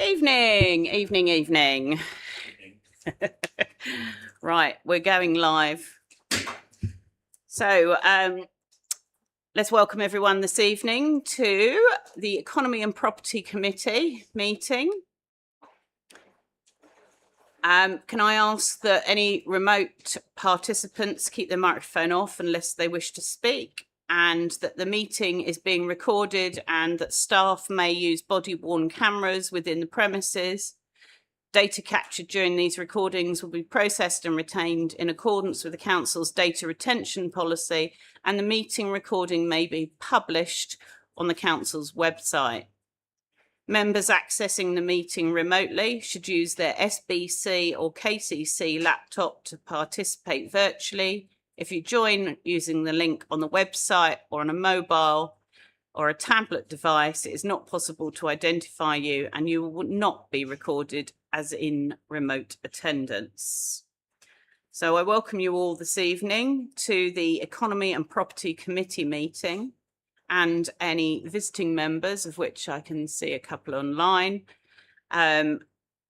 Evening, evening, evening. Right, we're going live. So let's welcome everyone this evening to the Economy and Property Committee meeting. Can I ask that any remote participants keep their microphone off unless they wish to speak, and that the meeting is being recorded and that staff may use body-worn cameras within the premises. Data captured during these recordings will be processed and retained in accordance with the Council's data retention policy, and the meeting recording may be published on the Council's website. Members accessing the meeting remotely should use their SBC or KCC laptop to participate virtually. If you join using the link on the website or on a mobile or a tablet device, it is not possible to identify you and you will not be recorded as in remote attendance. So I welcome you all this evening to the Economy and Property Committee meeting, and any visiting members, of which I can see a couple online, and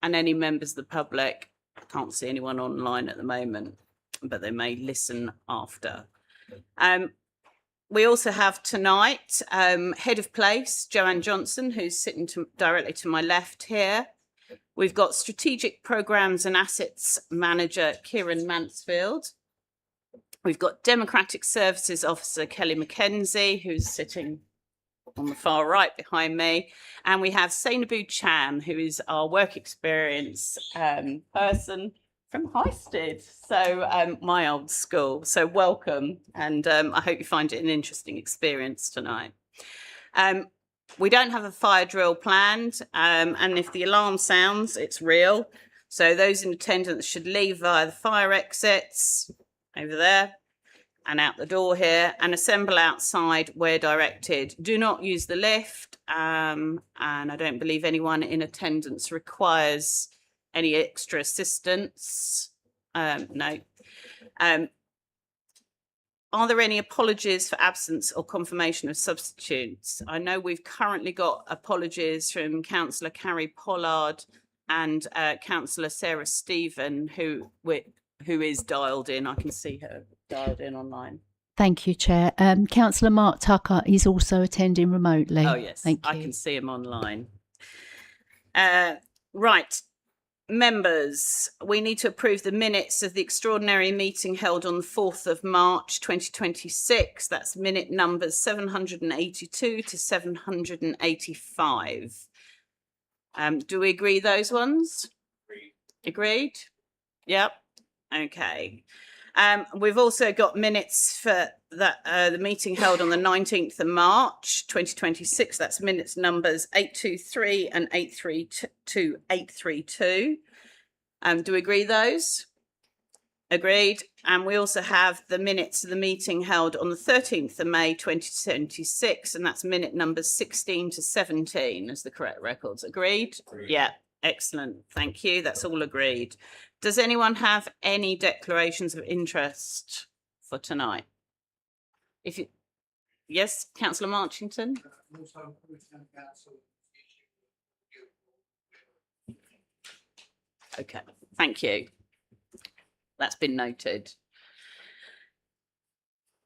any members of the public. I can't see anyone online at the moment, but they may listen after. We also have tonight Head of Place, Joanne Johnson, who's sitting directly to my left here. We've got Strategic Programmes and Assets Manager, Kieran Mansfield. We've got Democratic Services Officer, Kelly McKenzie, who's sitting on the far right behind me. And we have Sainabu Chan, who is our work experience person from Highstead, so my old school. So welcome, and I hope you find it an interesting experience tonight. We don't have a fire drill planned, and if the alarm sounds, it's real. So those in attendance should leave via the fire exits over there and out the door here, and assemble outside where directed. Do not use the lift, and I don't believe anyone in attendance requires any extra assistance. No. Are there any apologies for absence or confirmation of substitutes? I know we've currently got apologies from Councillor Carrie Pollard and Councillor Sarah Stephen, who is dialed in. I can see her dialed in online. Thank you, Chair. Councillor Mark Tucker is also attending remotely. Oh, yes. Thank you. I can see him online. Right. Members, we need to approve the minutes of the extraordinary meeting held on the 4th of March 2026. That's minute numbers 782 to 785. Do we agree those ones? Agreed? Yep. Okay. We've also got minutes for that the meeting held on the 19th of March 2026. That's minutes numbers 823 and 832. Do we agree those? Agreed. And we also have the minutes of the meeting held on the 13th of May 2026, and that's minute numbers 16 to 17 as the correct records. Agreed? Yeah. Excellent. Thank you. That's all agreed. Does anyone have any declarations of interest for tonight? Yes, Councillor Marchington. Okay, thank you. That's been noted.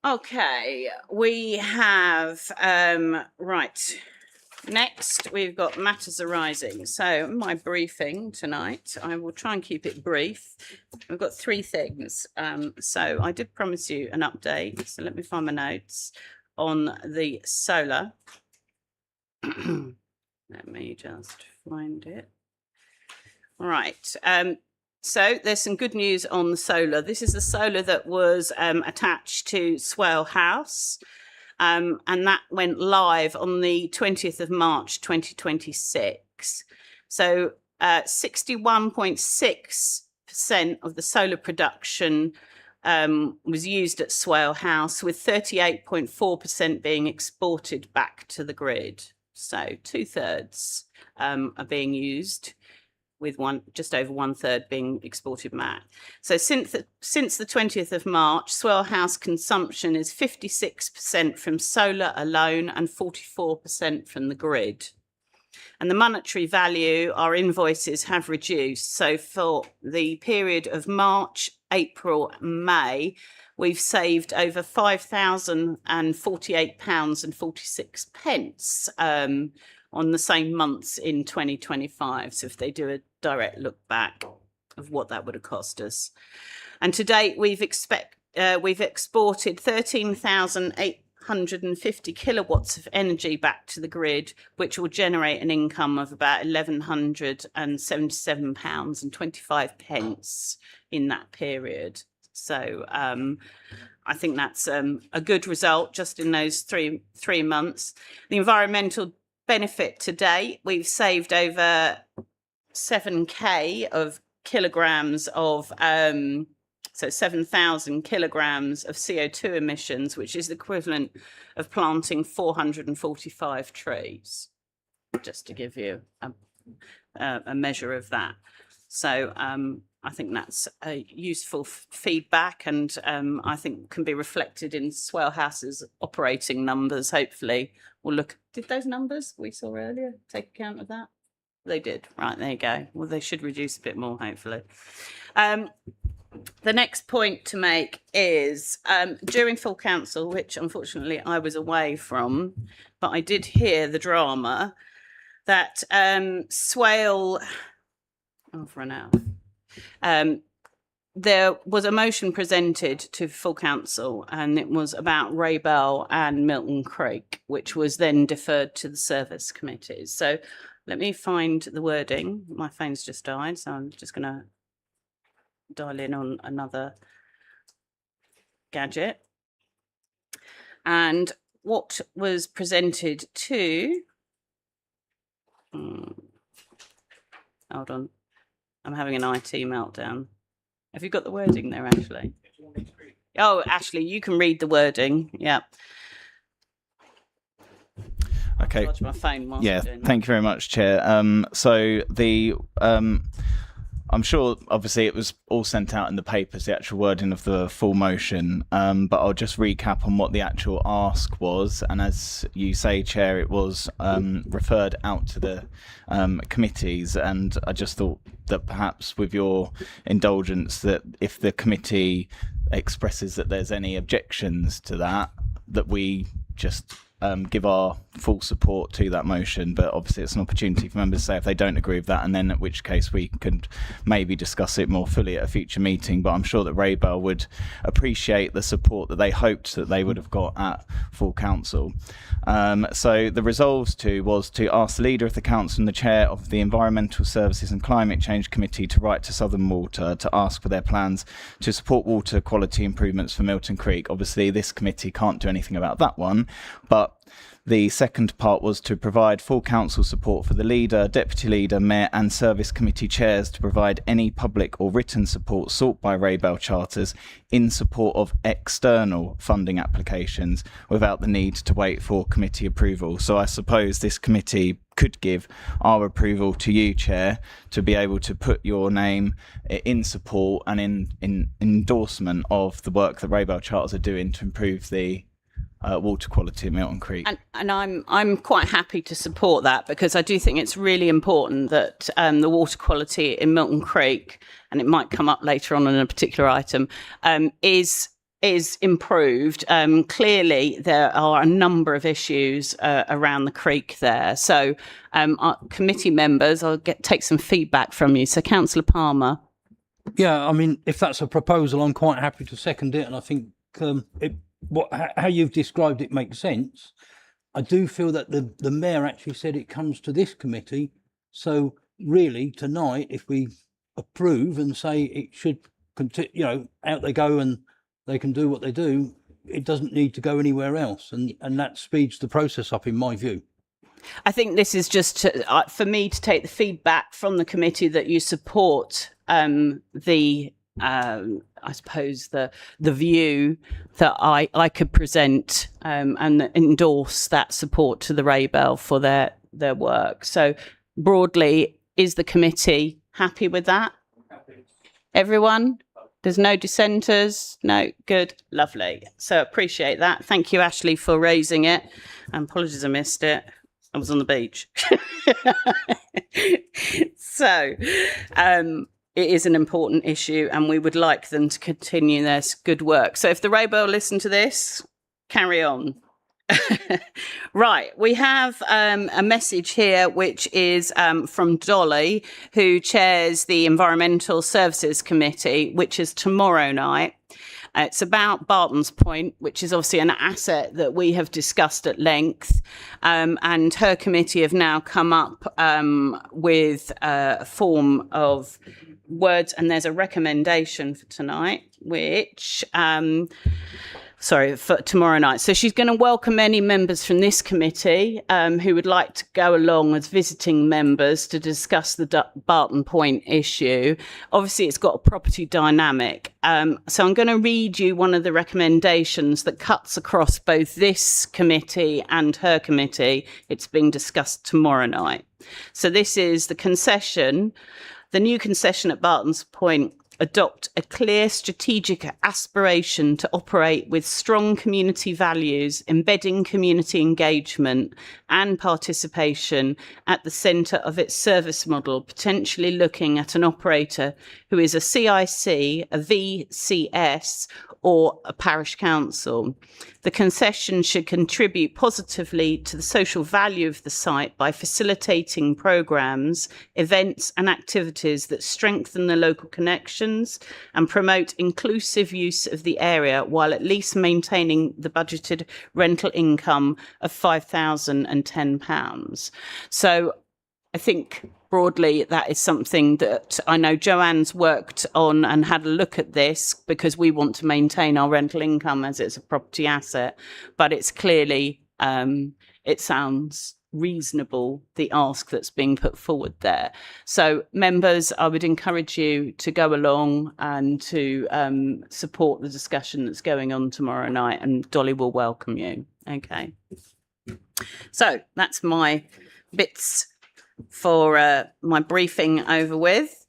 Okay, we have right. Next, we've got matters arising. So my briefing tonight, I will try and keep it brief. We've got three things. So I did promise you an update. So let me find my notes on the solar. Let me just find it. Right. So there's some good news on the solar. This is the solar that was attached to Swale House. And that went live on the 20th of March 2026. So 61.6% of the solar production was used at Swale House, with 38.4% being exported back to the grid. So 2/3 are being used, with just over 1/3 being exported back. So since the 20th of March, Swale House consumption is 56% from solar alone and 44% from the grid. And the monetary value, our invoices have reduced. So for the period of March, April, May, we've saved over £5,048.46 on the same months in 2025. So if they do a direct look back of what that would have cost us. And to date, we've exported 13,850 kilowatts of energy back to the grid, which will generate an income of about £1,177.25 in that period. So I think that's a good result just in those three months. The environmental benefit to date, we've saved over 7k of kilograms of so 7,000 kilograms of CO2 emissions, which is the equivalent of planting 445 trees, just to give you a measure of that. So I think that's a useful feedback, and I think can be reflected in Swale House's operating numbers. Hopefully we'll look, did those numbers we saw earlier take account of that? They did. Right, there you go. Well, they should reduce a bit more, hopefully. The next point to make is during full council, which unfortunately I was away from, but I did hear the drama that Swale, I've run out. There was a motion presented to full council, and it was about Raybell and Milton Creek, which was then deferred to the service committees. So let me find the wording. My phone's just died, so I'm just going to dial in on another gadget. And what was presented to, hold on, I'm having an IT meltdown. Have you got the wording there, Ashley? Oh, Ashley, you can read the wording. Yeah. Okay. I'll charge my phone whilst Yeah, I'm doing that. thank you very much, Chair. So the I'm sure, obviously, it was all sent out in the papers, the actual wording of the full motion, but I'll just recap on what the actual ask was. And as you say, Chair, it was referred out to the committees, and I just thought that perhaps with your indulgence, that if the committee expresses that there's any objections to that, that we just give our full support to that motion. But obviously it's an opportunity for members to say if they don't agree with that, and then at which case we could maybe discuss it more fully at a future meeting. But I'm sure that Raybell would appreciate the support that they hoped that they would have got at full council. So the resolves was to ask the leader of the council and the chair of the Environmental Services and Climate Change Committee to write to Southern Water to ask for their plans to support water quality improvements for Milton Creek. Obviously this committee can't do anything about that one, but the second part was to provide full council support for the leader, deputy leader, mayor and service committee chairs to provide any public or written support sought by Raybell Charters in support of external funding applications without the need to wait for committee approval. So I suppose this committee could give our approval to you, Chair, to be able to put your name in support and in endorsement of the work that Raybell Charters are doing to improve the water quality at Milton Creek. And I'm quite happy to support that, because I do think it's really important that the water quality in Milton Creek, and it might come up later on in a particular item, is improved. Clearly, there are a number of issues around the creek there. So, our committee members, I'll take some feedback from you. So, Councillor Palmer. Yeah, I mean, if that's a proposal, I'm quite happy to second it, and I think how you've described it makes sense. I do feel that the mayor actually said it comes to this committee. So really tonight, if we approve and say it should continue, out they go and they can do what they do, it doesn't need to go anywhere else. And that speeds the process up in my view. I think this is just for me to take the feedback from the committee that you support I suppose the view that I could present and endorse that support to the Raybell for their work. So broadly, is the committee happy with that? Happy. Everyone? There's no dissenters? No? Good. Lovely. So appreciate that. Thank you, Ashley, for raising it. And apologies I missed it. I was on the beach. So, it is an important issue, and we would like them to continue their good work. So if the Rainbow listen to this, carry on. Right, we have a message here which is from Dolly, who chairs the Environmental Services Committee, which is tomorrow night. It's about Barton's Point, which is obviously an asset that we have discussed at length, and her committee have now come up with a form of words, and there's a recommendation for tonight, which for tomorrow night. So she's going to welcome any members from this committee who would like to go along as visiting members to discuss the Barton Point issue. Obviously, it's got a property dynamic. So I'm going to read you one of the recommendations that cuts across both this committee and her committee. It's being discussed tomorrow night. So this is the concession. The new concession at Barton's Point adopt a clear strategic aspiration to operate with strong community values, embedding community engagement and participation at the centre of its service model, potentially looking at an operator who is a CIC, a VCS, or a parish council. The concession should contribute positively to the social value of the site by facilitating programmes, events and activities that strengthen the local connections and promote inclusive use of the area, while at least maintaining the budgeted rental income of £5,010. So I think broadly that is something that I know Joanne's worked on and had a look at this, because we want to maintain our rental income as it's a property asset. But it's clearly, it sounds reasonable, the ask that's being put forward there. So members, I would encourage you to go along and to support the discussion that's going on tomorrow night, and Dolly will welcome you. Okay. So that's my bits for my briefing over with.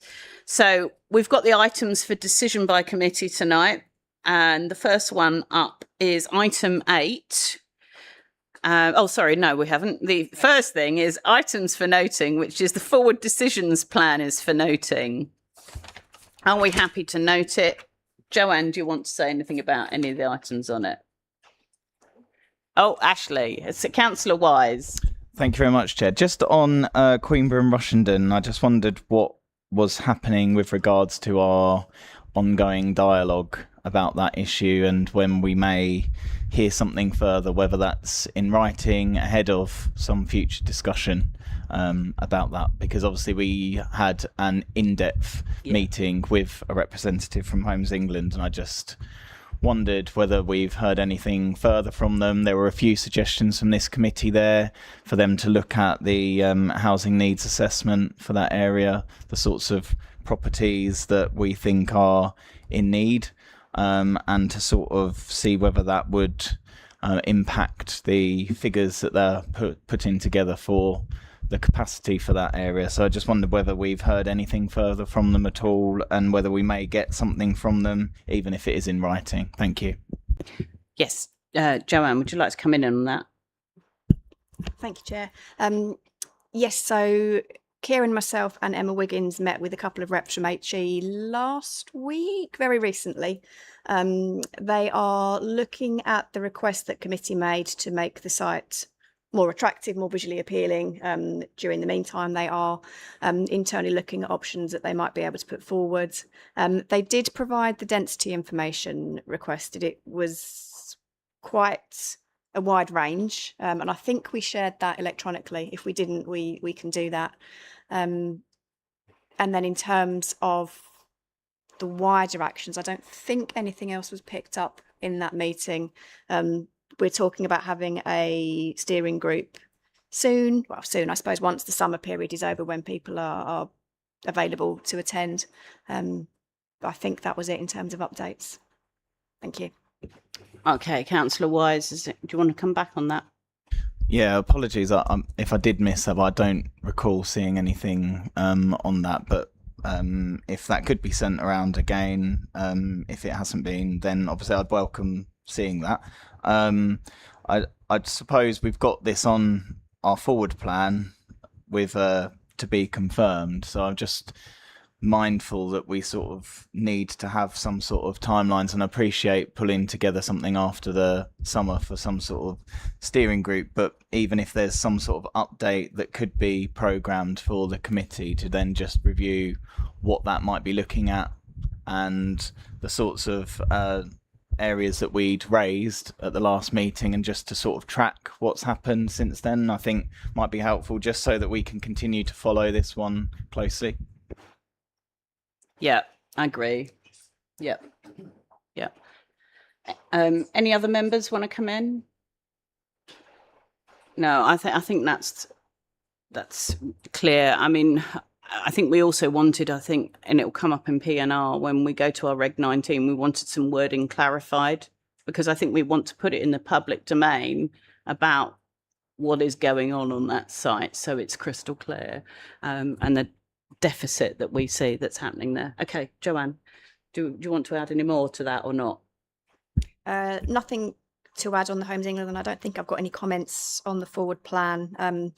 So we've got the items for decision by committee tonight, and the first one up is item 8. We haven't. The first thing is items for noting, which is the forward decisions plan is for noting. Are we happy to note it? Joanne, do you want to say anything about any of the items on it? Oh, Ashley, it's Councillor Wise. Thank you very much, Chair. Just on Queenborough and Rushenden, I just wondered what was happening with regards to our ongoing dialogue about that issue, and when we may hear something further, whether that's in writing ahead of some future discussion about that, because obviously we had an in-depth meeting with a representative from Homes England, and I just wondered whether we've heard anything further from them. There were a few suggestions from this committee there for them to look at the housing needs assessment for that area, the sorts of properties that we think are in need, and to sort of see whether that would impact the figures that they're putting together for the capacity for that area. So I just wondered whether we've heard anything further from them at all, and whether we may get something from them, even if it is in writing. Thank you. Yes. Joanne, would you like to come in on that? Thank you, Chair. Yes, so Kieran, myself and Emma Wiggins met with a couple of reps from HE last week, very recently. They are looking at the request that committee made to make the site more attractive, more visually appealing. During the meantime, they are internally looking at options that they might be able to put forward. They did provide the density information requested. It was quite a wide range, and I think we shared that electronically. If we didn't, we can do that. And then in terms of the wider actions, I don't think anything else was picked up in that meeting. We're talking about having a steering group soon, I suppose, once the summer period is over, when people are available to attend. I think that was it in terms of updates. Thank you. Okay, Councillor Wise, do you want to come back on that? Yeah, apologies if I did miss that, but I don't recall seeing anything on that. But if that could be sent around again, if it hasn't been, then obviously I'd welcome seeing that. I suppose we've got this on our forward plan with to be confirmed. So I'm just mindful that we sort of need to have some sort of timelines, and appreciate pulling together something after the summer for some sort of steering group. But even if there's some sort of update that could be programmed for the committee to then just review what that might be looking at and the sorts of areas that we'd raised at the last meeting, and just to sort of track what's happened since then, I think might be helpful, just so that we can continue to follow this one closely. Yeah, I agree. Yeah. Yeah. Any other members want to come in? No, I think that's clear. I mean, I think we also wanted, and it will come up in PNR when we go to our Reg 19, we wanted some wording clarified, because I think we want to put it in the public domain about what is going on that site, so it's crystal clear, and the deficit that we see that's happening there. Okay, Joanne, do you want to add any more to that or not? Nothing to add on the Homes England, and I don't think I've got any comments on the forward plan.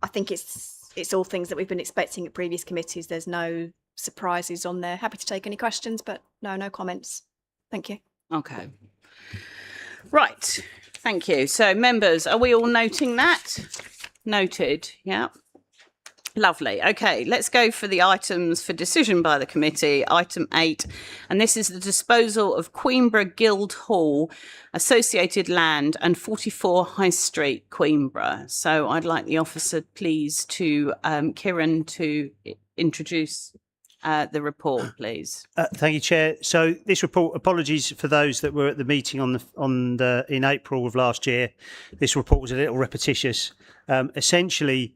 I think it's all things that we've been expecting at previous committees. There's no surprises on there. Happy to take any questions, but no comments. Thank you. Okay. Right. Thank you. So members, are we all noting that? Noted. Yeah. Lovely. Okay, let's go for the items for decision by the committee. Item 8, and this is the disposal of Queenborough Guildhall associated land and 44 High Street, Queenborough. So I'd like the officer, please, to Kieran, to introduce the report, please. Thank you, Chair. So this report, apologies for those that were at the meeting in April of last year. This report was a little repetitious. Essentially,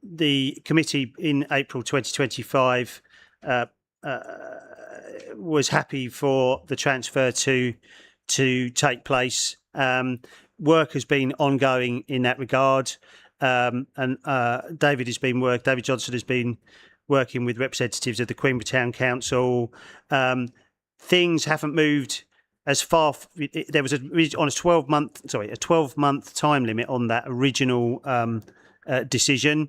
the committee in April 2025 was happy for the transfer to take place. Work has been ongoing in that regard, and David Johnson has been working with representatives of the Queenborough Town Council. Things haven't moved as far. There was a 12-month time limit on that original decision.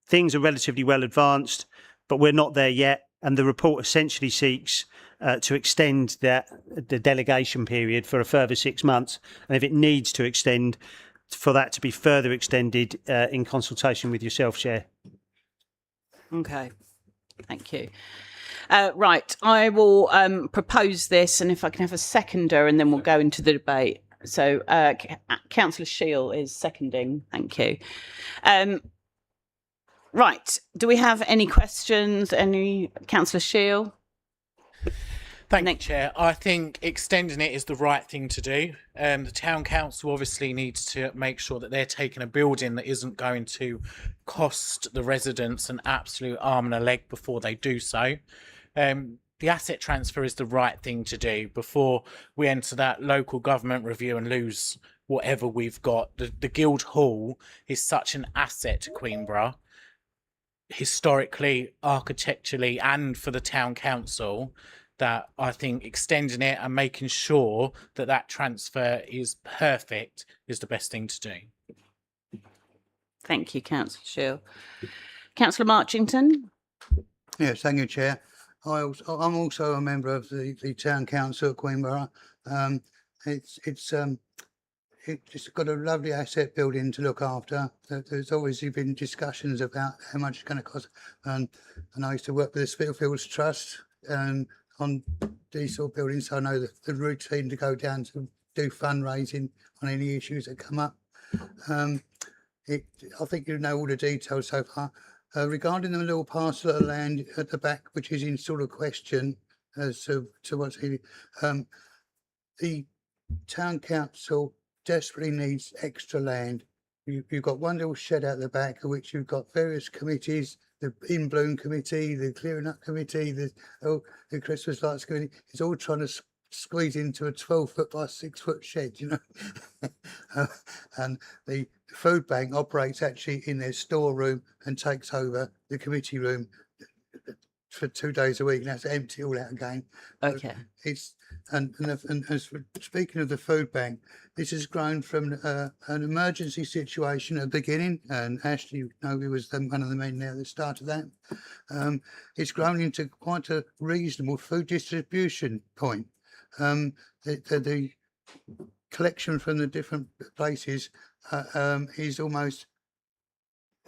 Things are relatively well advanced, but we're not there yet. And the report essentially seeks to extend the delegation period for a further 6 months. And if it needs to extend, for that to be further extended in consultation with yourself, Chair. Okay, thank you. Right, I will propose this, and if I can have a seconder, and then we'll go into the debate. So Councillor Shield is seconding. Thank you. Right, do we have any questions? Councillor Shield? Thank you, Chair. I think extending it is the right thing to do. The Town Council obviously needs to make sure that they're taking a building that isn't going to cost the residents an absolute arm and a leg before they do so. The asset transfer is the right thing to do before we enter that local government review and lose whatever we've got. The Guildhall is such an asset to Queenborough, historically, architecturally, and for the Town Council, that I think extending it and making sure that that transfer is perfect is the best thing to do. Thank you, Councillor Shield. Councillor Marchington? Yes, thank you, Chair. I'm also a member of the Town Council at Queenborough. It's got a lovely asset building to look after. There's obviously been discussions about how much it's going to cost. And I used to work with the Spitalfields Trust on these sort of buildings, so I know the routine to go down to do fundraising on any issues that come up. I think you know all the details so far. Regarding the little parcel of land at the back, which is in sort of question as to what's here, the Town Council desperately needs extra land. You've got one little shed out the back, of which you've got various committees, the In Bloom Committee, the Clearing Up Committee, the Christmas Lights Committee. It's all trying to squeeze into a 12-foot by 6-foot shed, you know. And the food bank operates actually in their storeroom and takes over the committee room for 2 days a week, and has to empty all out again. Okay. and as for speaking of the food bank, this has grown from an emergency situation at the beginning, and Ashley Noby was one of the men there that started that. It's grown into quite a reasonable food distribution point. The collection from the different places is almost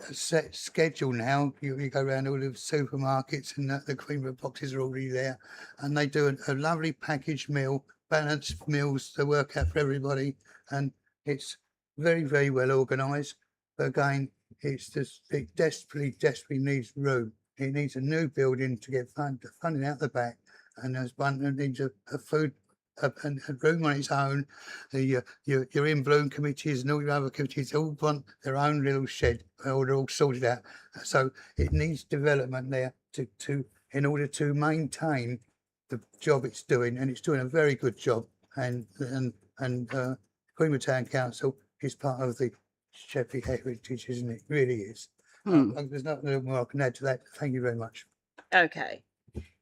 a set schedule now. You go around all the supermarkets and the Queenborough boxes are already there, and they do a lovely packaged meal, balanced meals to work out for everybody, and it's very, very well organised. But again, it desperately needs room. It needs a new building to get funding out the back, and there's one that needs a food a room on its own. Your In Bloom committees and all your other committees all want their own little shed, or they're all sorted out. So it needs development there to in order to maintain the job it's doing, and it's doing a very good job. And Queenborough Town Council is part of the Sheppey heritage, isn't it? Really is. There's nothing more I can add to that. Thank you very much. Okay.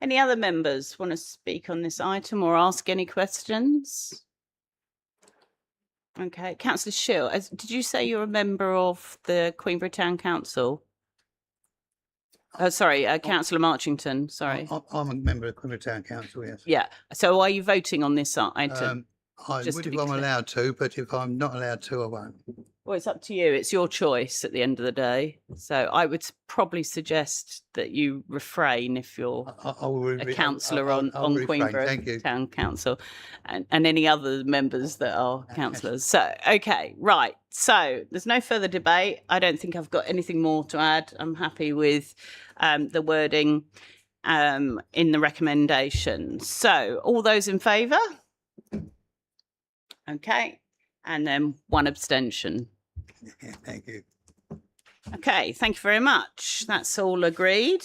Any other members want to speak on this item or ask any questions? Okay, Councillor Shill, did you say you're a member of the Queenborough Town Council? Sorry, Councillor Marchington, sorry. I'm a member of Queenborough Town Council, yes. Yeah, so are you voting on this item? I Just would to if be I'm clear. allowed to, but if I'm not allowed to, I won't. Well, it's up to you. It's your choice at the end of the day. So I would probably suggest that you refrain if you're I will a councillor on refrain. Thank you. Queenborough Town Council and any other members that are councillors. So, okay, right. So there's no further debate. I don't think I've got anything more to add. I'm happy with the wording in the recommendation. So all those in favour? Okay. And then one abstention. Thank you. Okay, thank you very much. That's all agreed.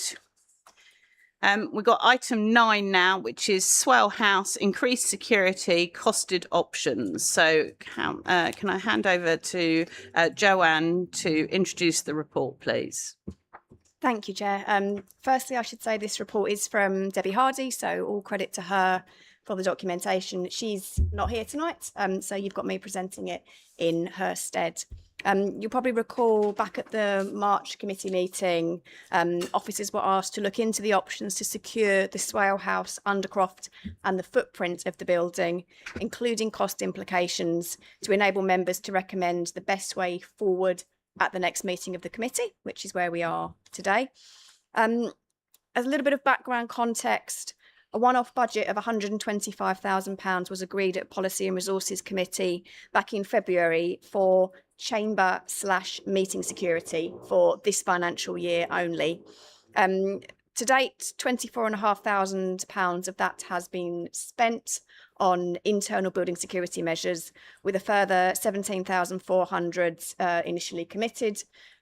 We've got item 9 now, which is Swell House, increased security, costed options. So can I hand over to Joanne to introduce the report, please? Thank you, Chair. Firstly, I should say this report is from Debbie Hardy, so all credit to her for the documentation. She's not here tonight, so you've got me presenting it in her stead. You'll probably recall back at the March committee meeting, officers were asked to look into the options to secure the Swale House, Undercroft and the footprint of the building, including cost implications, to enable members to recommend the best way forward at the next meeting of the committee, which is where we are today. As a little bit of background context, a one-off budget of £125,000 was agreed at Policy and Resources Committee back in February for chamber/meeting security for this financial year only. To date, £24,500 of that has been spent on internal building security measures, with a further 17,400 initially committed.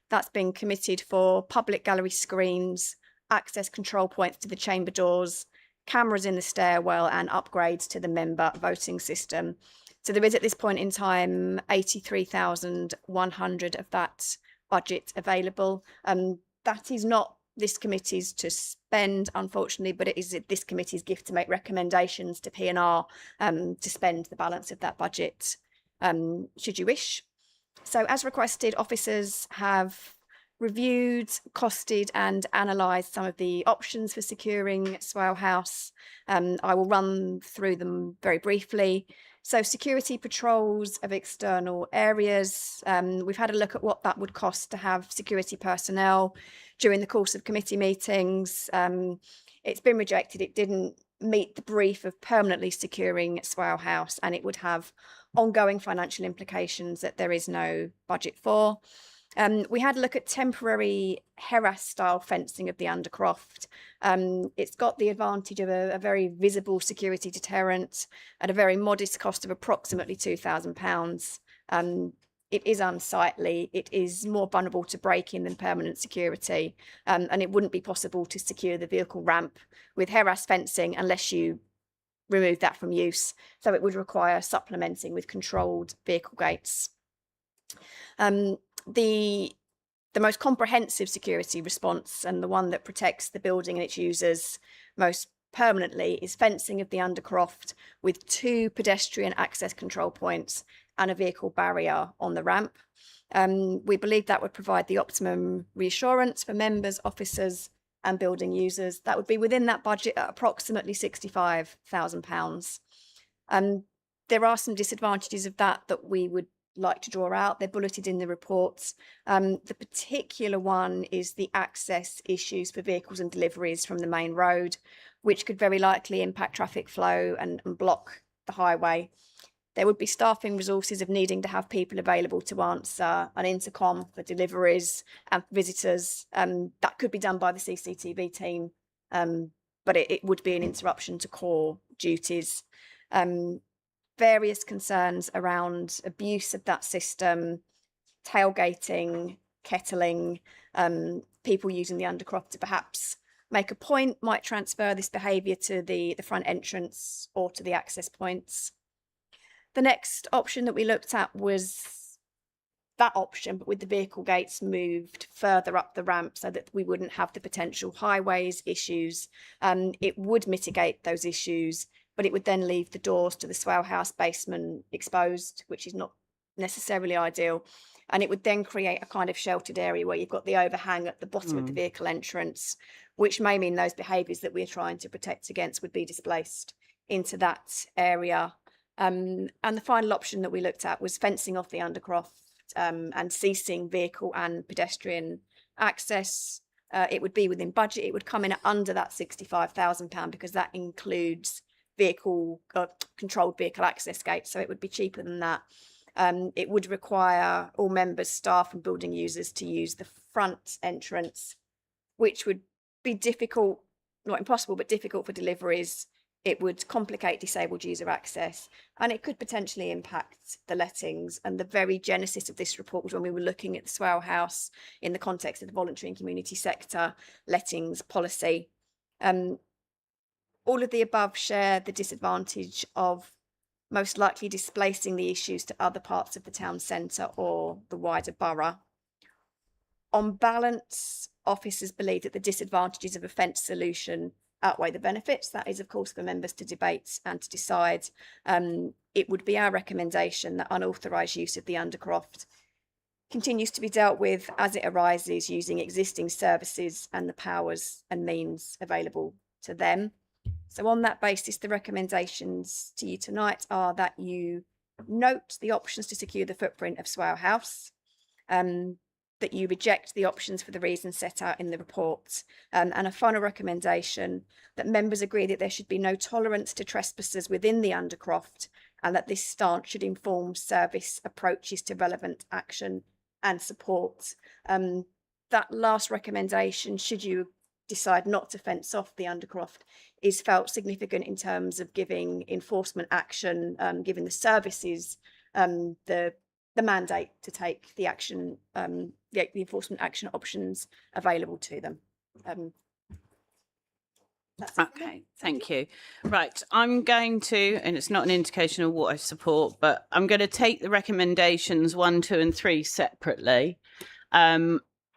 That's been committed for public gallery screens, access control points to the chamber doors, cameras in the stairwell and upgrades to the member voting system. So there is at this point in time 83,100 of that budget available. That is not this committee's to spend, unfortunately, but it is this committee's gift to make recommendations to P&R to spend the balance of that budget, should you wish. So as requested, officers have reviewed, costed and analysed some of the options for securing Swale House. I will run through them very briefly. So security patrols of external areas. We've had a look at what that would cost to have security personnel during the course of committee meetings. It's been rejected. It didn't meet the brief of permanently securing Swale House, and it would have ongoing financial implications that there is no budget for. We had a look at temporary Heras-style fencing of the Undercroft. It's got the advantage of a very visible security deterrent at a very modest cost of approximately £2,000. It is unsightly, it is more vulnerable to break-in than permanent security, and it wouldn't be possible to secure the vehicle ramp with Heras fencing unless you remove that from use. So it would require supplementing with controlled vehicle gates. The most comprehensive security response, and the one that protects the building and its users most permanently is fencing of the Undercroft with 2 pedestrian access control points and a vehicle barrier on the ramp. We believe that would provide the optimum reassurance for members, officers and building users. That would be within that budget at approximately £65,000. There are some disadvantages of that we would like to draw out. They're bulleted in the reports. The particular one is the access issues for vehicles and deliveries from the main road, which could very likely impact traffic flow and block the highway. There would be staffing resources of needing to have people available to answer an intercom for deliveries and visitors. That could be done by the CCTV team, but it would be an interruption to core duties. Various concerns around abuse of that system, tailgating, kettling, people using the Undercroft to perhaps make a point, might transfer this behaviour to the front entrance or to the access points. The next option that we looked at was that option, but with the vehicle gates moved further up the ramp so that we wouldn't have the potential highways issues. It would mitigate those issues, but it would then leave the doors to the Swale House basement exposed, which is not necessarily ideal. And it would then create a kind of sheltered area where you've got the overhang at the bottom of the vehicle entrance, which may mean those behaviours that we're trying to protect against would be displaced into that area. And the final option that we looked at was fencing off the Undercroft and ceasing vehicle and pedestrian access. It would be within budget. It would come in at under that £65,000 because that includes controlled vehicle access gates, so it would be cheaper than that. It would require all members, staff and building users to use the front entrance, which would be difficult, not impossible, but difficult for deliveries. It would complicate disabled user access, and it could potentially impact the lettings. And the very genesis of this report was when we were looking at the Swale House in the context of the voluntary and community sector lettings policy. All of the above share the disadvantage of most likely displacing the issues to other parts of the town centre or the wider borough. On balance, officers believe that the disadvantages of a fence solution outweigh the benefits. That is, of course, for members to debate and to decide. It would be our recommendation that unauthorised use of the Undercroft continues to be dealt with as it arises using existing services and the powers and means available to them. So on that basis, the recommendations to you tonight are that you note the options to secure the footprint of Swale House, that you reject the options for the reasons set out in the report, and a final recommendation that members agree that there should be no tolerance to trespassers within the Undercroft, and that this stance should inform service approaches to relevant action and support. That last recommendation, should you decide not to fence off the Undercroft, is felt significant in terms of giving enforcement action, giving the services the mandate to take the action, the enforcement action options available to them. That's it. Okay, thank you. Right, I'm going to, and it's not an indication of what I support, but I'm going to take the recommendations 1, 2 and 3 separately.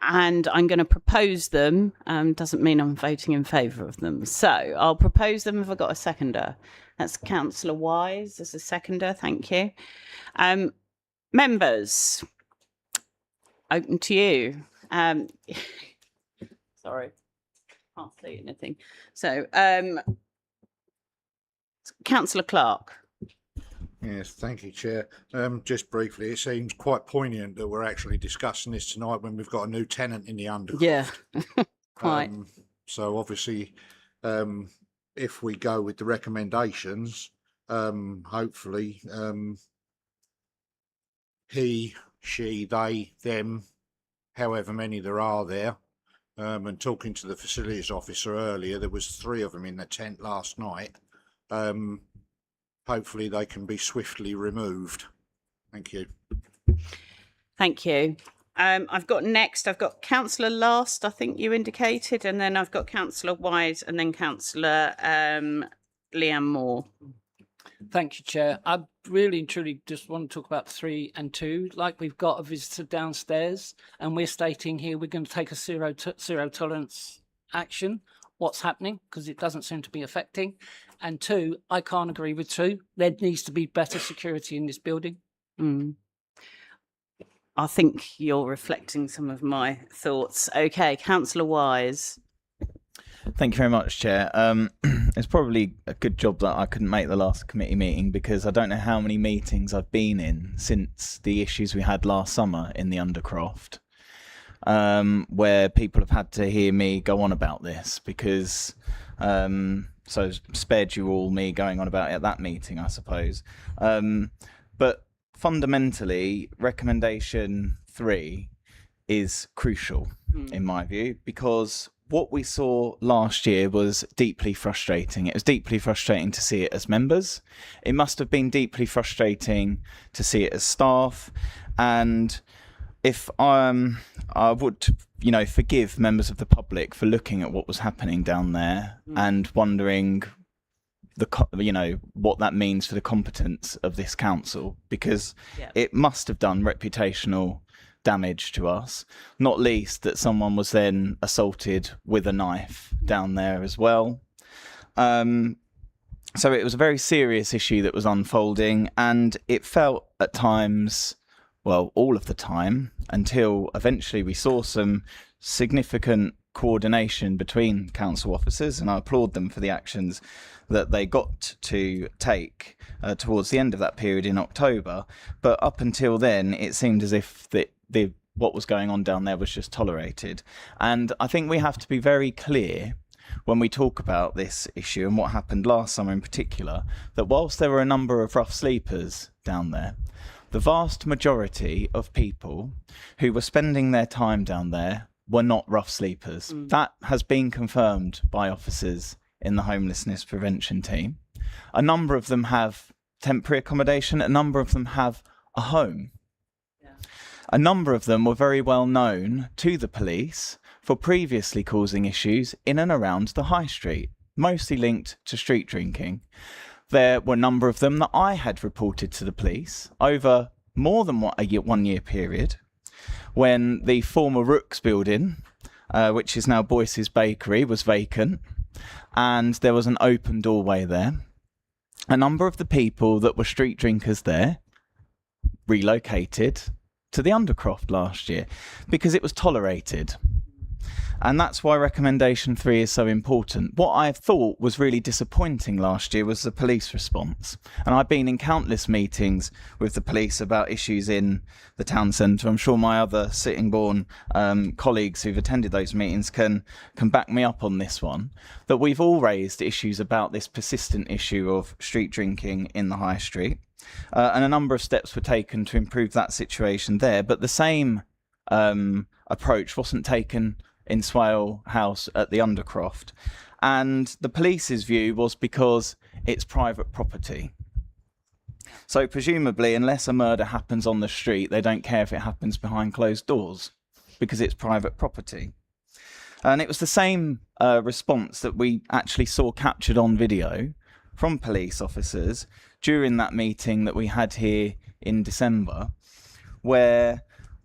And I'm going to propose them. Doesn't mean I'm voting in favour of them. So I'll propose them if I've got a seconder. That's Councillor Wise as a seconder. Thank you. Members, open to you. Sorry, can't see anything. So, Councillor Clark. Yes, thank you, Chair. Just briefly, it seems quite poignant that we're actually discussing this tonight when we've got a new tenant in the Undercroft. Yeah, quite. So obviously, if we go with the recommendations, hopefully he, she, they, them, however many there are there, and talking to the facilities officer earlier, there was 3 of them in the tent last night. Hopefully they can be swiftly removed. Thank you. Thank you. I've got Councillor Last, I think you indicated, and then I've got Councillor Wise and then Councillor Leanne Moore. Thank you, Chair. I really and truly just want to talk about 3 and 2. Like, we've got a visitor downstairs and we're stating here we're going to take a zero tolerance action what's happening because it doesn't seem to be affecting. And two, I can't agree with two. There needs to be better security in this building. I think you're reflecting some of my thoughts. Okay, Councillor Wise. Thank you very much, Chair. It's probably a good job that I couldn't make the last committee meeting, because I don't know how many meetings I've been in since the issues we had last summer in the Undercroft, where people have had to hear me go on about this, because so spared you all me going on about it at that meeting, I suppose. But fundamentally, recommendation 3 is crucial in my view, because what we saw last year was deeply frustrating. It was deeply frustrating to see it as members. It must have been deeply frustrating to see it as staff. And if I would, forgive members of the public for looking at what was happening down there and wondering what that means for the competence of this council, because it must have done reputational damage to us, not least that someone was then assaulted with a knife down there as well. So it was a very serious issue that was unfolding, and it felt at times, well, all of the time, until eventually we saw some significant coordination between council officers, and I applaud them for the actions that they got to take towards the end of that period in October. But up until then, it seemed as if what was going on down there was just tolerated. And I think we have to be very clear when we talk about this issue and what happened last summer in particular, that whilst there were a number of rough sleepers down there, the vast majority of people who were spending their time down there were not rough sleepers. That has been confirmed by officers in the homelessness prevention team. A number of them have temporary accommodation, a number of them have a home. A number of them were very well known to the police for previously causing issues in and around the high street, mostly linked to street drinking. There were a number of them that I had reported to the police over more than 1 year period, when the former Rooks building, which is now Boyce's Bakery, was vacant, and there was an open doorway there. A number of the people that were street drinkers there relocated to the Undercroft last year because it was tolerated. And that's why recommendation 3 is so important. What I thought was really disappointing last year was the police response. And I've been in countless meetings with the police about issues in the town centre. I'm sure my other Sittingbourne colleagues who've attended those meetings can back me up on this one. That we've all raised issues about this persistent issue of street drinking in the high street. And a number of steps were taken to improve that situation there. But the same approach wasn't taken in Swale House at the Undercroft. And the police's view was because it's private property. So presumably, unless a murder happens on the street, they don't care if it happens behind closed doors because it's private property. And it was the same response that we actually saw captured on video from police officers during that meeting that we had here in December, where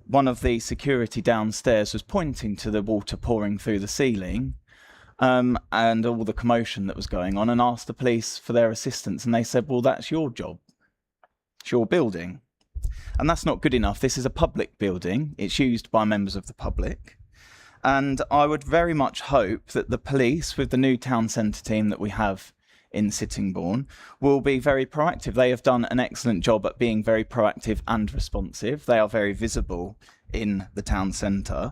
one of the security downstairs was pointing to the water pouring through the ceiling and all the commotion that was going on, and asked the police for their assistance. And they said, well, that's your job. It's your building. And that's not good enough. This is a public building. It's used by members of the public. And I would very much hope that the police, with the new town centre team that we have in Sittingbourne, will be very proactive. They have done an excellent job at being very proactive and responsive. They are very visible in the town centre,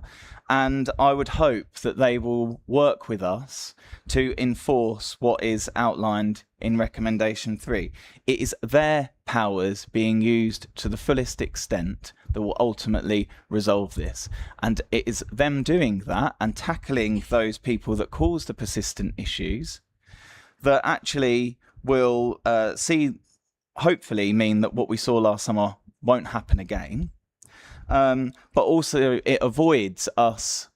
and I would hope that they will work with us to enforce what is outlined in recommendation 3. It is their powers being used to the fullest extent that will ultimately resolve this, and it is them doing that and tackling those people that cause the persistent issues that actually will hopefully mean that what we saw last summer won't happen again. But also it avoids us,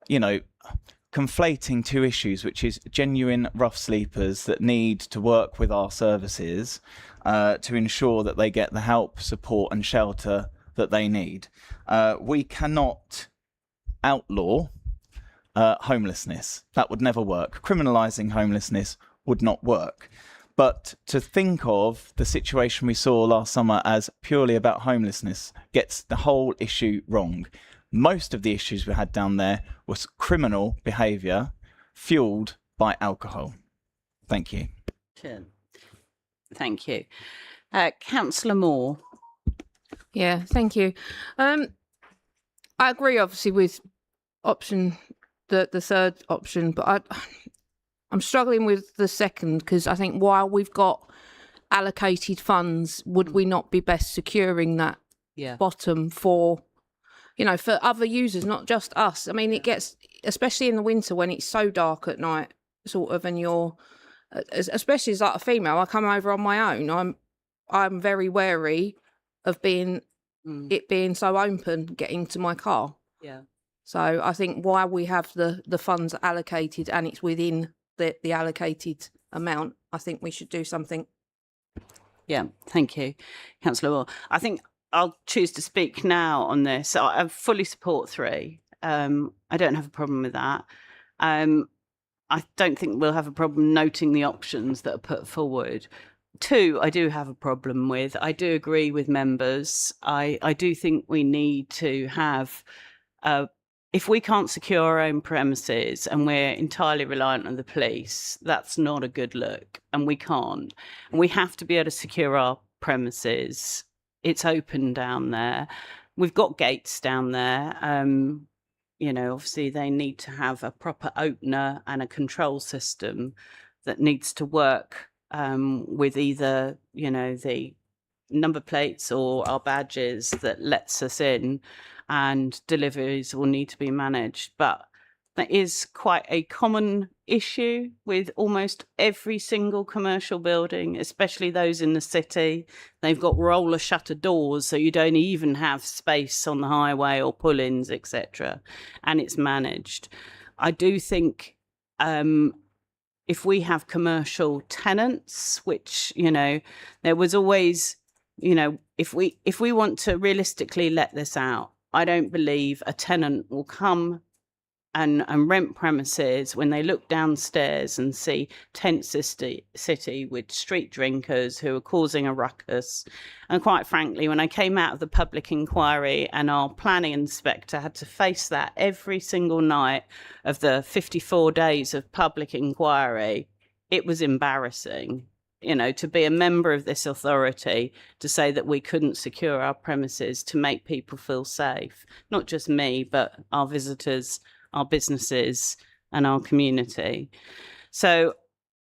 conflating two issues, which is genuine rough sleepers that need to work with our services to ensure that they get the help, support and shelter that they need. We cannot outlaw homelessness. That would never work. Criminalising homelessness would not work. But to think of the situation we saw last summer as purely about homelessness gets the whole issue wrong. Most of the issues we had down there was criminal behaviour fuelled by alcohol. Thank you. Sure. Thank you. Councillor Moore. Yeah, thank you. I agree, obviously, with the third option, but I'm struggling with the second, because I think while we've got allocated funds, would we not be best securing that bottom for, for other users, not just us? I mean, it gets, especially in the winter when it's so dark at night, sort of, and you're, especially as like a female, I come over on my own. I'm very wary of it being so open, getting to my car. Yeah. So I think while we have the funds allocated and it's within the allocated amount, I think we should do something. Yeah, thank you, Councillor Moore. I think I'll choose to speak now on this. I fully support 3. I don't have a problem with that. I don't think we'll have a problem noting the options that are put forward. 2, I do have a problem with. I do agree with members. I do think we need to have, if we can't secure our own premises and we're entirely reliant on the police, that's not a good look, and we can't. And we have to be able to secure our premises. It's open down there. We've got gates down there. Obviously they need to have a proper opener and a control system that needs to work with either, the number plates or our badges that lets us in, and deliveries will need to be managed. But that is quite a common issue with almost every single commercial building, especially those in the city. They've got roller shutter doors, so you don't even have space on the highway or pull-ins, etc. And it's managed. I do think if we have commercial tenants, which, there was always, if we want to realistically let this out, I don't believe a tenant will come and rent premises when they look downstairs and see tent city with street drinkers who are causing a ruckus. And quite frankly, when I came out of the public inquiry and our planning inspector had to face that every single night of the 54 days of public inquiry, it was embarrassing. To be a member of this authority, to say that we couldn't secure our premises to make people feel safe, not just me, but our visitors, our businesses and our community. So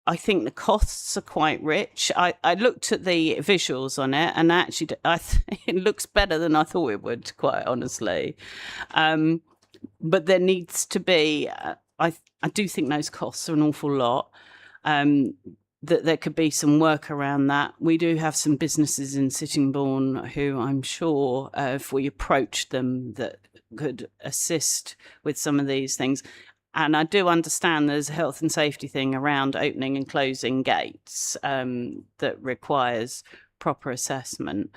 I think the costs are quite rich. I looked at the visuals on it, and actually it looks better than I thought it would, quite honestly. But there needs to be, I do think those costs are an awful lot. That there could be some work around that. We do have some businesses in Sittingbourne who I'm sure if we approached them that could assist with some of these things. And I do understand there's a health and safety thing around opening and closing gates that requires proper assessment.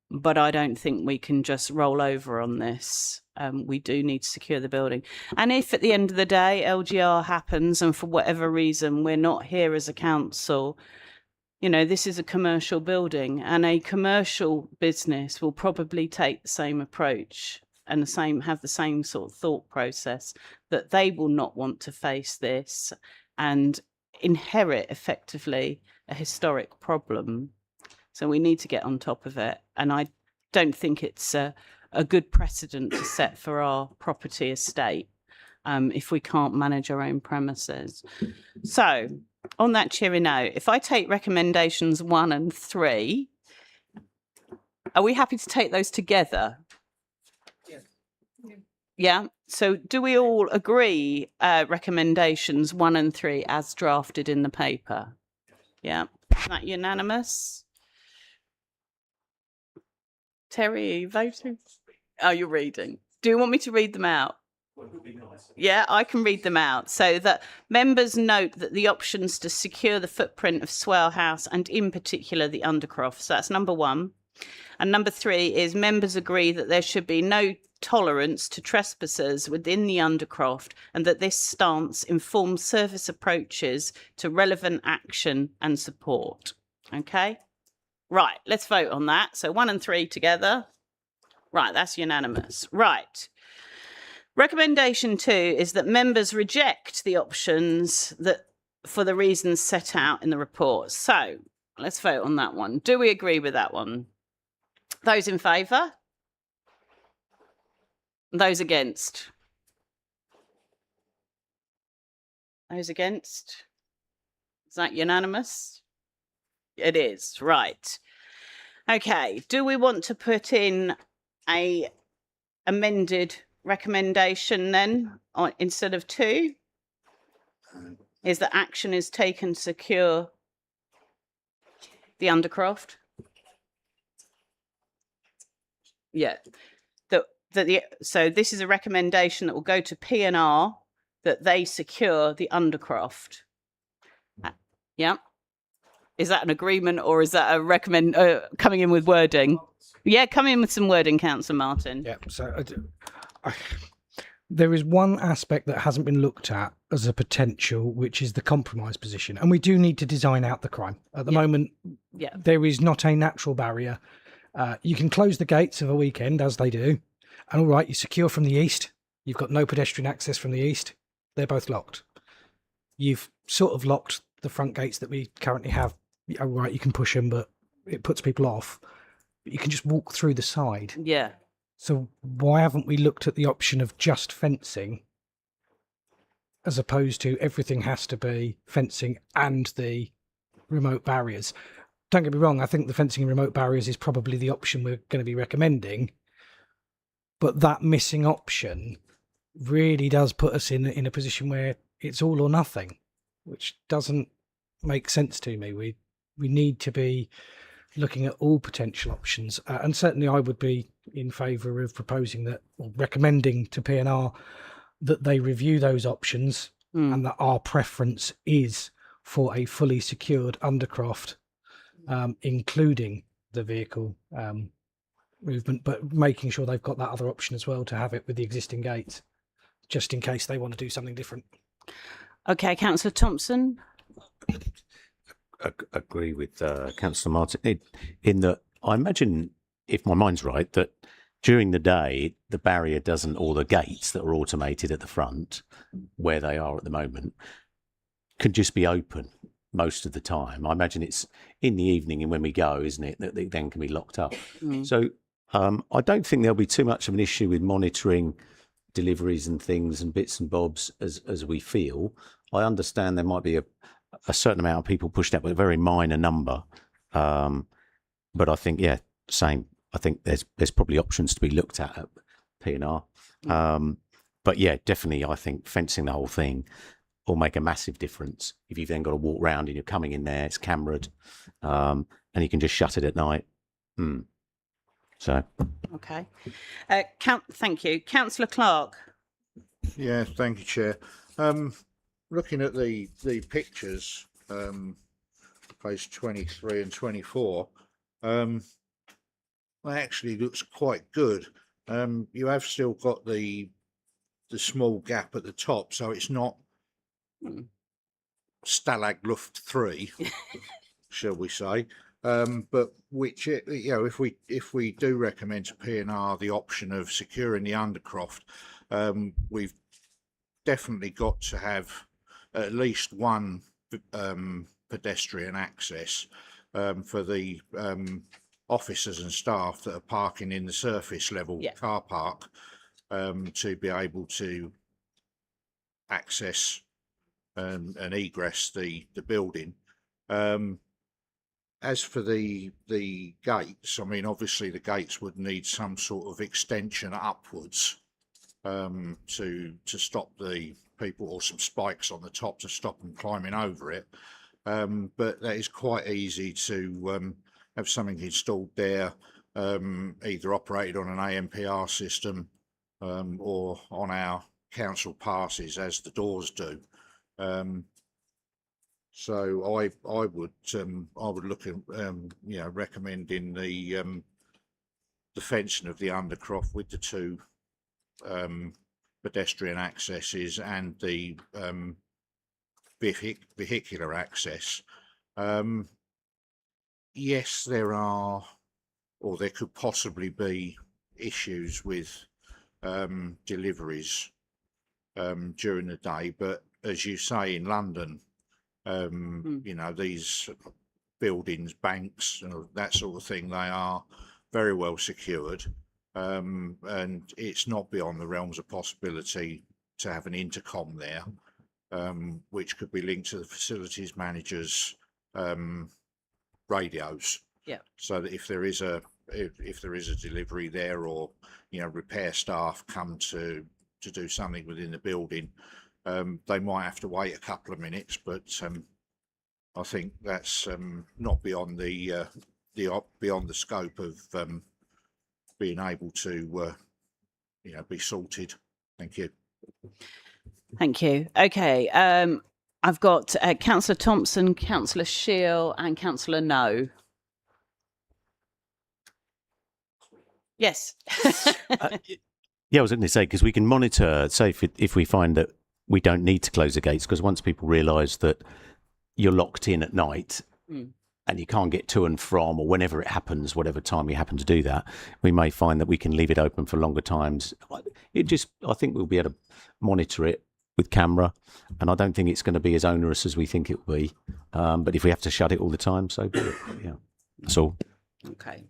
But I don't think we can just roll over on this. We do need to secure the building. And if at the end of the day LGR happens and for whatever reason we're not here as a council, this is a commercial building, and a commercial business will probably take the same approach and have the same sort of thought process, that they will not want to face this and inherit effectively a historic problem. So we need to get on top of it. And I don't think it's a good precedent to set for our property estate if we can't manage our own premises. So on that cheery note, if I take recommendations 1 and 3, are we happy to take those together? Yes. Yeah. So do we all agree recommendations 1 and 3 as drafted in the paper? Yeah. Is that unanimous? Terry, are you voting? Oh, you're reading. Do you want me to read them out? Well, it would be nice. Yeah, I can read them out. So that members note that the options to secure the footprint of Swale House and in particular the Undercroft. So that's number 1. And number 3 is members agree that there should be no tolerance to trespassers within the Undercroft and that this stance informs service approaches to relevant action and support. Okay? Right, let's vote on that. So 1 and 3 together. Right, that's unanimous. Right. Recommendation 2 is that members reject the options that for the reasons set out in the report. So let's vote on that one. Do we agree with that one? Those in favour? Those against? Those against? Is that unanimous? It is, right. Okay, do we want to put in a amended recommendation then instead of 2? Is that action is taken to secure the Undercroft? Yeah. So this is a recommendation that will go to P&R that they secure the Undercroft. Yeah. Is that an agreement or is that a coming in with wording? Yeah, come in with some wording, Councillor Martin. Yeah, so there is one aspect that hasn't been looked at as a potential, which is the compromise position. And we do need to design out the crime. At the moment, there is not a natural barrier. You can close the gates of a weekend, as they do. And all right, you're secure from the east. You've got no pedestrian access from the east. They're both locked. You've sort of locked the front gates that we currently have. All right, you can push them, but it puts people off. But you can just walk through the side. Yeah. So why haven't we looked at the option of just fencing as opposed to everything has to be fencing and the remote barriers? Don't get me wrong, I think the fencing and remote barriers is probably the option we're going to be recommending. But that missing option really does put us in a position where it's all or nothing, which doesn't make sense to me. We need to be looking at all potential options. And certainly I would be in favour of proposing that, or recommending to P&R that they review those options and that our preference is for a fully secured Undercroft, including the vehicle movement, but making sure they've got that other option as well to have it with the existing gates, just in case they want to do something different. Okay, Councillor Thompson. Agree with Councillor Martin in that I imagine, if my mind's right, that during the day the barrier doesn't, or the gates that are automated at the front where they are at the moment, can just be open most of the time. I imagine it's in the evening and when we go, isn't it, that they then can be locked up. So I don't think there'll be too much of an issue with monitoring deliveries and things and bits and bobs as we feel. I understand there might be a certain amount of people pushed out, but a very minor number. But I think, I think there's probably options to be looked at P&R. But yeah, definitely, I think fencing the whole thing will make a massive difference. If you've then got to walk around and you're coming in there, it's cameraed, and you can just shut it at night. So. Okay. Thank you. Councillor Clark. Yeah, thank you, Chair. Looking at the pictures, page 23 and 24, that actually looks quite good. You have still got the small gap at the top, so it's not Stalag Luft 3, shall we say? But which, if we do recommend to P&R the option of securing the Undercroft, we've definitely got to have at least one pedestrian access for the officers and staff that are parking in the surface level car park, to be able to access and egress the building. As for the gates, I mean, obviously the gates would need some sort of extension upwards to stop the people, or some spikes on the top to stop them climbing over it. But that is quite easy to have something installed there, either operated on an AMPR system or on our council passes, as the doors do. So I would look at recommending the the fencing of the undercroft with the two pedestrian accesses and the vehicular access. Yes, there are, or there could possibly be issues with deliveries during the day, but as you say, in London, you know, these buildings, banks, that sort of thing, they are very well secured, and it's not beyond the realms of possibility to have an intercom there, which could be linked to the facilities manager's radios. Yeah. So that if there is a delivery there, or you know, repair staff come to do something within the building, they might have to wait a couple of minutes, but I think that's not beyond the beyond the scope of being able to you know, be sorted. Thank you. Thank you. Okay. I've got Councillor Thompson, Councillor Shield, and Councillor No. Yes. Yeah, I was going to say, because we can monitor, say, if we find that we don't need to close the gates, because once people realise that you're locked in at night and you can't get to and from, or whenever it happens, whatever time you happen to do that, we may find that we can leave it open for longer times. I think we'll be able to monitor it with camera, and I don't think it's going to be as onerous as we think it will be. But if we have to shut it all the time, so be it. Yeah, that's all. Okay.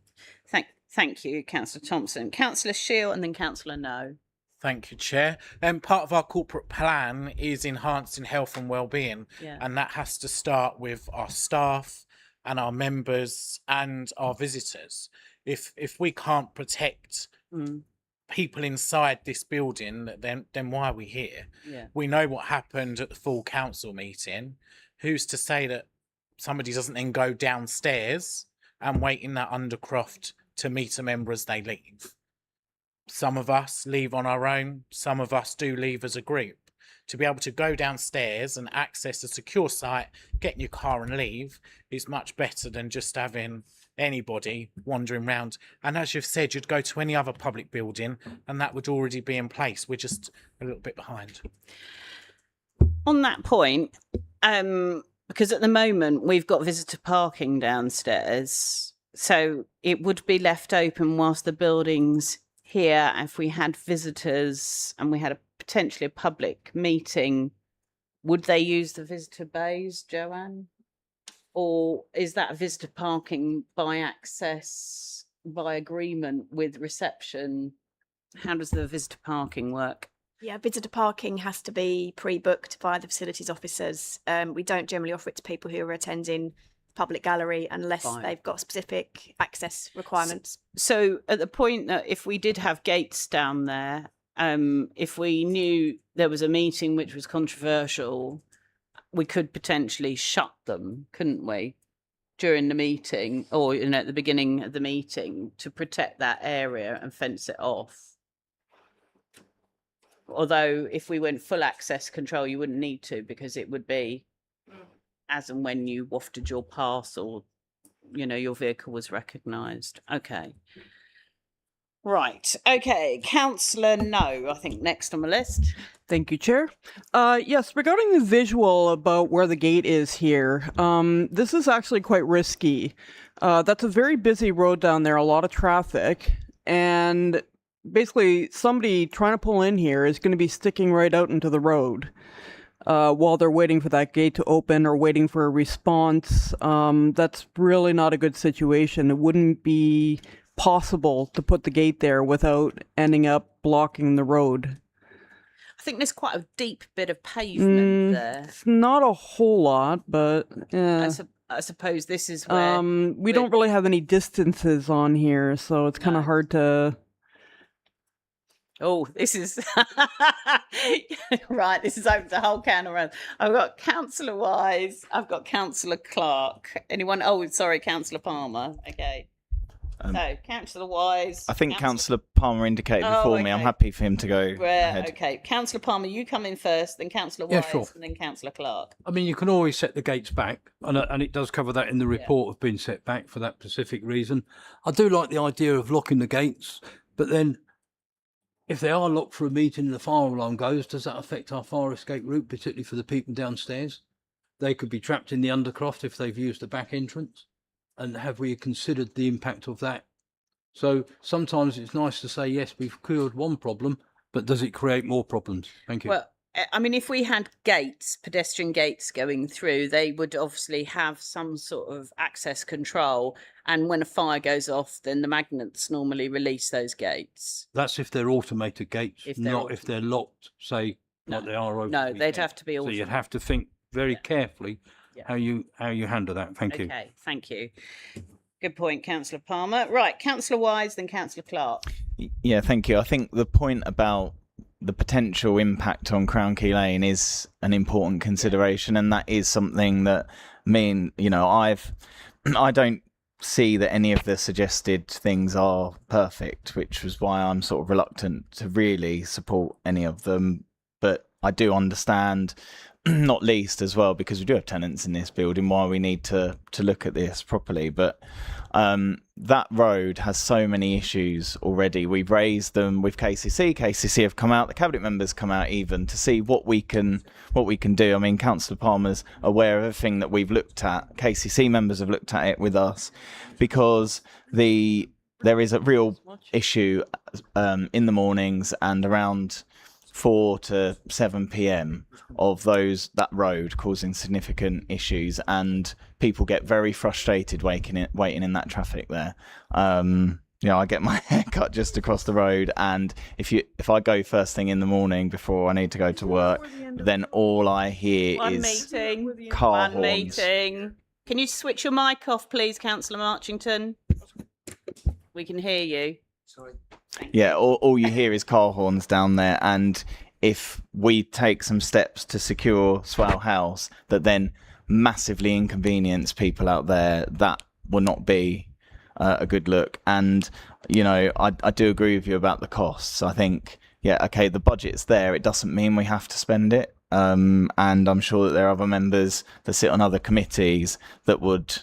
Thank you, Councillor Thompson. Councillor Shield, and then Councillor No. Thank you, Chair. Part of our corporate plan is enhancing health and well-being, and that has to start with our staff and our members and our visitors. If we can't protect people inside this building, then why are we here? Yeah. We know what happened at the full council meeting. Who's to say that somebody doesn't then go downstairs and wait in that undercroft to meet a member as they leave? Some of us leave on our own, some of us do leave as a group. To be able to go downstairs and access a secure site, get in your car and leave, is much better than just having anybody wandering around. And as you've said, you'd go to any other public building and that would already be in place. We're just a little bit behind. On that point, because at the moment we've got visitor parking downstairs, so it would be left open whilst the building's here. If we had visitors and we had potentially a public meeting, would they use the visitor bays, Joanne? Or is that visitor parking by access, by agreement with reception? How does the visitor parking work? Yeah, visitor parking has to be pre-booked by the facilities officers. We don't generally offer it to people who are attending public gallery unless they've got specific access requirements. So at the point that if we did have gates down there, if we knew there was a meeting which was controversial, we could potentially shut them, couldn't we, during the meeting, or at the beginning of the meeting, to protect that area and fence it off? Although if we went full access control, you wouldn't need to, because it would be as and when you wafted your pass, or your vehicle was recognised. Okay. Right. Okay. Councillor No, I think next on the list. Thank you, Chair. Yes, regarding the visual about where the gate is here, this is actually quite risky. That's a very busy road down there, a lot of traffic, and basically somebody trying to pull in here is going to be sticking right out into the road while they're waiting for that gate to open or waiting for a response. That's really not a good situation. It wouldn't be possible to put the gate there without ending up blocking the road. I think there's quite a deep bit of pavement there. It's not a whole lot, but I suppose this is where we don't really have any distances on here, so it's kind of hard to. Oh, this is right. This is open to a whole can of worms. I've got Councillor Wise. I've got Councillor Clark. Anyone? Oh, sorry, Councillor Palmer. Okay. So, Councillor Wise. I think Councillor Palmer indicated before me. I'm okay. happy for him to go ahead. Okay, Councillor Palmer, you come in first, then Councillor Yeah, Wise, sure. and then Councillor Clark. I mean, you can always set the gates back, and it does cover that in the report of being set back for that specific reason. I do like the idea of locking the gates, but then if they are locked for a meeting and the fire alarm goes, does that affect our fire escape route, particularly for the people downstairs? They could be trapped in the undercroft if they've used the back entrance. And have we considered the impact of that? So sometimes it's nice to say, yes, we've cured one problem, but does it create more problems? Thank you. Well, I mean, if we had gates, pedestrian gates going through, they would obviously have some sort of access control. And when a fire goes off, then the magnets normally release those gates. That's if they're automated gates, If they're not if they're locked, say, like they are over. No, the they'd weekend. have to be So automated. you'd have to think very carefully how you handle that. Thank you. Okay, thank you. Good point, Councillor Palmer. Right, Councillor Wise, then Councillor Clark. Yeah, thank you. I think the point about the potential impact on Crown Key Lane is an important consideration, and that is something that I don't see that any of the suggested things are perfect, which was why I'm sort of reluctant to really support any of them. But I do understand, not least as well, because we do have tenants in this building, why we need to look at this properly. But that road has so many issues already. We've raised them with KCC. KCC have come out, the cabinet members come out even to see what we can do. I mean, Councillor Palmer's aware of everything that we've looked at. KCC members have looked at it with us, because there is a real issue in the mornings and around 4 to 7 p.m. of that road causing significant issues, and people get very frustrated waiting in that traffic there. I get my hair cut just across the road, and if I go first thing in the morning before I need to go to work, then all I hear is car horns. Meeting. Can you switch your mic off, please, Councillor Marchington? We can hear you. Sorry. Yeah, all you hear is car horns down there, and if we take some steps to secure Swale House that then massively inconvenience people out there, that will not be a good look. And I do agree with you about the costs. I think, the budget's there, it doesn't mean we have to spend it. And I'm sure that there are other members that sit on other committees that would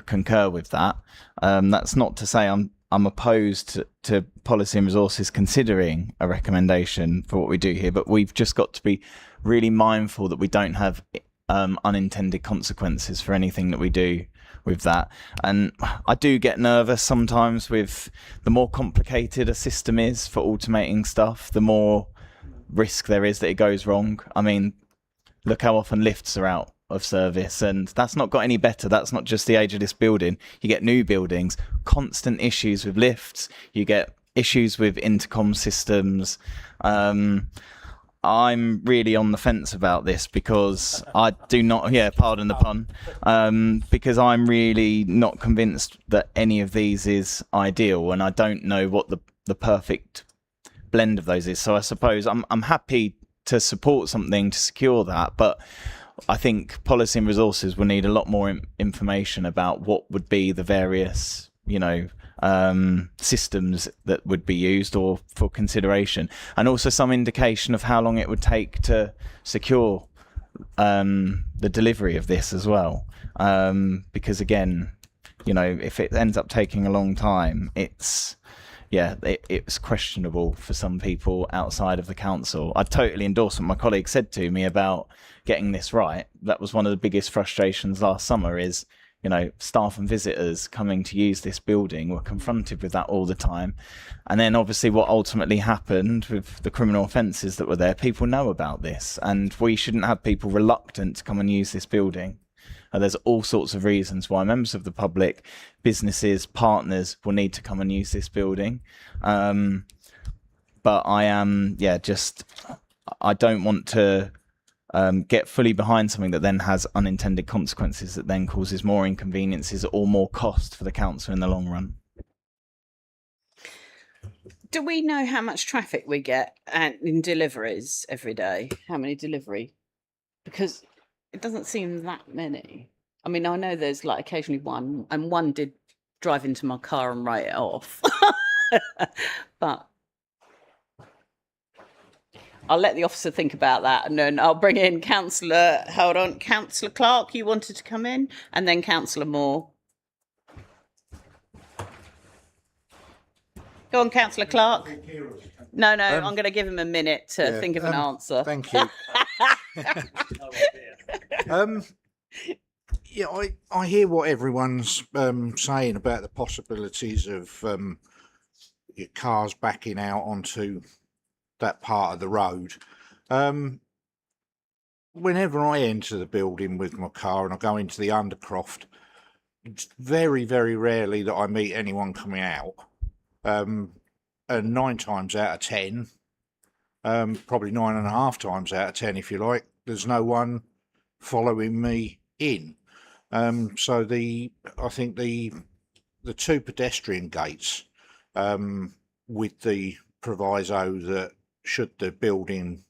concur with that. That's not to say I'm opposed to Policy and Resources considering a recommendation for what we do here, but we've just got to be really mindful that we don't have unintended consequences for anything that we do with that. And I do get nervous sometimes with the more complicated a system is for automating stuff, the more risk there is that it goes wrong. I mean, look how often lifts are out of service, and that's not got any better. That's not just the age of this building. You get new buildings, constant issues with lifts, you get issues with intercom systems. I'm really on the fence about this because I do not, pardon the pun, because I'm really not convinced that any of these is ideal, and I don't know what the perfect blend of those is. So I suppose I'm happy to support something to secure that, but I think Policy and Resources will need a lot more information about what would be the various, systems that would be used or for consideration, and also some indication of how long it would take to secure the delivery of this as well. Because again, if it ends up taking a long time, it's questionable for some people outside of the council. I totally endorse what my colleague said to me about getting this right. That was one of the biggest frustrations last summer is, staff and visitors coming to use this building were confronted with that all the time. And then obviously what ultimately happened with the criminal offences that were there, people know about this, and we shouldn't have people reluctant to come and use this building. There's all sorts of reasons why members of the public, businesses, partners will need to come and use this building. But I am, I don't want to get fully behind something that then has unintended consequences that then causes more inconveniences or more cost for the council in the long run. Do we know how much traffic we get in deliveries every day? How many delivery? Because it doesn't seem that many. I mean, I know there's occasionally one, and one did drive into my car and write it off. But I'll let the officer think about that, and then I'll bring in Councillor Clark, you wanted to come in, and then Councillor Moore. Go on, Councillor Clark. No, I'm going to give him a minute to think of an answer. Thank you. Yeah, I hear what everyone's saying about the possibilities of your cars backing out onto that part of the road. Whenever I enter the building with my car and I go into the Undercroft, it's very, very rarely that I meet anyone coming out. And 9 times out of 10, probably 9.5 times out of 10, if you like, there's no one following me in. So I think the 2 pedestrian gates, with the proviso that should the building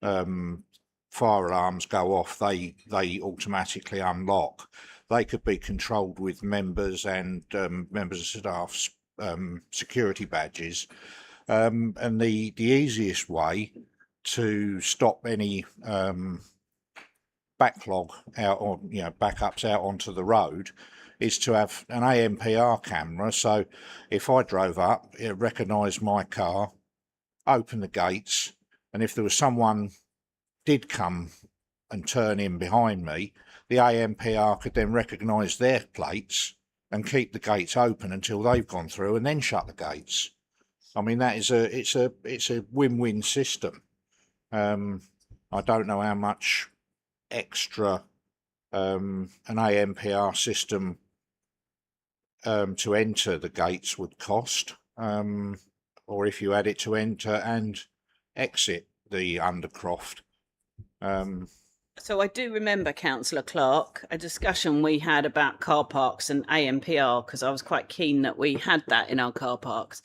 fire alarms go off, they automatically unlock. They could be controlled with members and members of staff's security badges, and the easiest way to stop any backlog out, or backups out onto the road, is to have an ANPR camera. So if I drove up, it recognised my car, open the gates, and if there was someone did come and turn in behind me, the ANPR could then recognise their plates and keep the gates open until they've gone through, and then shut the gates. I mean, that is it's a win-win system. I don't know how much extra an ANPR system to enter the gates would cost, or if you had it to enter and exit the Undercroft. So I do remember, Councillor Clark, a discussion we had about car parks and ANPR, because I was quite keen that we had that in our car parks.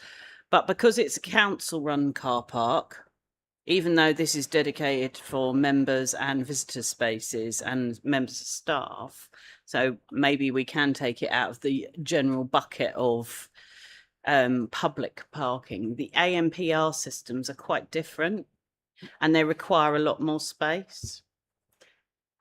But because it's a council-run car park, even though this is dedicated for members and visitor spaces and members of staff, so maybe we can take it out of the general bucket of public parking. The ANPR systems are quite different, and they require a lot more space,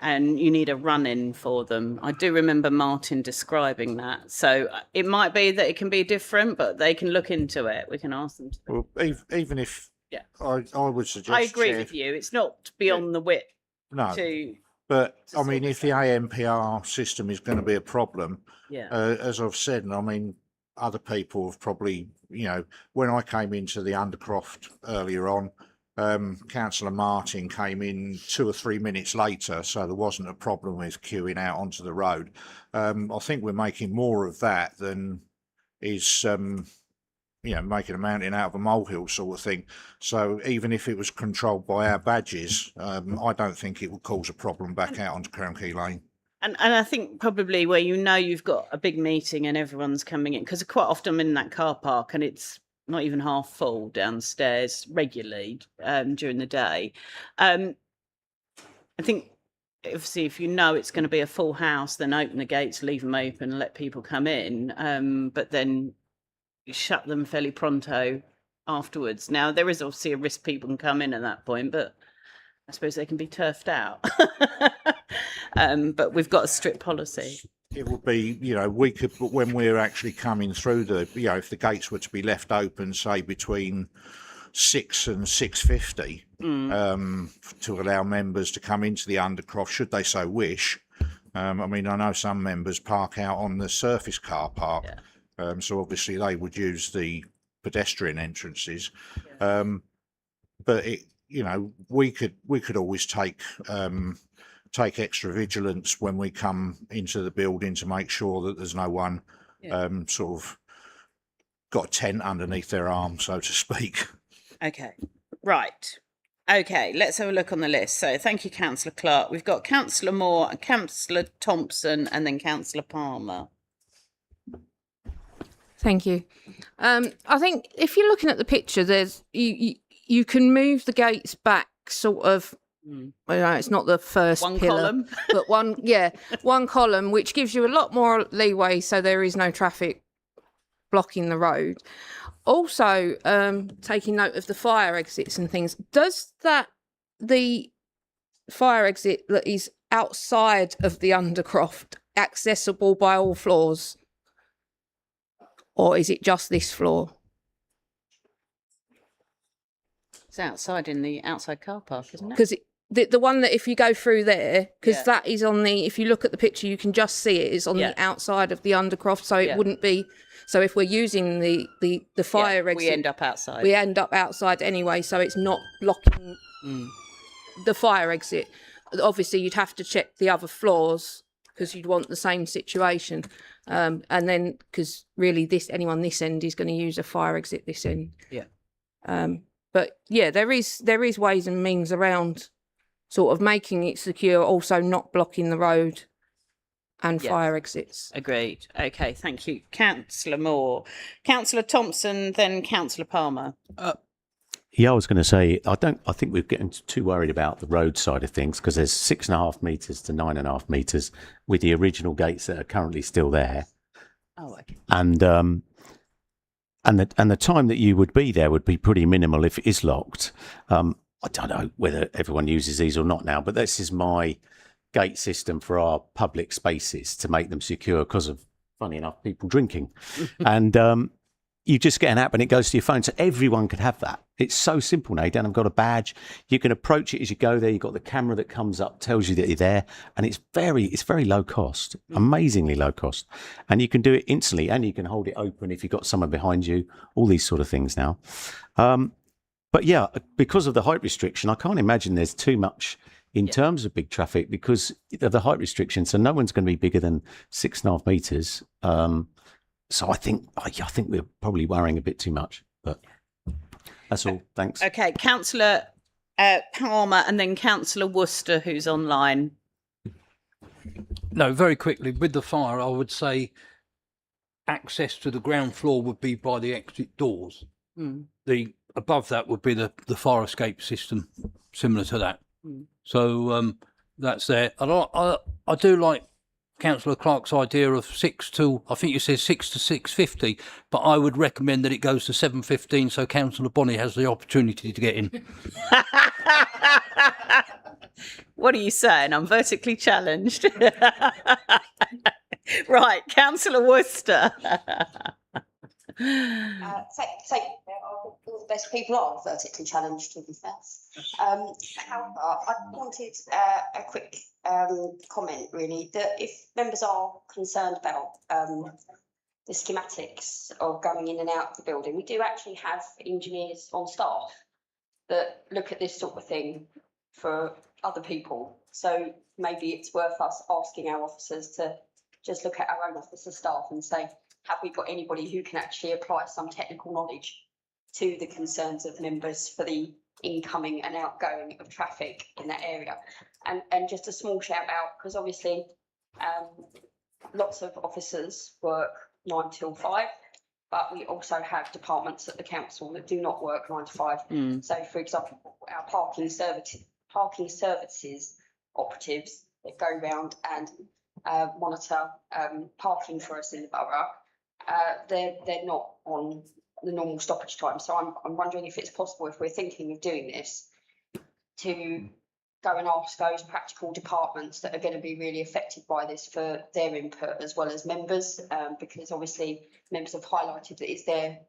and you need a run-in for them. I do remember Martin describing that. So it might be that it can be different, but they can look into it. We can ask them to. Well, even if I would suggest, I agree with you. It's not beyond the width. No. But I mean, if the ANPR system is going to be a problem, as I've said, and I mean, other people have probably, when I came into the Undercroft earlier on, Councillor Martin came in 2 or 3 minutes later, so there wasn't a problem with queuing out onto the road. I think we're making more of that than is, making a mountain out of a molehill sort of thing. So even if it was controlled by our badges, I don't think it would cause a problem back out onto Crown Key Lane. And I think probably where you've got a big meeting and everyone's coming in, because quite often I'm in that car park and it's not even half full downstairs regularly during the day. I think obviously if it's going to be a full house, then open the gates, leave them open and let people come in, but then you shut them fairly pronto afterwards. Now there is obviously a risk people can come in at that point, but I suppose they can be turfed out. But we've got a strict policy. It would be, we could, when we're actually coming through if the gates were to be left open, say between 6 and 6:50, to allow members to come into the Undercroft, should they so wish. I mean, I know some members park out on the surface car park, so obviously they would use the pedestrian entrances. But we could always take extra vigilance when we come into the building to make sure that there's no one sort of got a tent underneath their arm, so to speak. Okay, right. Okay, let's have a look on the list. So thank you, Councillor Clark. We've got Councillor Moore, Councillor Thompson, and then Councillor Palmer. Thank you. I think if you're looking at the picture, there's you can move the gates back sort of It's not the first One pillar, column. but one column, which gives you a lot more leeway, so there is no traffic blocking the road. Also, taking note of the fire exits and things. Does the fire exit that is outside of the Undercroft accessible by all floors, or is it just this floor? It's outside in the outside car park, isn't it? Because the one that if you go through there, because that is on the, if you look at the picture, you can just see it is on the outside of the Undercroft, so it wouldn't be. So if we're using the fire exit, we end up outside. We end up outside anyway, so it's not blocking the fire exit. Obviously, you'd have to check the other floors because you'd want the same situation, and then because really anyone this end is going to use a fire exit this end. Yeah. But yeah, there is ways and means around sort of making it secure, also not blocking the road and fire exits. Agreed. Okay, thank you. Councillor Moore. Councillor Thompson, then Councillor Palmer. Yeah, I was going to say, I think we're getting too worried about the road side of things because there's 6.5 metres to 9.5 metres with the original gates that are currently still there. Oh, okay. And the time that you would be there would be pretty minimal if it is locked. I don't know whether everyone uses these or not now, but this is my gate system for our public spaces to make them secure because of, funny enough, people drinking. And you just get an app and it goes to your phone. So everyone could have that. It's so simple now. You don't have got a badge. You can approach it as you go there. You've got the camera that comes up, tells you that you're there. And it's very low cost, amazingly low cost. And you can do it instantly and you can hold it open if you've got someone behind you, all these sort of things now. But yeah, because of the height restriction, I can't imagine there's too much in terms of big traffic because of the height restriction. So no one's going to be bigger than 6.5 metres. So I think we're probably worrying a bit too much, but that's all. Thanks. Okay, Councillor Palmer and then Councillor Worcester, who's online. No, very quickly, with the fire, I would say access to the ground floor would be by the exit doors. The above that would be the fire escape system, similar to that. So that's there. And I do like Councillor Clark's idea of 6 to, I think you said 6 to 6:50, but I would recommend that it goes to 7:15 so Councillor Bonney has the opportunity to get in. What are you saying? I'm vertically challenged. Right, Councillor Worcester. All the best people are vertically challenged, to be fair. However, I wanted a quick comment, really, that if members are concerned about the schematics of going in and out of the building, we do actually have engineers on staff that look at this sort of thing for other people. So maybe it's worth us asking our officers to just look at our own officer staff and say, have we got anybody who can actually apply some technical knowledge to the concerns of members for the incoming and outgoing of traffic in that area? And just a small shout out, because obviously lots of officers work 9 till 5, but we also have departments at the council that do not work 9 to 5. So, for example, our parking services operatives that go around and monitor parking for us in the borough, they're not on the normal stoppage time. So I'm wondering if it's possible, if we're thinking of doing this, to go and ask those practical departments that are going to be really affected by this for their input as well as members, because obviously members have highlighted that it's their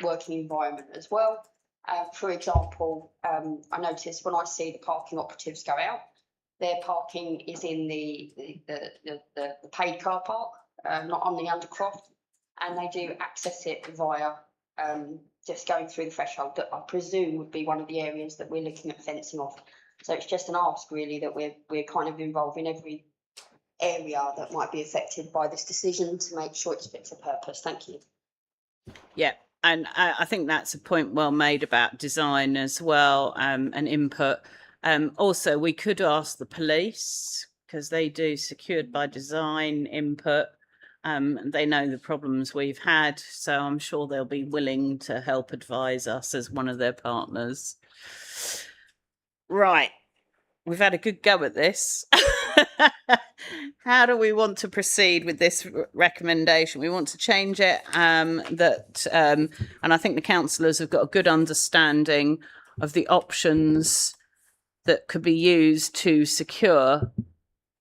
working environment as well. For example, I noticed when I see the parking operatives go out, their parking is in the paid car park, not on the Undercroft, and they do access it via just going through the threshold that I presume would be one of the areas that we're looking at fencing off. So it's just an ask, really, that we're kind of involving every area that might be affected by this decision to make sure it's fit for purpose. Thank you. Yeah, and I think that's a point well made about design as well, and input. Also, we could ask the police, because they do secured by design input. They know the problems we've had, so I'm sure they'll be willing to help advise us as one of their partners. Right. we've had a good go at this. How do we want to proceed with this recommendation? We want to change it and I think the councillors have got a good understanding of the options that could be used to secure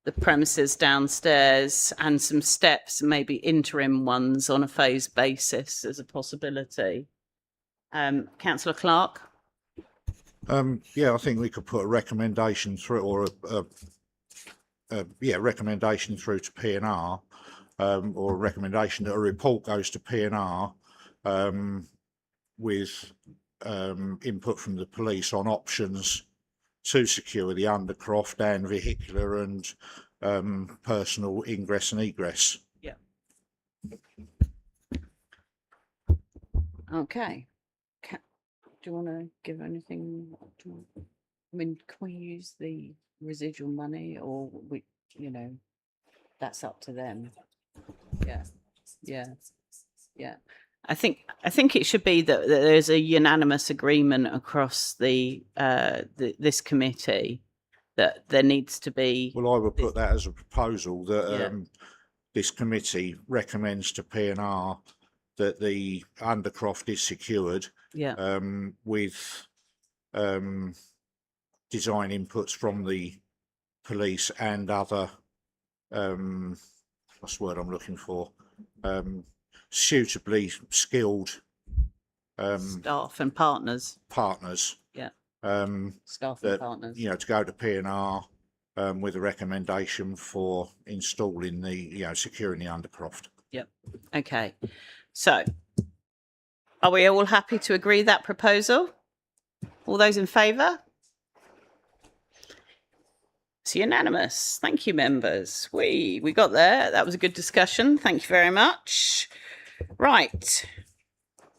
the premises downstairs, and some steps, maybe interim ones on a phased basis as a possibility. Councillor Clark? Yeah, I think we could put a recommendation through, or recommendation through to P&R, or a recommendation that a report goes to P&R with input from the police on options to secure the Undercroft and vehicular and personal ingress and egress. Yeah. Okay. Do you want to give anything? I mean, can we use the residual money, or that's up to them? Yeah. I think it should be that there's a unanimous agreement across this committee that there needs to be. Well, I would put that as a proposal that this committee recommends to P&R that the Undercroft is secured. Yeah. With design inputs from the police and other what's the word I'm looking for? Suitably skilled staff and partners. Yeah. Staff and partners. To go to P&R with a recommendation for installing the, securing the Undercroft. Yep. Okay. So, are we all happy to agree that proposal? All those in favour? It's unanimous. Thank you, members. We got there. That was a good discussion. Thank you very much. Right.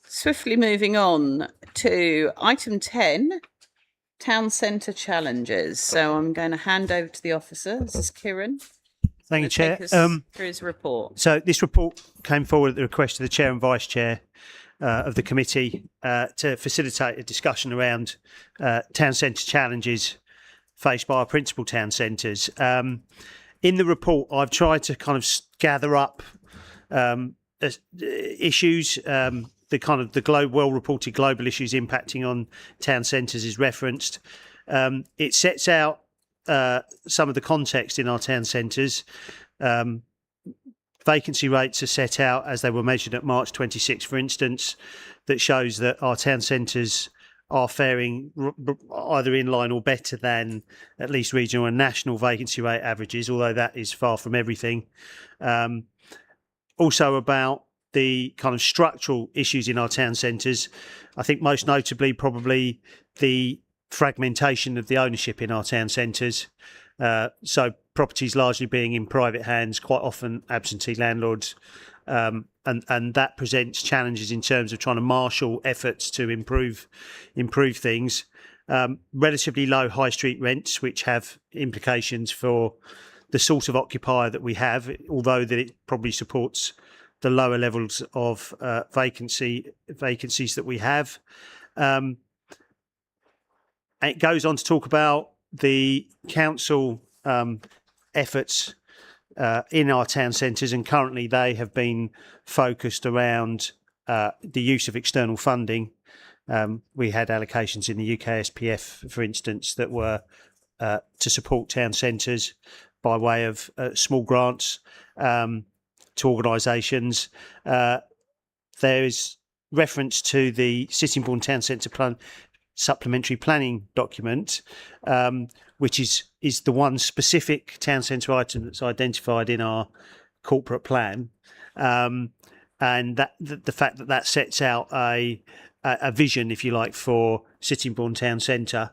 Swiftly moving on to item 10, town centre challenges. So I'm going to hand over to the officer. This is Kieran. Thank you, Chair. Take us through his report. So this report came forward at the request of the Chair and Vice Chair of the committee to facilitate a discussion around town centre challenges faced by our principal town centres. In the report, I've tried to kind of gather up issues, the well-reported global issues impacting on town centres is referenced. It sets out some of the context in our town centres. Vacancy rates are set out as they were measured at March 26, for instance, that shows that our town centres are faring either in line or better than at least regional and national vacancy rate averages, although that is far from everything. Also about the kind of structural issues in our town centres, I think most notably probably the fragmentation of the ownership in our town centres. So properties largely being in private hands, quite often absentee landlords, and that presents challenges in terms of trying to marshal efforts to improve things. Relatively low high street rents, which have implications for the sort of occupier that we have, although that it probably supports the lower levels of vacancies that we have. It goes on to talk about the council efforts in our town centres, and currently they have been focused around the use of external funding. We had allocations in the UK SPF, for instance, that were to support town centres by way of small grants to organisations. There is reference to the Sittingbourne Town Centre Plan supplementary planning document, which is the one specific town centre item that's identified in our corporate plan, and that the fact that sets out a vision, if you like, for Sittingbourne Town Centre,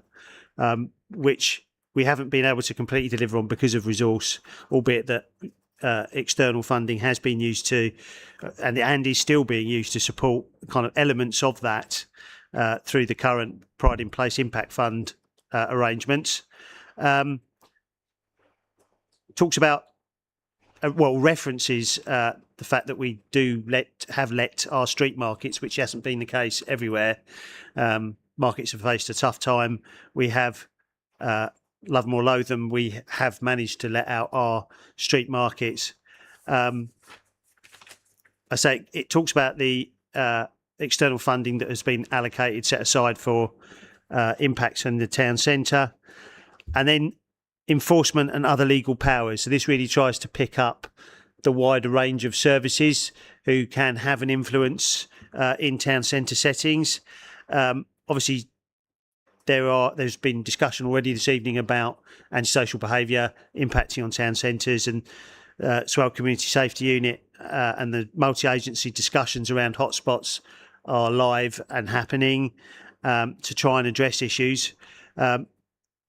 which we haven't been able to completely deliver on because of resource, albeit that external funding has been used to, and is still being used to support kind of elements of that through the current Pride in Place Impact Fund arrangements. Talks about, references the fact that we have let our street markets, which hasn't been the case everywhere. Markets have faced a tough time. We have love 'em or loathe them, we have managed to let out our street markets. I say it talks about the external funding that has been allocated, set aside for impacts on the town centre, and then enforcement and other legal powers. So this really tries to pick up the wider range of services who can have an influence in town centre settings. Obviously, there's been discussion already this evening about antisocial behaviour impacting on town centres, and Swale Community Safety Unit and the multi-agency discussions around hotspots are live and happening to try and address issues.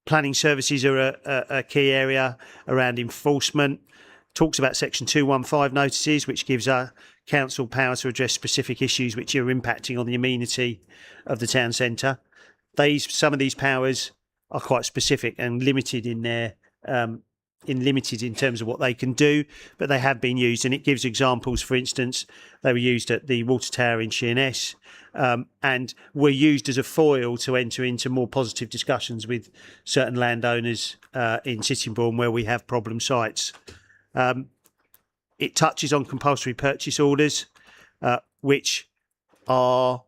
Planning services are a key area around enforcement. Talks about Section 215 notices, which gives our council power to address specific issues which are impacting on the amenity of the town centre. Some of these powers are quite specific and limited in their limited in terms of what they can do, but they have been used, and it gives examples. For instance, they were used at the water tower in Sheerness, and were used as a foil to enter into more positive discussions with certain landowners in Sittingbourne where we have problem sites. It touches on compulsory purchase orders, which are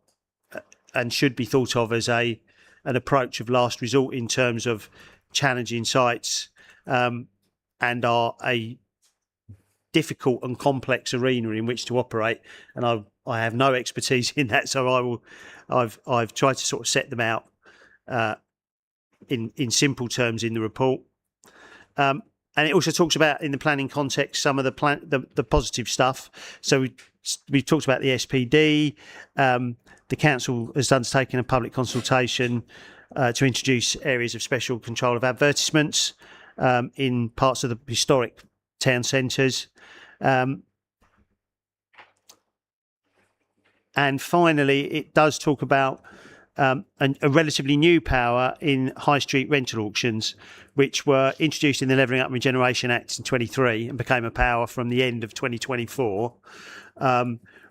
and should be thought of as an approach of last resort in terms of challenging sites, and are a difficult and complex arena in which to operate. And I have no expertise in that, so I've tried to sort of set them out in simple terms in the report. And it also talks about, in the planning context, some of the positive stuff. So we've talked about the SPD. The council has undertaken a public consultation to introduce areas of special control of advertisements in parts of the historic town centres. And finally, it does talk about a relatively new power in high street rental auctions, which were introduced in the Levelling Up and Regeneration Act in 23 and became a power from the end of 2024,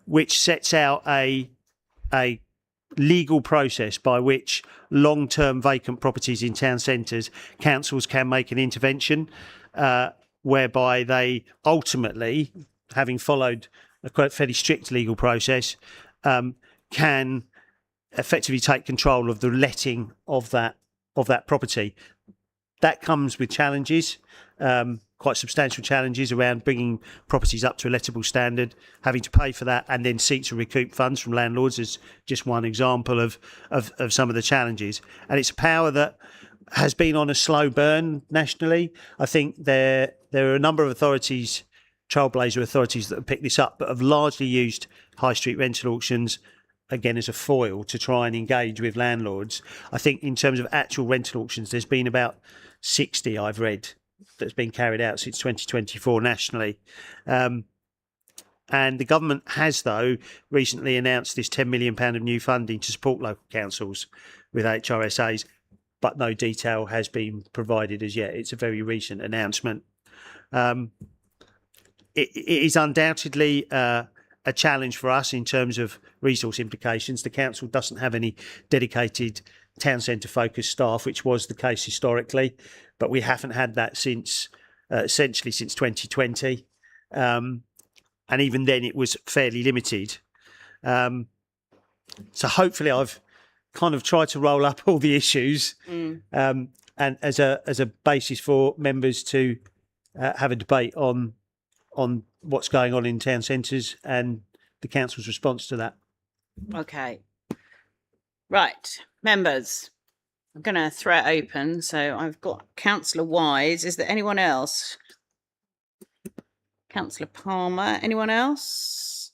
which sets out a legal process by which long-term vacant properties in town centres, councils can make an intervention whereby they ultimately, having followed a quite fairly strict legal process, can effectively take control of the letting of that property. That comes with challenges, quite substantial challenges around bringing properties up to a lettable standard, having to pay for that, and then seek to recoup funds from landlords is just one example of some of the challenges. And it's a power that has been on a slow burn nationally. I think there are a number of authorities, trailblazer authorities, that have picked this up, but have largely used high street rental auctions again as a foil to try and engage with landlords. I think in terms of actual rental auctions, there's been about 60 I've read that's been carried out since 2024 nationally. And the government has, though, recently announced this £10 million of new funding to support local councils with HRSAs, but no detail has been provided as yet. It's a very recent announcement. It is undoubtedly a challenge for us in terms of resource implications. The council doesn't have any dedicated town centre focused staff, which was the case historically, but we haven't had that since essentially since 2020, and even then it was fairly limited. So hopefully I've kind of tried to roll up all the issues and as a basis for members to have a debate on what's going on in town centres and the council's response to that. Okay. Right, members, I'm going to throw it open. So I've got Councillor Wise. Is there anyone else? Councillor Palmer. Anyone else?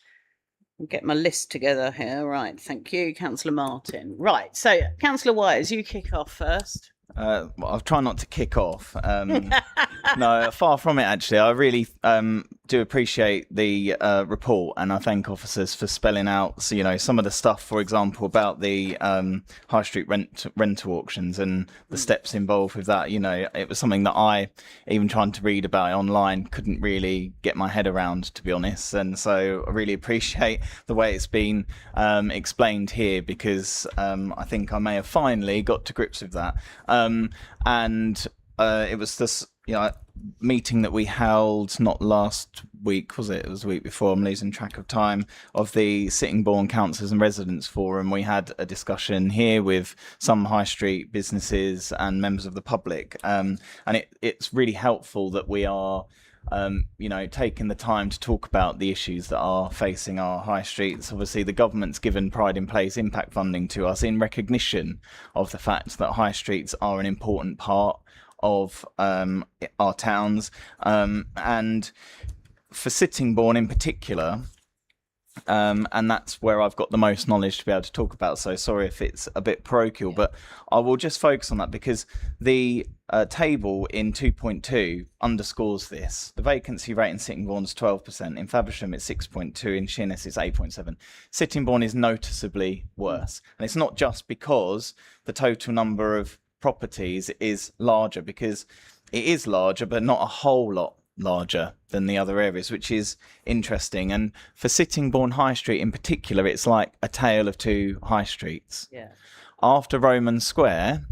I'll get my list together here. Right, thank you. Councillor Martin. Right, so Councillor Wise, you kick off first. Well, I'll try not to kick off. No, far from it, actually. I really do appreciate the report, and I thank officers for spelling out, some of the stuff, for example, about the high street rental auctions and the steps involved with that. It was something that I, even trying to read about it online, couldn't really get my head around, to be honest. And so I really appreciate the way it's been explained here, because I think I may have finally got to grips with that. And it was this meeting that we held not last week, was it? It was the week before. I'm losing track of time, of the Sittingbourne Councillors and Residents Forum. We had a discussion here with some high street businesses and members of the public, and it's really helpful that we are taking the time to talk about the issues that are facing our high streets. Obviously, the government's given Pride in Place impact funding to us in recognition of the fact that high streets are an important part of our towns, and for Sittingbourne in particular, and that's where I've got the most knowledge to be able to talk about. So sorry if it's a bit parochial, but I will just focus on that because the table in 2.2 underscores this. The vacancy rate in Sittingbourne is 12%. In Faversham, it's 6.2. In Sheerness, it's 8.7. Sittingbourne is noticeably worse. And it's not just because the total number of properties is larger, because it is larger, but not a whole lot larger than the other areas, which is interesting. And for Sittingbourne High Street in particular, it's like a tale of two high streets. Yeah. After Roman Square,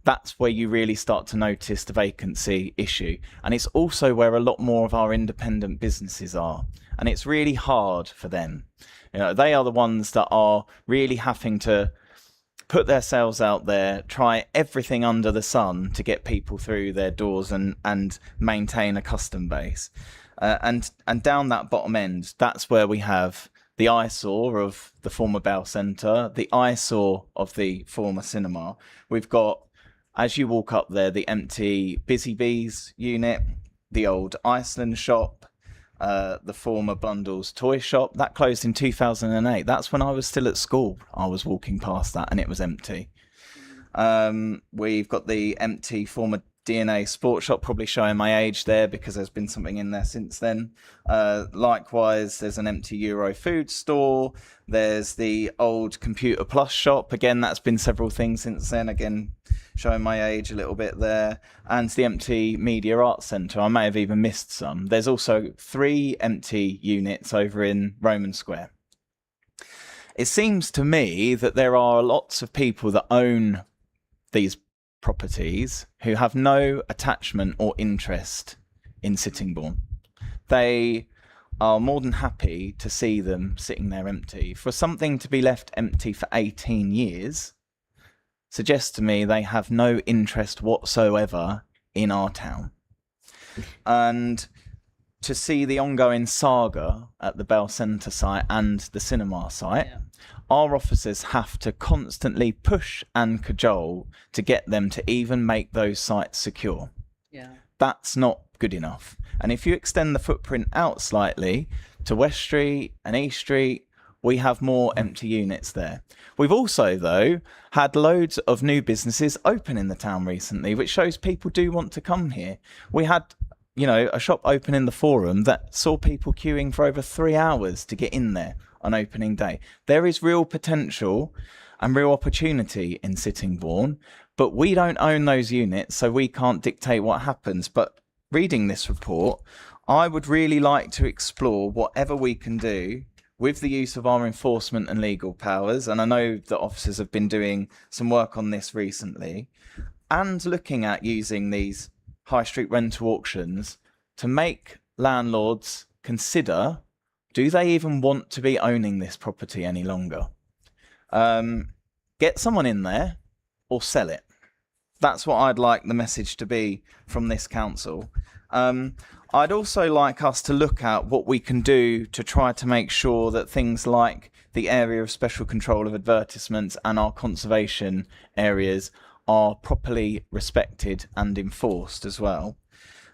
that's where you really start to notice the vacancy issue. And it's also where a lot more of our independent businesses are. And it's really hard for them. They are the ones that are really having to put their sales out there, try everything under the sun to get people through their doors and maintain a customer base. And down that bottom end, that's where we have the eyesore of the former Bell Centre, the eyesore of the former cinema. We've got, as you walk up there, the empty Busy Bees unit, the old Iceland shop, the former Blundell's toy shop. That closed in 2008. That's when I was still at school. I was walking past that and it was empty. We've got the empty former DNA sports shop, probably showing my age there because there's been something in there since then. Likewise, there's an empty Euro food store. There's the old Computer Plus shop. Again, that's been several things since then. Again, showing my age a little bit there. And the empty Media Arts Centre. I may have even missed some. There's also 3 empty units over in Roman Square. It seems to me that there are lots of people that own these properties who have no attachment or interest in Sittingbourne. They are more than happy to see them sitting there empty. For something to be left empty for 18 years suggests to me they have no interest whatsoever in our town. And to see the ongoing saga at the Bell Centre site and the cinema site, our officers have to constantly push and cajole to get them to even make those sites secure. Yeah. That's not good enough. And if you extend the footprint out slightly to West Street and East Street, we have more empty units there. We've also, though, had loads of new businesses open in the town recently, which shows people do want to come here. We had, a shop open in the Forum that saw people queuing for over 3 hours to get in there on opening day. There is real potential and real opportunity in Sittingbourne, but we don't own those units, so we can't dictate what happens. But reading this report, I would really like to explore whatever we can do with the use of our enforcement and legal powers, and I know that officers have been doing some work on this recently, and looking at using these high street rental auctions to make landlords consider, do they even want to be owning this property any longer? Get someone in there or sell it. That's what I'd like the message to be from this council. I'd also like us to look at what we can do to try to make sure that things like the area of special control of advertisements and our conservation areas are properly respected and enforced as well.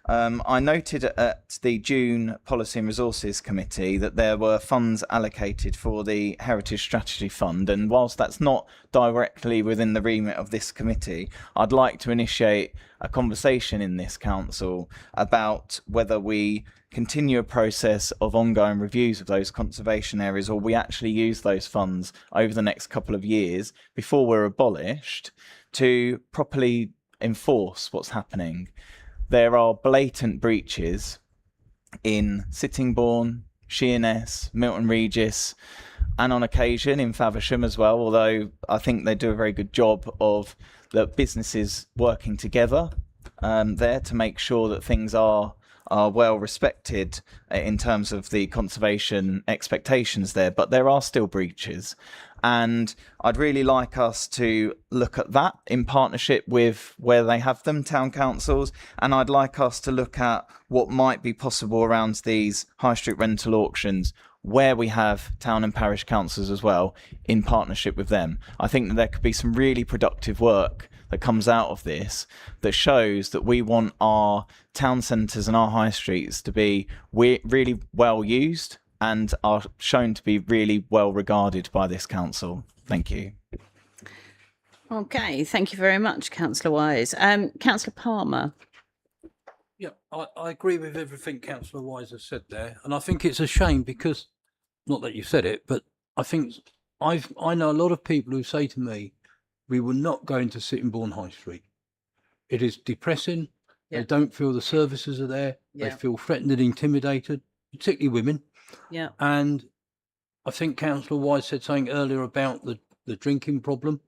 I noted at the June Policy and Resources Committee that there were funds allocated for the Heritage Strategy Fund, and whilst that's not directly within the remit of this committee, I'd like to initiate a conversation in this council about whether we continue a process of ongoing reviews of those conservation areas, or we actually use those funds over the next couple of years before we're abolished to properly enforce what's happening. There are blatant breaches in Sittingbourne, Sheerness, Milton Regis, and on occasion in Faversham as well, although I think they do a very good job of the businesses working together there to make sure that things are well respected in terms of the conservation expectations there, but there are still breaches. And I'd really like us to look at that in partnership with where they have them, town councils. And I'd like us to look at what might be possible around these high street rental auctions, where we have town and parish councils as well, in partnership with them. I think that there could be some really productive work that comes out of this that shows that we want our town centres and our high streets to be really well used and are shown to be really well regarded by this council. Thank you. Okay, thank you very much, Councillor Wise. Councillor Palmer. Yeah, I agree with everything Councillor Wise has said there, and I think it's a shame because, not that you said it, but I think I know a lot of people who say to me, we will not go into Sittingbourne High Street. It is depressing. Yeah. They don't feel the services are there. Yeah. They feel threatened and intimidated, particularly women. Yeah. And I think Councillor Wise said something earlier about the drinking problem.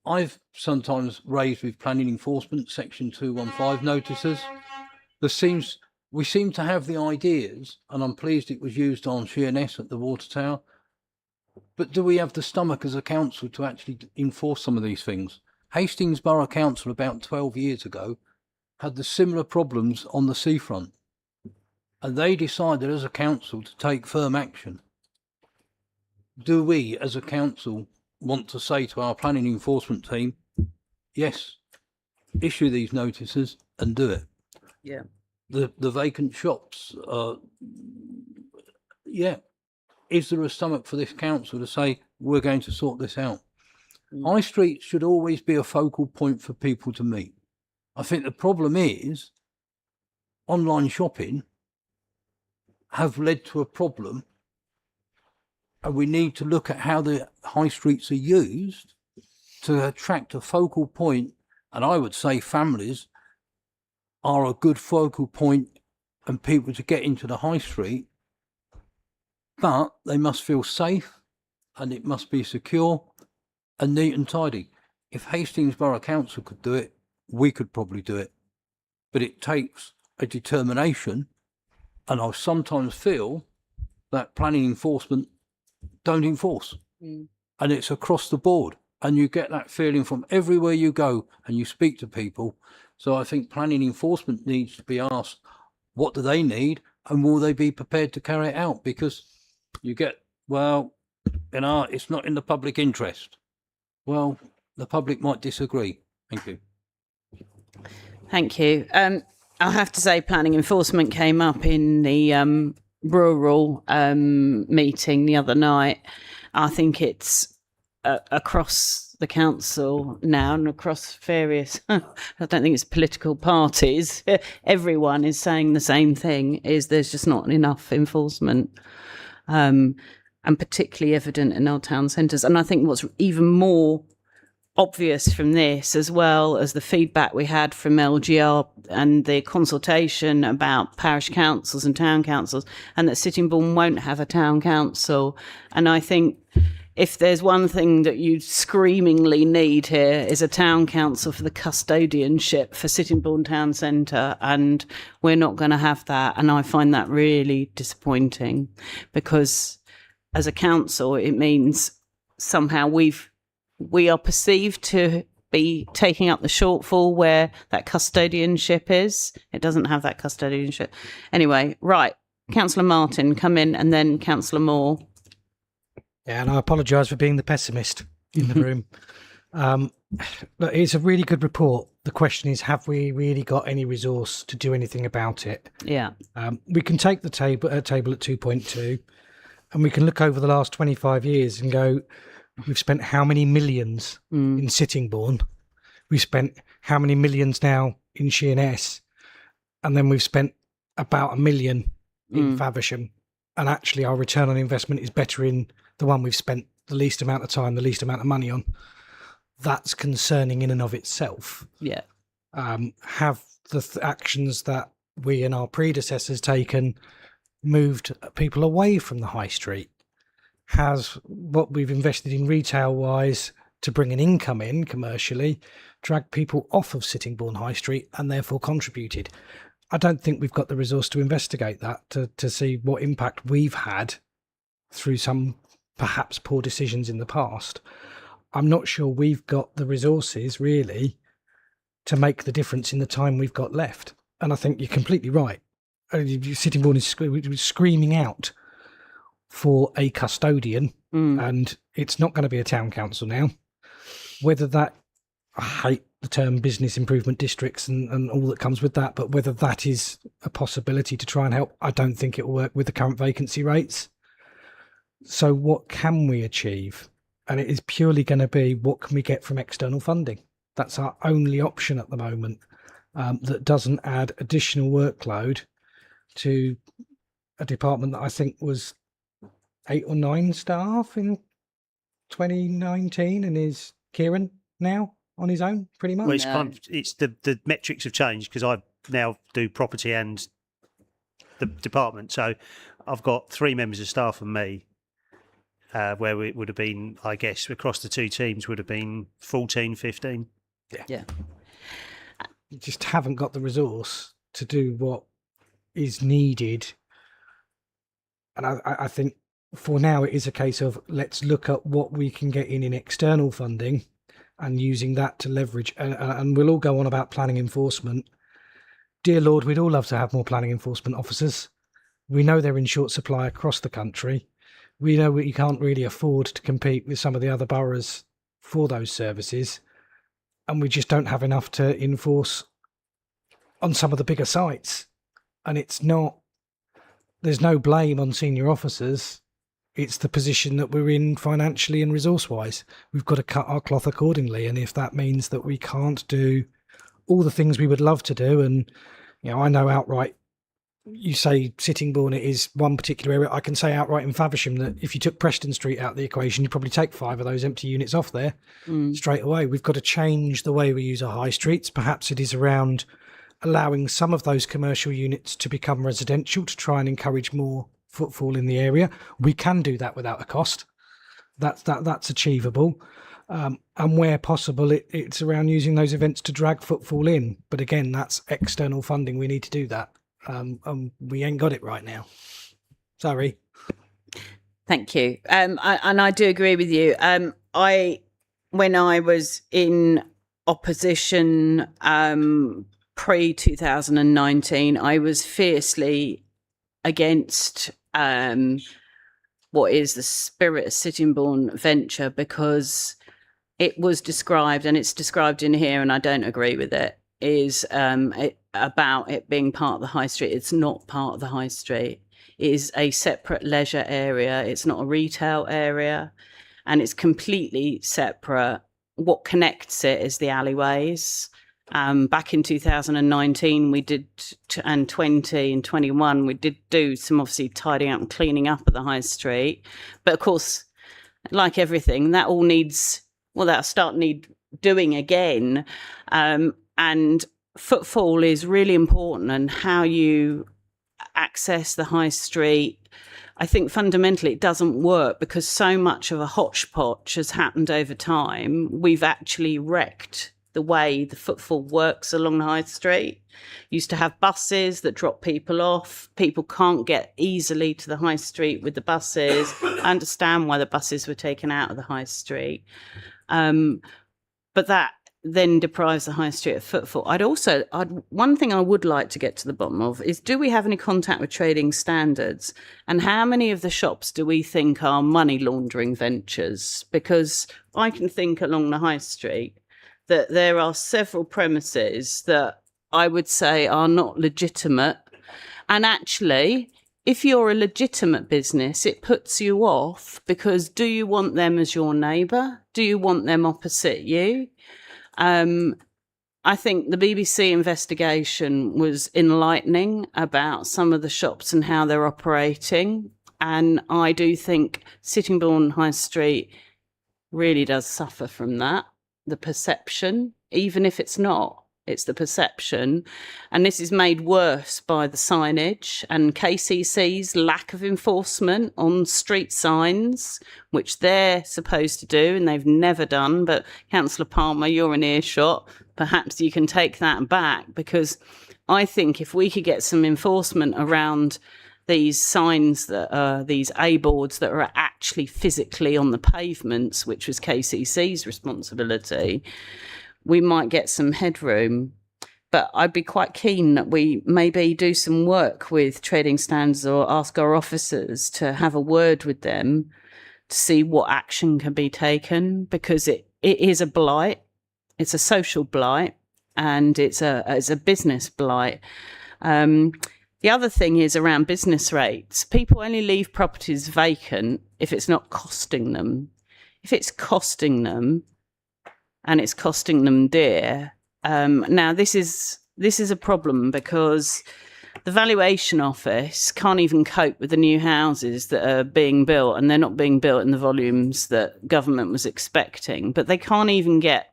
I've sometimes raised with planning enforcement section 215 notices. We seem to have the ideas, and I'm pleased it was used on Sheerness at the water tower. But do we have the stomach as a council to actually enforce some of these things? Hastings Borough Council about 12 years ago had the similar problems on the seafront. And they decided as a council to take firm action. Do we as a council want to say to our planning enforcement team, yes, issue these notices and do it? Yeah. The vacant shops, yeah. Is there a stomach for this council to say, we're going to sort this out? High streets should always be a focal point for people to meet. I think the problem is online shopping have led to a problem, and we need to look at how the high streets are used to attract a focal point. And I would say families are a good focal point and people to get into the high street, but they must feel safe and it must be secure and neat and tidy. If Hastings Borough Council could do it, we could probably do it. But it takes a determination, and I sometimes feel that planning enforcement don't enforce. And it's across the board. And you get that feeling from everywhere you go and you speak to people. So I think planning enforcement needs to be asked, what do they need? And will they be prepared to carry it out? Because you get, well, it's not in the public interest. Well, the public might disagree. Thank you. Thank you. I have to say planning enforcement came up in the rural meeting the other night. I think it's across the council now and across various, I don't think it's political parties. Everyone is saying the same thing, is there's just not enough enforcement. And particularly evident in our town centres. And I think what's even more obvious from this, as well as the feedback we had from LGR and the consultation about parish councils and town councils, and that Sittingbourne won't have a town council. And I think if there's one thing that you screamingly need here is a town council for the custodianship for Sittingbourne Town Centre, and we're not going to have that. And I find that really disappointing, because as a council, it means somehow we are perceived to be taking up the shortfall where that custodianship is. It doesn't have that custodianship. Anyway, right. Councillor Martin, come in, and then Councillor Moore. Yeah, and I apologise for being the pessimist in the room. Look, it's a really good report. The question is, have we really got any resource to do anything about it? Yeah. We can take the table at 2.2, and we can look over the last 25 years and go, we've spent how many millions in Sittingbourne? We've spent how many millions now in Sheerness? And then we've spent about $1 million in Faversham. And actually our return on investment is better in the one we've spent the least amount of time, the least amount of money on. That's concerning in and of itself. Yeah. Have the actions that we and our predecessors taken moved people away from the high street? Has what we've invested in retail wise to bring an income in commercially, drag people off of Sittingbourne High Street and therefore contributed. I don't think we've got the resource to investigate that, to see what impact we've had through some perhaps poor decisions in the past. I'm not sure we've got the resources really to make the difference in the time we've got left. And I think you're completely right. Sittingbourne is screaming out for a custodian, and it's not going to be a town council now. Whether that, I hate the term business improvement districts and all that comes with that, but whether that is a possibility to try and help, I don't think it will work with the current vacancy rates. So what can we achieve? And it is purely going to be, what can we get from external funding? That's our only option at the moment, that doesn't add additional workload to a department that I think was 8 or 9 staff in 2019, and is Kieran now on his own, pretty much. Well, it's kind of, it's the metrics have changed because I now do property and the department. So I've got 3 members of staff and me, where it would have been, I guess, across the 2 teams would have been 14, 15. Yeah. You just haven't got the resource to do what is needed. And I think for now it is a case of, let's look at what we can get in external funding and using that to leverage. And we'll all go on about planning enforcement. Dear Lord, we'd all love to have more planning enforcement officers. We know they're in short supply across the country. We know we can't really afford to compete with some of the other boroughs for those services. And we just don't have enough to enforce on some of the bigger sites. And there's no blame on senior officers. It's the position that we're in financially and resource-wise. We've got to cut our cloth accordingly. And if that means that we can't do all the things we would love to do, and I know outright, you say Sittingbourne is one particular area. I can say outright in Faversham that if you took Preston Street out of the equation, you'd probably take 5 of those empty units off there straight away. We've got to change the way we use our high streets. Perhaps it is around allowing some of those commercial units to become residential to try and encourage more footfall in the area. We can do that without a cost. That's achievable. And where possible, it's around using those events to drag footfall in. But again, that's external funding. We need to do that. We ain't got it right now. Sorry. Thank you. And I do agree with you. When I was in opposition pre-2019, I was fiercely against what is the Spirit of Sittingbourne venture, because it was described, and it's described in here, and I don't agree with it, is about it being part of the high street. It's not part of the high street. It is a separate leisure area. It's not a retail area, and it's completely separate. What connects it is the alleyways. Back in 2019, we did, and 20 and 21, we did do some obviously tidying up and cleaning up at the high street. But of course, like everything, that all needs, that'll need doing again. And footfall is really important, and how you access the high street. I think fundamentally it doesn't work because so much of a hodgepodge has happened over time. We've actually wrecked the way the footfall works along the high street. Used to have buses that drop people off. People can't get easily to the high street with the buses. I understand why the buses were taken out of the high street. But that then deprives the high street of footfall. One thing I would like to get to the bottom of is, do we have any contact with trading standards? And how many of the shops do we think are money laundering ventures? Because I can think along the high street that there are several premises that I would say are not legitimate. And actually, if you're a legitimate business, it puts you off, because do you want them as your neighbour? Do you want them opposite you? I think the BBC investigation was enlightening about some of the shops and how they're operating. And I do think Sittingbourne High Street really does suffer from that, the perception, even if it's not. It's the perception. And this is made worse by the signage and KCC's lack of enforcement on street signs, which they're supposed to do and they've never done. But Councillor Palmer, you're in earshot. Perhaps you can take that back, because I think if we could get some enforcement around these signs that are these A boards that are actually physically on the pavements, which was KCC's responsibility, we might get some headroom. But I'd be quite keen that we maybe do some work with trading standards or ask our officers to have a word with them to see what action can be taken, because it is a blight. It's a social blight and it's a business blight. The other thing is around business rates. People only leave properties vacant if it's not costing them. If it's costing them, and it's costing them dear. Now, this is a problem, because the valuation office can't even cope with the new houses that are being built, and they're not being built in the volumes that government was expecting. But they can't even get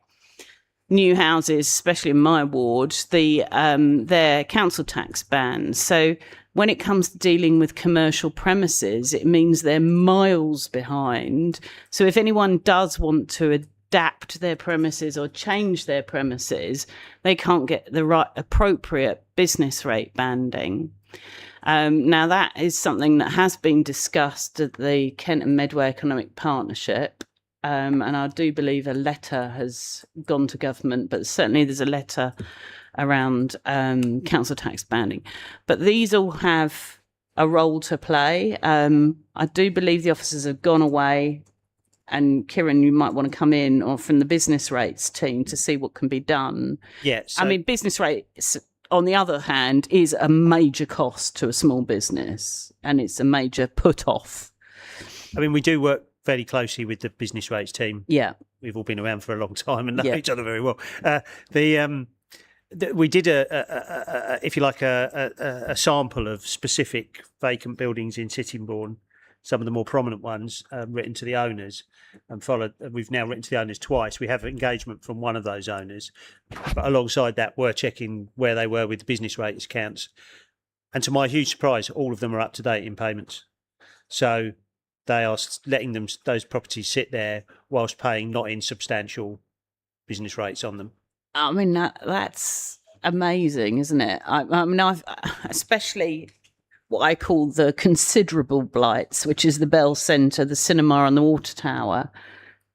new houses, especially in my ward, their council tax bans. So when it comes to dealing with commercial premises, it means they're miles behind. So if anyone does want to adapt their premises or change their premises, they can't get the right appropriate business rate banding. Now, that is something that has been discussed at the Kent and Medway Economic Partnership. And I do believe a letter has gone to government, but certainly there's a letter around council tax banding. But these all have a role to play. I do believe the officers have gone away, and Kieran, you might want to come in, or from the business rates team, to see what can be done. Yeah, I mean, business rates, on the other hand, is a major cost to a small business, and it's a major put off. I mean, we do work fairly closely with the business rates team. Yeah. We've all been around for a long time and know each other very well. We did if you like, a sample of specific vacant buildings in Sittingbourne, some of the more prominent ones, written to the owners, and followed. We've now written to the owners twice. We have engagement from one of those owners, but alongside that, we're checking where they were with the business rates accounts. And to my huge surprise, all of them are up to date in payments. So they are letting those properties sit there whilst paying not insubstantial business rates on them. I mean, that's amazing, isn't it? I mean, I've especially what I call the considerable blights, which is the Bell Centre, the cinema and the water tower.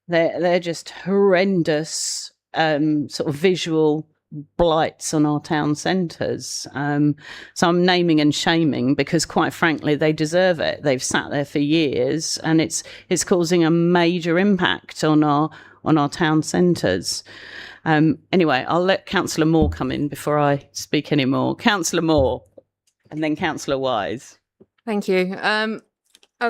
They're just horrendous sort of visual blights on our town centres. So I'm naming and shaming, because quite frankly, they deserve it. They've sat there for years, and it's causing a major impact on our town centres. Anyway, I'll let Councillor Moore come in before I speak any more. Councillor Moore, and then Councillor Wise. Thank you. I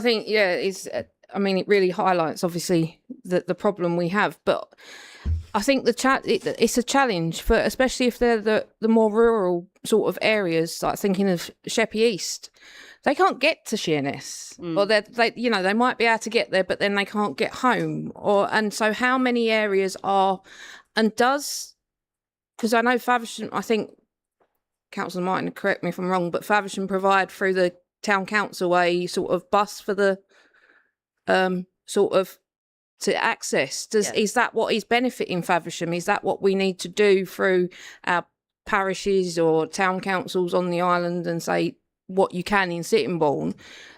think, I mean, it really highlights, obviously, the problem we have, but I think it's a challenge, for especially if they're the more rural sort of areas, like thinking of Sheppey East. They can't get to Sheerness, or they might be able to get there, but then they can't get home. And so how many areas are, and because I know Faversham, I think Councillor Martin, correct me if I'm wrong, but Faversham provide through the town council a sort of bus for the sort of to access. Is that what is benefiting Faversham? Is that what we need to do through our parishes or town councils on the island, and say what you can in Sittingbourne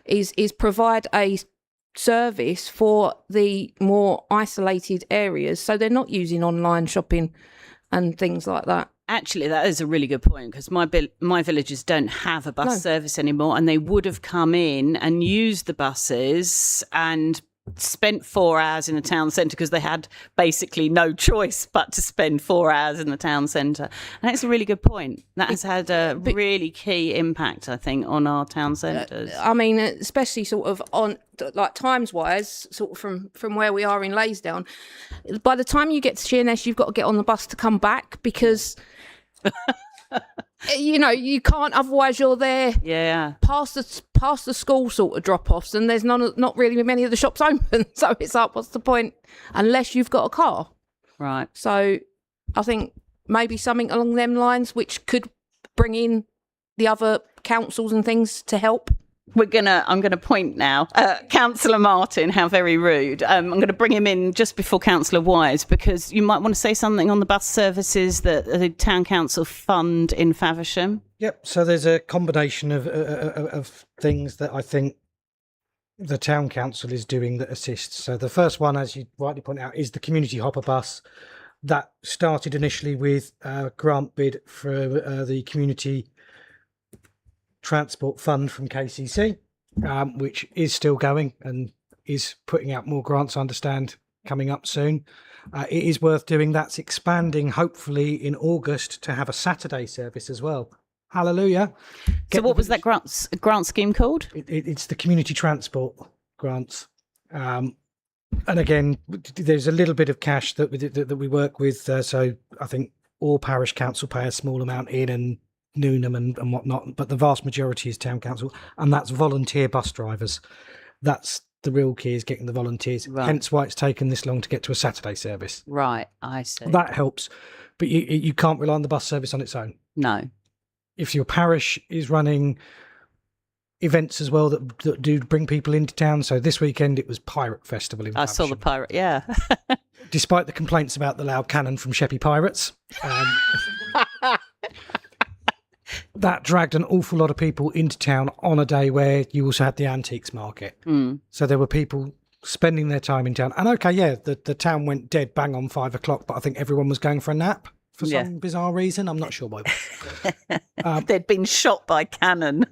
is provide a service for the more isolated areas, so they're not using online shopping and things like that? Actually, that is a really good point, because my villages don't have a bus service anymore, and they would have come in and used the buses and spent 4 hours in the town centre, because they had basically no choice but to spend 4 hours in the town centre. And it's a really good point. That has had a really key impact, I think, on our town centres. I mean, especially sort of on, like, times wise, sort of from where we are in Laysdown. By the time you get to Sheerness, you've got to get on the bus to come back, because you can't, otherwise you're there past the school sort of drop-offs, and there's not really many of the shops open. So it's like, what's the point, unless you've got a car? Right. So I think maybe something along them lines, which could bring in the other councils and things to help? I'm gonna point now, Councillor Martin. How very rude! I'm going to bring him in just before Councillor Wise, because you might want to say something on the bus services that the town council fund in Faversham. Yep. So there's a combination of things that I think the town council is doing that assists. So the first one, as you rightly point out, is the community hopper bus. That started initially with a grant bid for the community transport fund from KCC, which is still going and is putting out more grants, I understand, coming up soon. It is worth doing. That's expanding, hopefully, in August to have a Saturday service as well. Hallelujah. So what was that grant scheme called? It's the community transport grants. And again, there's a little bit of cash that we work with. So I think all parish council pay a small amount in, and Newnham and whatnot, but the vast majority is town council, and that's volunteer bus drivers. That's the real key, is getting the volunteers. Right. Hence why it's taken this long to get to a Saturday service. Right, I see. That helps, but you can't rely on the bus service on its own. No. If your parish is running events as well that do bring people into town, so this weekend it was Pirate Festival in I saw the pirate, yeah. Despite the complaints about the loud cannon from Sheppey Pirates, that dragged an awful lot of people into town on a day where you also had the antiques market. So there were people spending their time in town. And okay, yeah, the town went dead bang on 5 o'clock, but I think everyone was going for a nap for some bizarre reason. I'm not sure why. They'd been shot by cannon.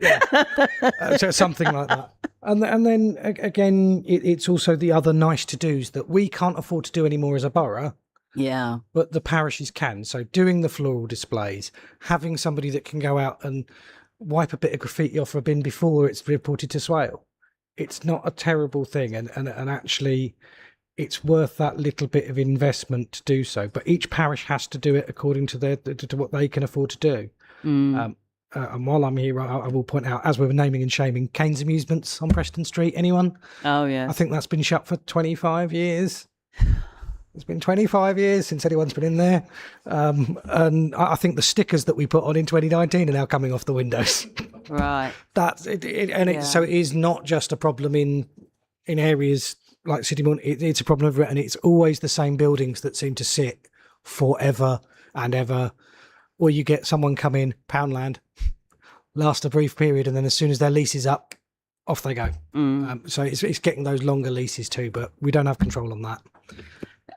So something like that. And then again, it's also the other nice to-dos that we can't afford to do anymore as a borough. Yeah. But the parishes can. So doing the floral displays, having somebody that can go out and wipe a bit of graffiti off a bin before it's reported to Swale. It's not a terrible thing. And actually, it's worth that little bit of investment to do so. But each parish has to do it according to to what they can afford to do. And while I'm here, I will point out, as we were naming and shaming, Kane's Amusements on Preston Street. Anyone? Oh, yeah. I think that's been shut for 25 years. It's been 25 years since anyone's been in there. And I think the stickers that we put on in 2019 are now coming off the windows. Right. That's it. So it is not just a problem in areas like Sittingbourne. It's a problem over it, and it's always the same buildings that seem to sit forever and ever. Or you get someone come in, Poundland, last a brief period, and then as soon as their lease is up, off they go. So it's getting those longer leases too, but we don't have control on that.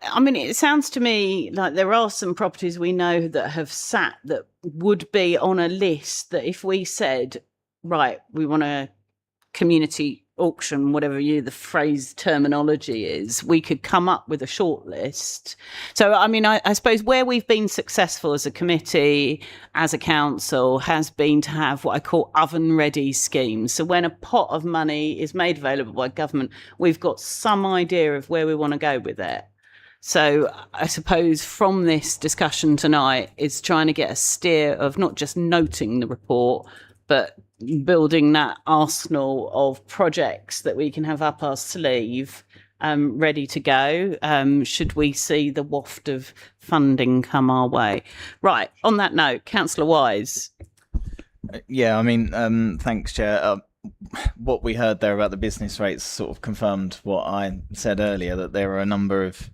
I mean, it sounds to me like there are some properties we know that have sat that would be on a list that if we said, right, we want a community auction, whatever the phrase terminology is, we could come up with a short list. So, I mean, I suppose where we've been successful as a committee, as a council, has been to have what I call oven-ready schemes. So when a pot of money is made available by government, we've got some idea of where we want to go with it. So I suppose from this discussion tonight is trying to get a steer of not just noting the report, but building that arsenal of projects that we can have up our sleeve, ready to go, should we see the waft of funding come our way. Right, on that note, Councillor Wise. Yeah, I mean, thanks, Chair. What we heard there about the business rates sort of confirmed what I said earlier, that there are a number of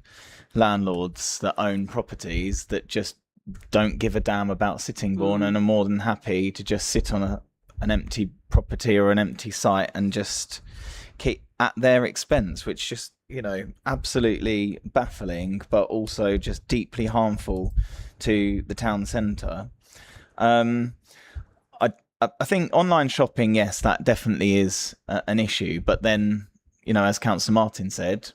landlords that own properties that just don't give a damn about Sittingbourne and are more than happy to just sit on an empty property or an empty site and just keep at their expense, which just, absolutely baffling, but also just deeply harmful to the town centre. I think online shopping, yes, that definitely is an issue. But then, as Councillor Martin said,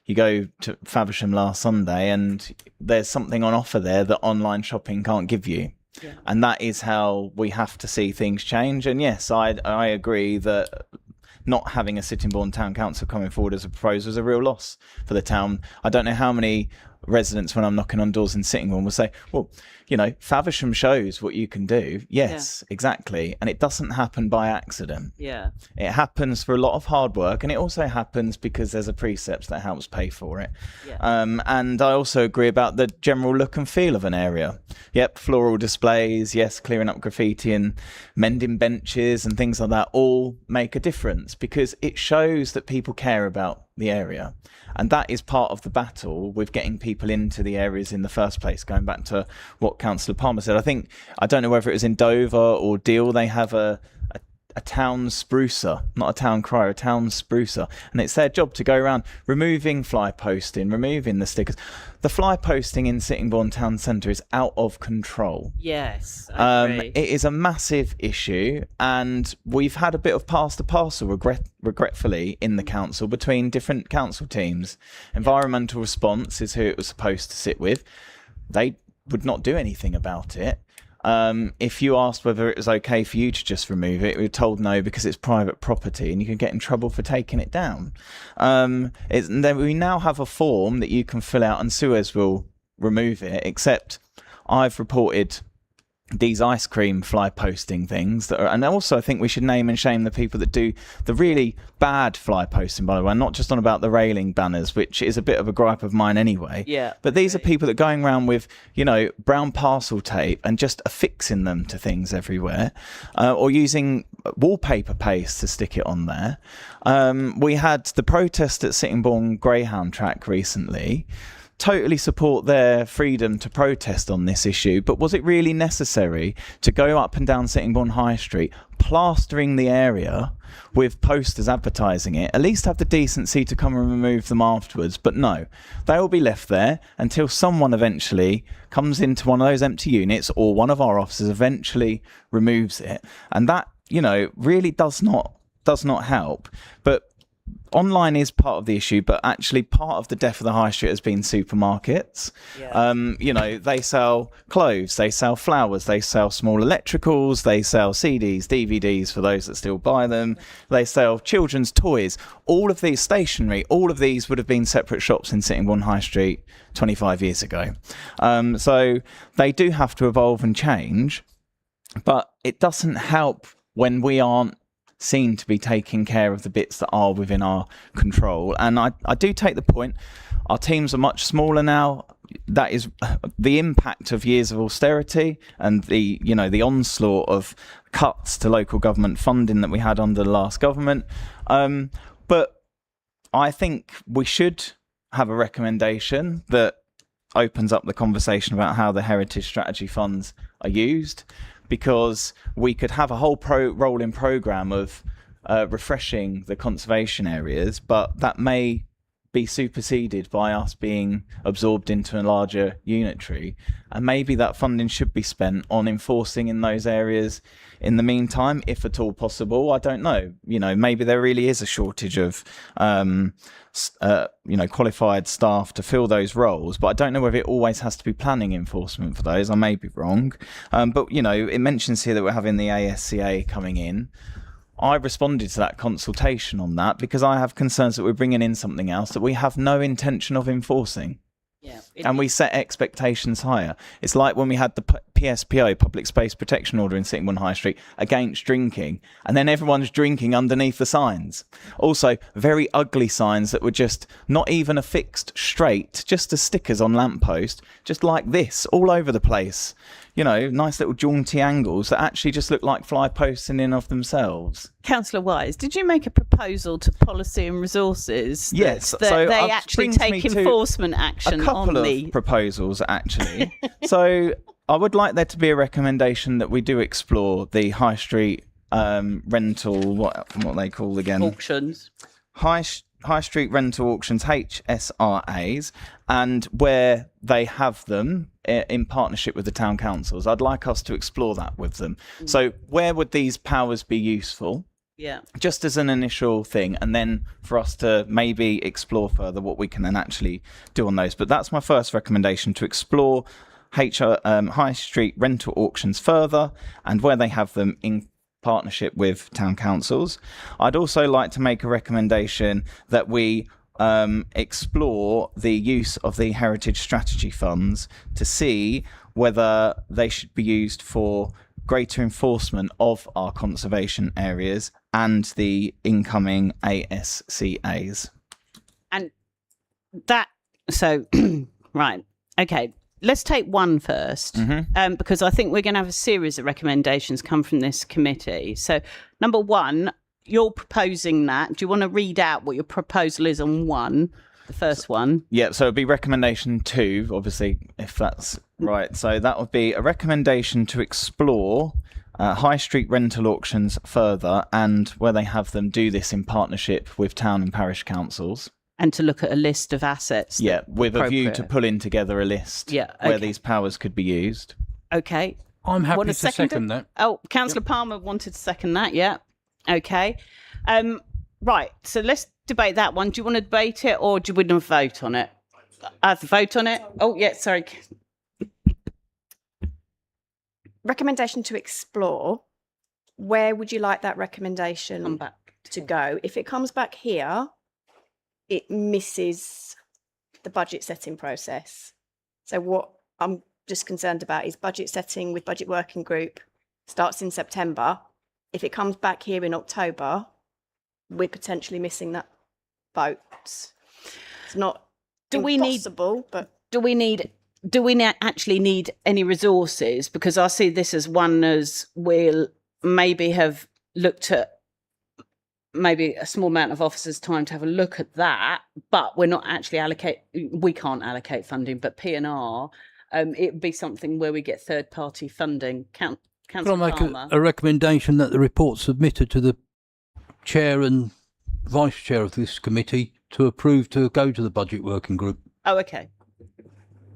you go to Faversham last Sunday and there's something on offer there that online shopping can't give you. Yeah. And that is how we have to see things change. And yes, I agree that not having a Sittingbourne Town Council coming forward as a proposal is a real loss for the town. I don't know how many residents, when I'm knocking on doors in Sittingbourne, will say, well, Faversham shows what you can do. Yes, exactly. And it doesn't happen by accident. Yeah. It happens for a lot of hard work, and it also happens because there's a precept that helps pay for it. Yeah. And I also agree about the general look and feel of an area. Yep, floral displays, yes, clearing up graffiti and mending benches and things like that all make a difference, because it shows that people care about the area. And that is part of the battle with getting people into the areas in the first place. Going back to what Councillor Palmer said, I don't know whether it was in Dover or Deal, they have a town sprucer, not a town crier, a town sprucer. And it's their job to go around removing fly posting, removing the stickers. The fly posting in Sittingbourne Town Centre is out of control. Yes, I agree. It is a massive issue, and we've had a bit of pass the parcel, regretfully, in the council between different council teams. Environmental Response is who it was supposed to sit with. They would not do anything about it. If you asked whether it was okay for you to just remove it, we were told no because it's private property and you can get in trouble for taking it down. Then we now have a form that you can fill out and Suez will remove it, except I've reported these ice cream fly posting things that are, and also I think we should name and shame the people that do the really bad fly posting, by the way. I'm not just on about the railing banners, which is a bit of a gripe of mine anyway. Yeah. But these are people that are going around with, brown parcel tape and just affixing them to things everywhere, or using wallpaper paste to stick it on there. We had the protest at Sittingbourne Greyhound track recently. Totally support their freedom to protest on this issue, but was it really necessary to go up and down Sittingbourne High Street, plastering the area with posters advertising it? At least have the decency to come and remove them afterwards. But no, they will be left there until someone eventually comes into one of those empty units, or one of our officers eventually removes it. And that, really does not help. But online is part of the issue, but actually part of the death of the high street has been supermarkets. Yeah. They sell clothes, they sell flowers, they sell small electricals, they sell CDs, DVDs for those that still buy them, they sell children's toys. All of these, stationery, all of these would have been separate shops in Sittingbourne High Street 25 years ago. So they do have to evolve and change, but it doesn't help when we aren't seen to be taking care of the bits that are within our control. And I do take the point, our teams are much smaller now. That is the impact of years of austerity and the onslaught of cuts to local government funding that we had under the last government. But I think we should have a recommendation that opens up the conversation about how the heritage strategy funds are used, because we could have a whole rolling programme of refreshing the conservation areas, but that may be superseded by us being absorbed into a larger unitary. And maybe that funding should be spent on enforcing in those areas in the meantime, if at all possible. I don't know. Maybe there really is a shortage of qualified staff to fill those roles, but I don't know whether it always has to be planning enforcement for those. I may be wrong. But it mentions here that we're having the ASCA coming in. I responded to that consultation on that because I have concerns that we're bringing in something else that we have no intention of enforcing. Yeah, and we set expectations higher. It's like when we had the PSPO, Public Space Protection Order in Sittingbourne High Street, against drinking, and then everyone's drinking underneath the signs. Also, very ugly signs that were just not even affixed straight, just the stickers on lamppost, just like this, all over the place. Nice little jaunty angles that actually just look like fly posts in and of themselves. Councillor Wise, did you make a proposal to Policy and Resources? Yes, that so they I've actually brings me take to enforcement action a couple on of the proposals, actually. So I would like there to be a recommendation that we do explore the high street rental, what they call again? auctions. High street rental auctions, HSRAs, and where they have them in partnership with the town councils. I'd like us to explore that with them. So where would these powers be useful? Yeah. Just as an initial thing, and then for us to maybe explore further what we can then actually do on those. But that's my first recommendation, to explore high street rental auctions further, and where they have them in partnership with town councils. I'd also like to make a recommendation that we explore the use of the heritage strategy funds to see whether they should be used for greater enforcement of our conservation areas and the incoming ASCAs. And that, so, right, okay. let's take one first, because I think we're going to have a series of recommendations come from this committee. So, number one, you're proposing that. Do you want to read out what your proposal is on one, the first one? Yeah, so it'd be recommendation 2, obviously, if that's right. So that would be a recommendation to explore high street rental auctions further, and where they have them, do this in partnership with town and parish councils. And to look at a list of assets. Yeah, with a view to appropriate. pulling together a list Yeah, where okay. these powers could be used. Okay. I'm happy Want to second that. Oh, Councillor Palmer wanted to second that. Yeah. Okay. Right. So let's debate that one. Do you want to debate it, or do we want to vote on it? Vote on it. Oh, yeah. Sorry. Recommendation to explore. Where would you like that recommendation Come back to go? If it comes back here, it misses the budget setting process. So what I'm just concerned about is budget setting with budget working group starts in September. If it comes back here in October, we're potentially missing that vote. It's not impossible, but do we actually need any resources? Because I see this as one as we'll maybe have looked at maybe a small amount of officers' time to have a look at that, but we're not actually we can't allocate funding, but P&R, it would be something where we get third-party funding. Can I Councillor make Palmer. a recommendation that the report submitted to the chair and vice chair of this committee to approve to go to the budget working group? Oh, okay.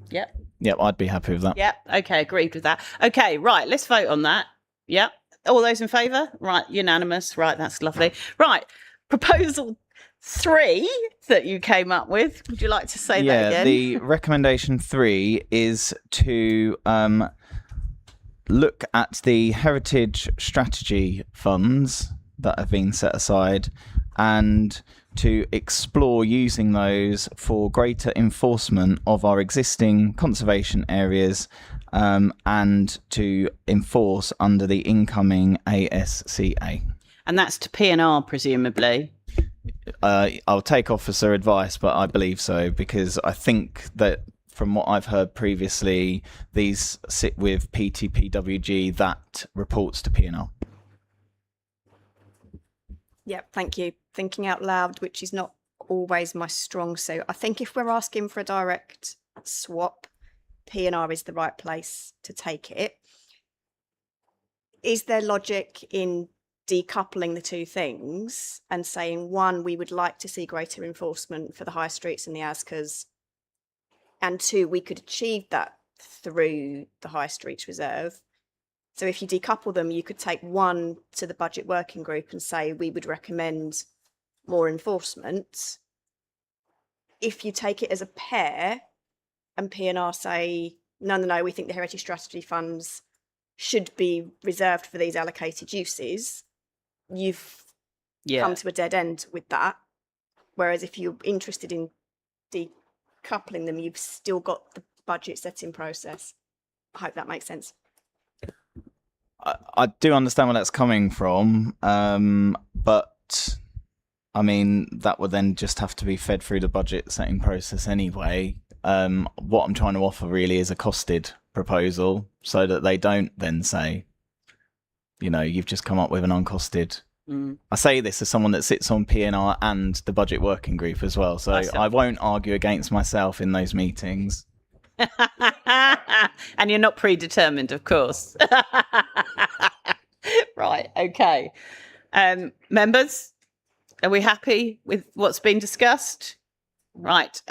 Yep. Yep, I'd be happy with that. Yep. Okay, agreed with that. Okay, right, let's vote on that. Yep. All those in favour? Right, unanimous. Right, that's lovely. Right, proposal 3 that you came up with. Would you like to say that again? The recommendation 3 is to look at the heritage strategy funds that have been set aside and to explore using those for greater enforcement of our existing conservation areas and to enforce under the incoming ASCA. And that's to P&R, presumably. I'll take officer advice, but I believe so, because I think that from what I've heard previously, these sit with PTPWG that reports to P&R. Yep, thank you. Thinking out loud, which is not always my strong suit. I think if we're asking for a direct swap, P&R is the right place to take it. Is there logic in decoupling the two things and saying, one, we would like to see greater enforcement for the high streets and the ASCAs, and two, we could achieve that through the High Streets Reserve? So if you decouple them, you could take one to the budget working group and say, we would recommend more enforcement. If you take it as a pair and P&R say, no, we think the heritage strategy funds should be reserved for these allocated uses, you've come to a dead end with that. Whereas if you're interested in decoupling them, you've still got the budget setting process. I hope that makes sense. I do understand where that's coming from, but I mean, that would then just have to be fed through the budget setting process anyway. What I'm trying to offer really is a costed proposal so that they don't then say, you know, you've just come up with an uncosted. I say this as someone that sits on P&R and the budget working group as well, so I won't argue against myself in those meetings. And you're not predetermined, of course. Right, okay. Members, are we happy with what's been discussed? Right.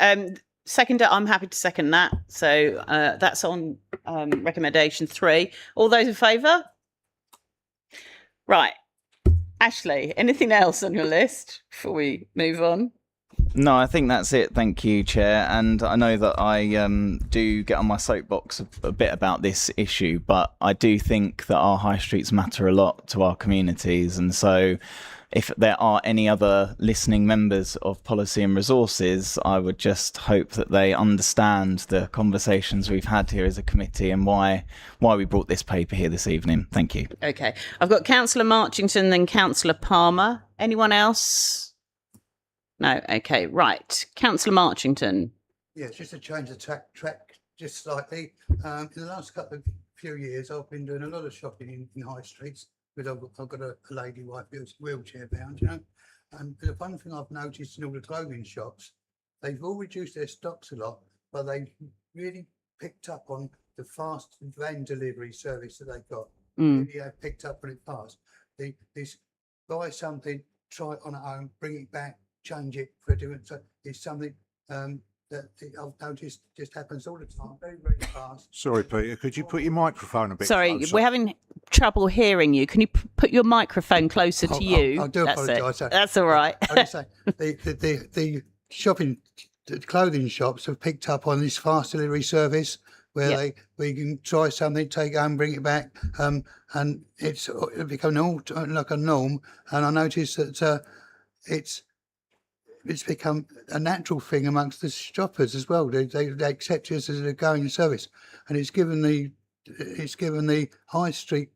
Seconder, I'm happy to second that. So that's on recommendation 3. All those in favour? Right. Ashley, anything else on your list before we move on? No, I think that's it. Thank you, Chair. And I know that I do get on my soapbox a bit about this issue, but I do think that our high streets matter a lot to our communities. And so if there are any other listening members of Policy and Resources, I would just hope that they understand the conversations we've had here as a committee and why we brought this paper here this evening. Thank you. Okay. I've got Councillor Marchington and Councillor Palmer. Anyone else? No. Okay. Right. Councillor Marchington. Yeah, it's just to change the track just slightly. In the last few years, I've been doing a lot of shopping in high streets because I've got a lady wife who's wheelchair bound, you know. And the one thing I've noticed in all the clothing shops, they've all reduced their stocks a lot, but they've really picked up on the fast van delivery service that they've got. Really have picked up on it fast. This buy something, try it on at home, bring it back, change it for a different. So it's something that I've noticed just happens all the time, very, very fast. Sorry, Peter, could you put your microphone a bit Sorry, closer? we're having trouble hearing you. Can you put your microphone closer to you? I do That's it. apologise. That's all right. I just say the shopping, the clothing shops have picked up on this fast delivery service where you can try something, take it home, bring it back, and it's become like a norm. And I noticed that it's become a natural thing amongst the shoppers as well. They accept it as a going service, and it's given the high street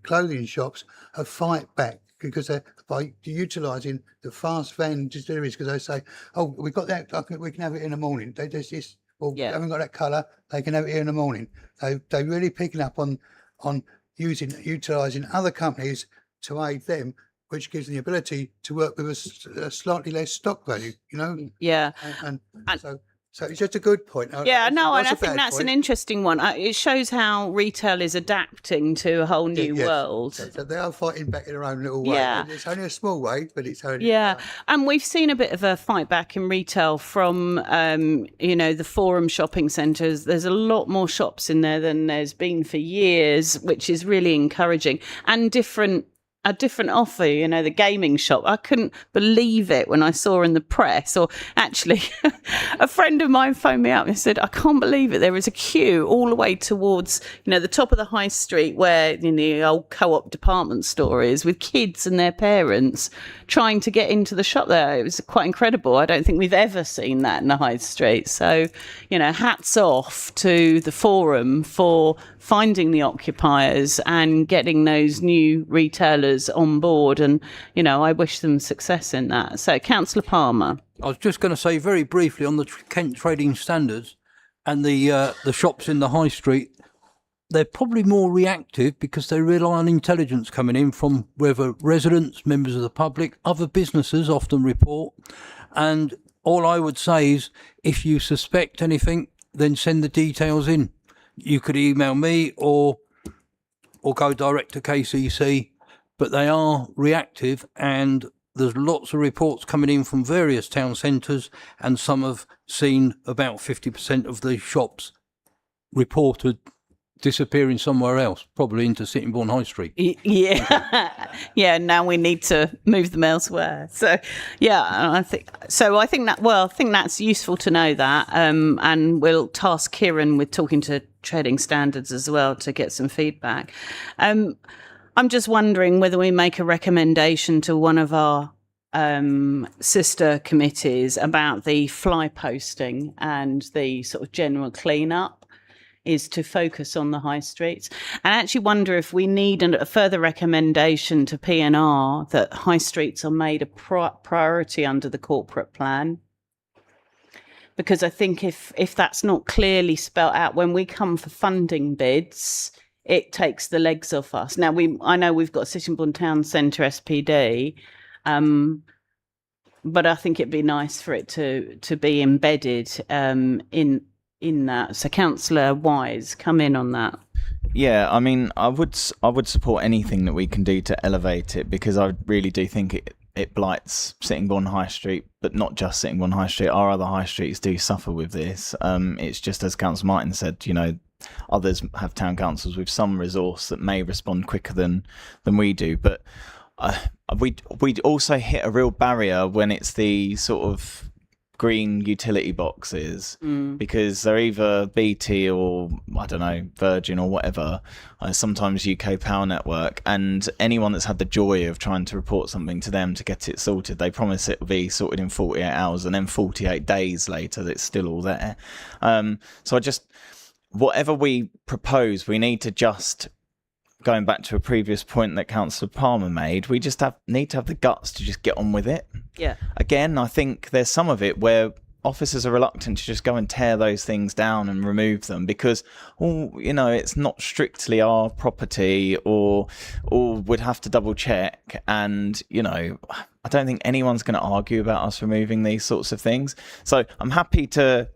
clothing shops a fight back because they're by utilising the fast van deliveries because they say, "Oh, we've got that. We can have it in the morning." They just haven't got that colour. They can have it here in the morning. They're really picking up on utilising other companies to aid them, which gives them the ability to work with a slightly less stock value, you know? Yeah. And so it's just a good point. Yeah, no, and I a think bad that's an point. interesting one. It shows how retail is adapting to a whole new Yes. world. So they are fighting back in their own little way. Yeah. It's only a small way, but it's only. Yeah, and we've seen a bit of a fight back in retail from, the Forum shopping centres. There's a lot more shops in there than there's been for years, which is really encouraging. And a different offer, the gaming shop. I couldn't believe it when I saw in the press, or actually a friend of mine phoned me up and said, I can't believe it. There was a queue all the way towards, the top of the high street where the old Co-op department store is with kids and their parents trying to get into the shop there. It was quite incredible. I don't think we've ever seen that in the high street. So, hats off to the Forum for finding the occupiers and getting those new retailers on board. And, I wish them success in that. So, Councillor Palmer. I was just going to say very briefly on the Kent Trading Standards and the shops in the high street, they're probably more reactive because they rely on intelligence coming in from whether residents, members of the public, other businesses often report. And all I would say is if you suspect anything, then send the details in. You could email me or go direct to KCC, but they are reactive, and there's lots of reports coming in from various town centres, and some have seen about 50% of the shops reported disappearing somewhere else, probably into Sittingbourne High Street. Yeah. Yeah, now we need to move them elsewhere. So, I think that's useful to know that. And we'll task Kieran with talking to Trading Standards as well to get some feedback. I'm just wondering whether we make a recommendation to one of our sister committees about the fly posting and the sort of general clean-up is to focus on the high streets. And I actually wonder if we need a further recommendation to P&R that high streets are made a priority under the corporate plan. Because I think if that's not clearly spelt out when we come for funding bids, it takes the legs off us. Now, I know we've got Sittingbourne Town Centre SPD, but I think it'd be nice for it to be embedded in that. So, Councillor Wise, come in on that. Yeah, I mean, I would support anything that we can do to elevate it, because I really do think it blights Sittingbourne High Street, but not just Sittingbourne High Street. Our other high streets do suffer with this. It's just as Councillor Martin said, others have town councils with some resource that may respond quicker than we do, but we'd also hit a real barrier when it's the sort of green utility boxes, because they're either BT or I don't know, Virgin or whatever, sometimes UK Power Network, and anyone that's had the joy of trying to report something to them to get it sorted, they promise it will be sorted in 48 hours, and then 48 days later it's still all there. So whatever we propose, we need to just, going back to a previous point that Councillor Palmer made, we just need to have the guts to just get on with it. Yeah. Again, I think there's some of it where officers are reluctant to just go and tear those things down and remove them because, it's not strictly our property or would have to double check. And, I don't think anyone's going to argue about us removing these sorts of things. So I'm happy to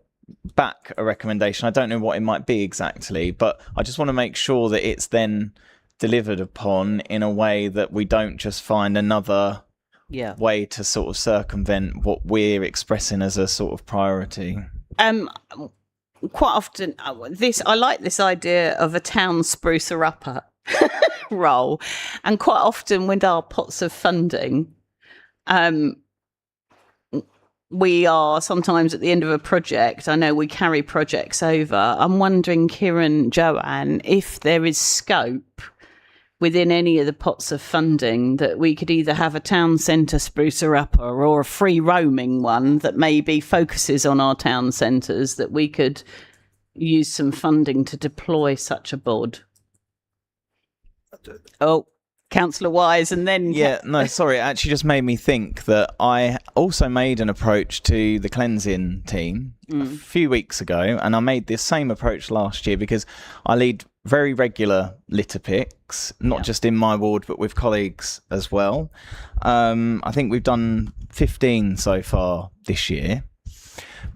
back a recommendation. I don't know what it might be exactly, but I just want to make sure that it's then delivered upon in a way that we don't just find another way to sort of circumvent what we're expressing as a sort of priority. Quite often, I like this idea of a town sprucer upper role, and quite often with our pots of funding, we are sometimes at the end of a project. I know we carry projects over. I'm wondering, Kieran, Joanne, if there is scope within any of the pots of funding that we could either have a town centre sprucer upper or a free roaming one that maybe focuses on our town centres, that we could use some funding to deploy such a bod. Oh, Councillor Wise, and then... Yeah, no, sorry, it actually just made me think that I also made an approach to the cleansing team a few weeks ago, and I made this same approach last year because I lead very regular litter picks, not just in my ward, but with colleagues as well. I think we've done 15 so far this year.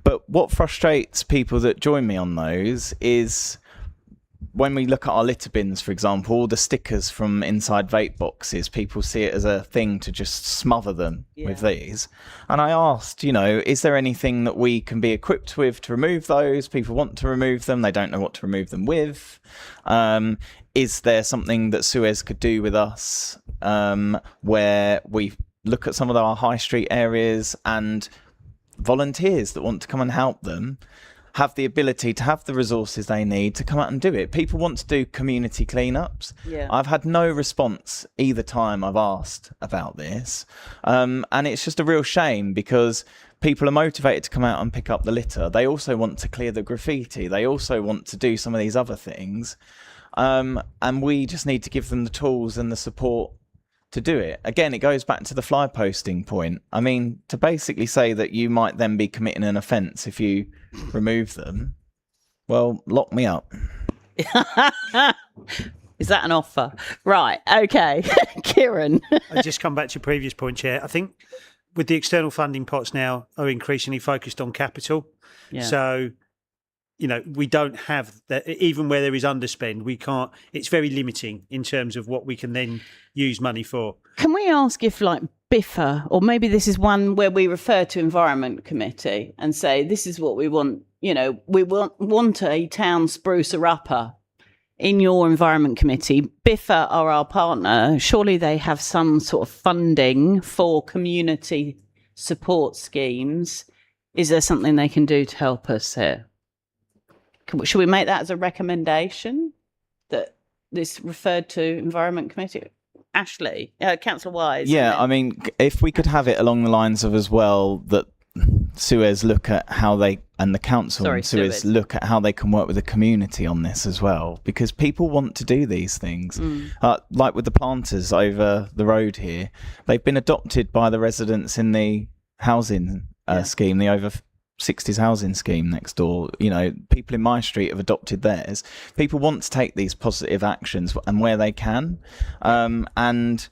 But what frustrates people that join me on those is when we look at our litter bins, for example, all the stickers from inside vape boxes, people see it as a thing to just smother them with these. And I asked, is there anything that we can be equipped with to remove those? People want to remove them. They don't know what to remove them with. Is there something that Suez could do with us where we look at some of our high street areas and volunteers that want to come and help them have the ability to have the resources they need to come out and do it. People want to do community cleanups. I've had no response either time I've asked about this. And it's just a real shame because people are motivated to come out and pick up the litter. They also want to clear the graffiti. They also want to do some of these other things. And we just need to give them the tools and the support to do it. Again, it goes back to the fly posting point. I mean, to basically say that you might then be committing an offence if you remove them, well, lock me up. Is that an offer? Right, okay. Kieran. I just come back to your previous point, Chair. I think with the external funding pots now are increasingly focused on capital. So, we don't have that, even where there is underspend, we can't, it's very limiting in terms of what we can then use money for. Can we ask if BIFA, or maybe this is one where we refer to Environment Committee and say, this is what we want, we want a town sprucer upper in your Environment Committee. BIFA are our partner. Surely they have some sort of funding for community support schemes. Is there something they can do to help us here? Should we make that as a recommendation that this referred to Environment Committee? Ashley, Councillor Wise. Yeah, I mean, if we could have it along the lines of as well that Suez look at how they, and the council and Suez look at how they can work with the community on this as well, because people want to do these things. Like with the planters over the road here, they've been adopted by the residents in the housing scheme, the over 60s housing scheme next door. People in my street have adopted theirs. People want to take these positive actions and where they can. And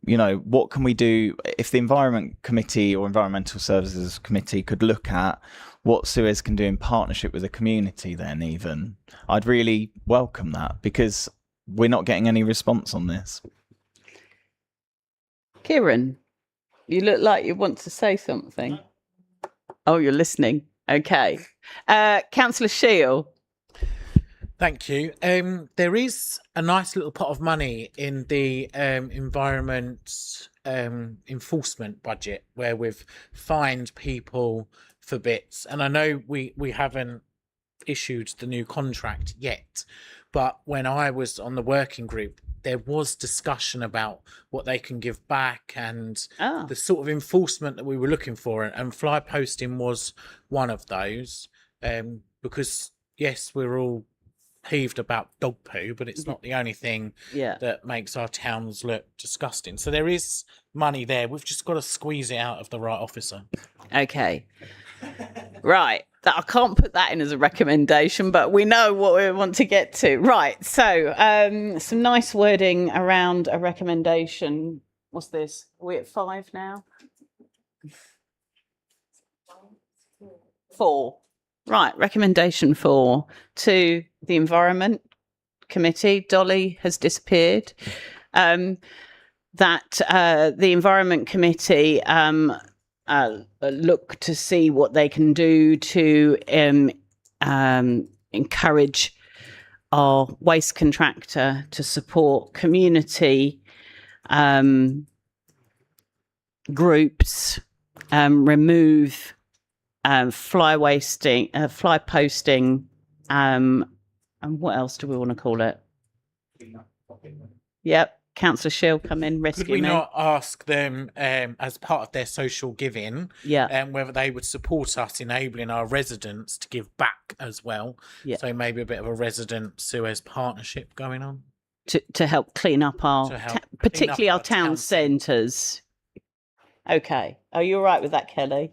what can we do if the Environment Committee or Environmental Services Committee could look at what Suez can do in partnership with the community, then even I'd really welcome that, because we're not getting any response on this. Kieran, you look like you want to say something. Oh, you're listening. Okay. Councillor Shield. Thank you. There is a nice little pot of money in the environment enforcement budget where we've fined people for bits. And I know we haven't issued the new contract yet, but when I was on the working group, there was discussion about what they can give back and the sort of enforcement that we were looking for. And fly posting was one of those, because, yes, we're all peeved about dog poo, but it's not the only thing that makes our towns look disgusting. So there is money there. We've just got to squeeze it out of the right officer. Okay. Right. I can't put that in as a recommendation, but we know what we want to get to. Right. So, some nice wording around a recommendation. What's this? Are we at 5 now? 4. Right. Recommendation 4 to the Environment Committee. Dolly has disappeared. That the Environment Committee look to see what they can do to encourage our waste contractor to support community groups, remove fly posting, and what else do we want to call it? Yep. Councillor Shield, come in, rescue Could we me. not ask them, as part of their social giving, whether they would support us enabling our residents to give back as well? Yeah. So maybe a bit of a resident Suez partnership going on. To help clean up our, particularly our town town centres. Okay. Are you all right with that, Kelly?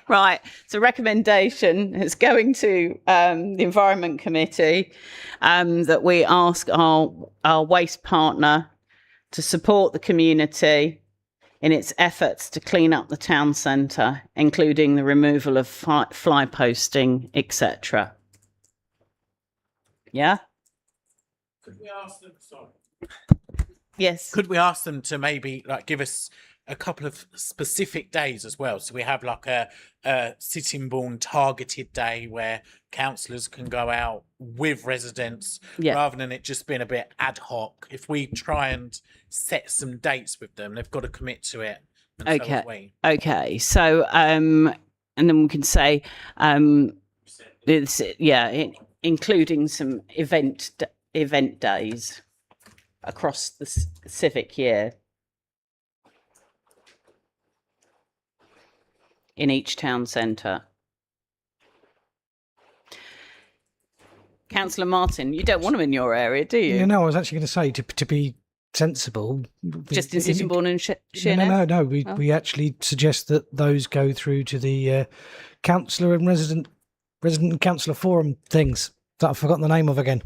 Right. So recommendation is going to the Environment Committee that we ask our waste partner to support the community in its efforts to clean up the town centre, including the removal of fly posting, etc. Yeah? Could we ask them, sorry. Yes. Could we ask them to maybe give us a couple of specific days as well? So we have a Sittingbourne targeted day where councillors can go out with residents rather than it just being a bit ad hoc. If we try and set some dates with them, they've got to commit to it. And so have we. Okay. So, and then we can say, including some event days across the civic year in each town centre. Councillor Martin, you don't want them in your area, do you? Yeah, no, I was actually going to say to be sensible. Just in Sittingbourne and Sheerness? No. We actually suggest that those go through to the councillor and resident and councillor forum things that I've forgotten the name of again.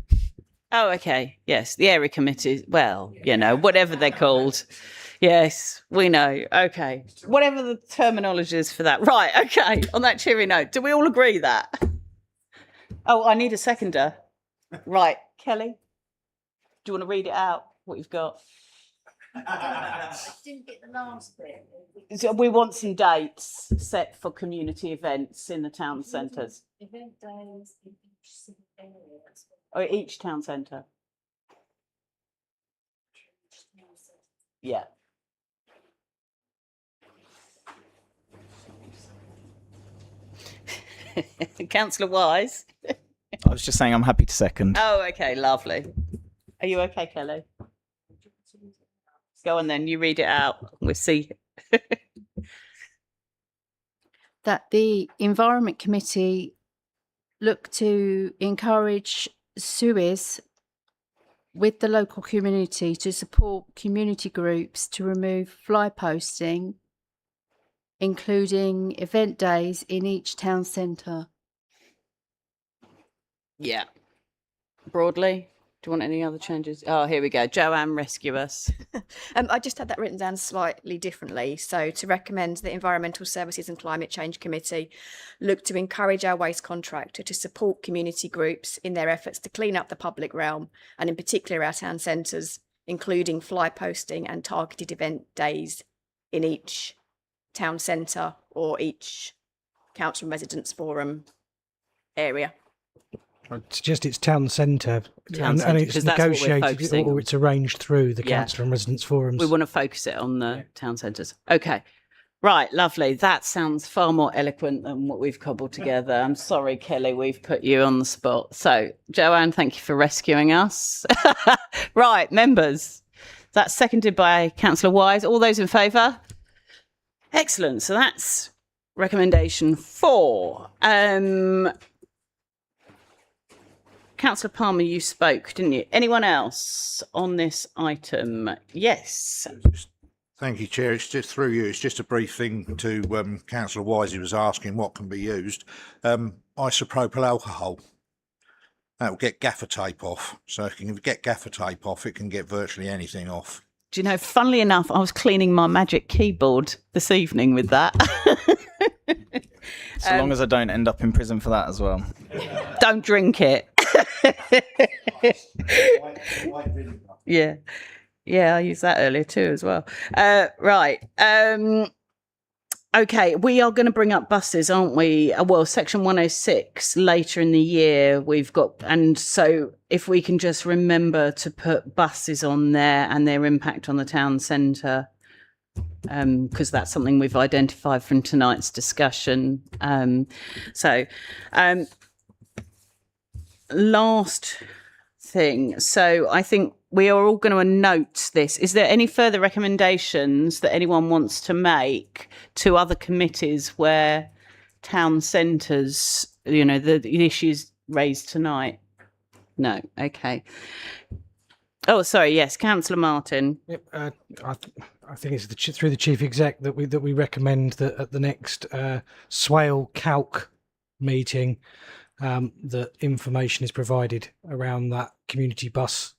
Oh, okay. Yes, the area committees. Well, whatever they're called. Yes, we know. Okay. Whatever the terminology is for that. Right, okay. On that cheery note, do we all agree that? Oh, I need a seconder. Right, Kelly, do you want to read it out, what you've got? I didn't get the last bit. So we want some dates set for community events in the town centres. Event days in each civic area. Or each town centre. Yeah. Councillor Wise. I was just saying I'm happy to second. Oh, okay, lovely. Are you okay, Kelly? Go on then, you read it out. We'll see. That the Environment Committee look to encourage Suez with the local community to support community groups to remove fly posting, including event days in each town centre. Yeah. Broadly, do you want any other changes? Oh, here we go. Joanne, rescue us. I just had that written down slightly differently. So to recommend the Environmental Services and Climate Change Committee look to encourage our waste contractor to support community groups in their efforts to clean up the public realm, and in particular our town centres, including fly posting and targeted event days in each town centre or each council and residents forum area. I suggest it's town centre, Town and centre, it's 'cause that's what we're negotiated focusing or on. it's arranged through the Yeah. council and residents forums. We want to focus it on the town centres. Okay. Right, lovely. That sounds far more eloquent than what we've cobbled together. I'm sorry, Kelly, we've put you on the spot. So, Joanne, thank you for rescuing us. Right, members. That's seconded by Councillor Wise. All those in favour? Excellent. So that's recommendation 4. Councillor Palmer, you spoke, didn't you? Anyone else on this item? Yes. Thank you, Chair. It's just through you. It's just a brief thing to Councillor Wise. He was asking what can be used. Isopropyl alcohol. That will get gaffer tape off. So if you can get gaffer tape off, it can get virtually anything off. Do you know, funnily enough, I was cleaning my Magic Keyboard this evening with that. So long as I don't end up in prison for that as well. Don't drink it. Yeah. Yeah, I used that earlier too as well. Right. Okay, we are going to bring up buses, aren't we? Well, Section 106 later in the year we've got, and so if we can just remember to put buses on there and their impact on the town centre, because that's something we've identified from tonight's discussion. Last thing. So I think we are all going to note this. Is there any further recommendations that anyone wants to make to other committees where town centres, you know, the issues raised tonight? No. Okay. Oh, sorry. Yes, Councillor Martin. Yep, I think it's through the chief exec that we recommend that at the next Swale Calc meeting, that information is provided around that community bus.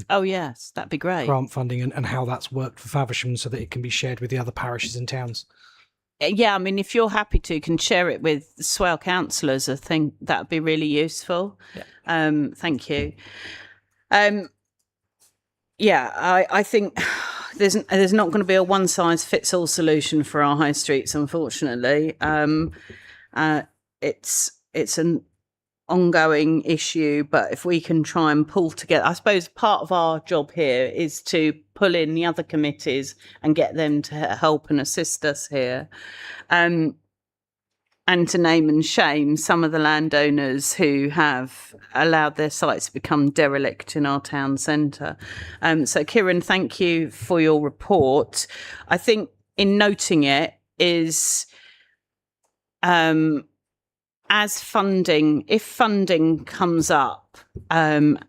Oh yes, that'd be great. Grant funding and how that's worked for Faversham, so that it can be shared with the other parishes and towns. Yeah, I mean, if you're happy to, can share it with the Swale councillors. I think that'd be really useful. Yeah. Thank you. Yeah, I think there's not going to be a one size fits all solution for our high streets, unfortunately. It's an ongoing issue, but if we can try and pull together, I suppose part of our job here is to pull in the other committees and get them to help and assist us here. And to name and shame some of the landowners who have allowed their sites to become derelict in our town centre. So Kieran, thank you for your report. I think in noting it is, as funding, if funding comes up, and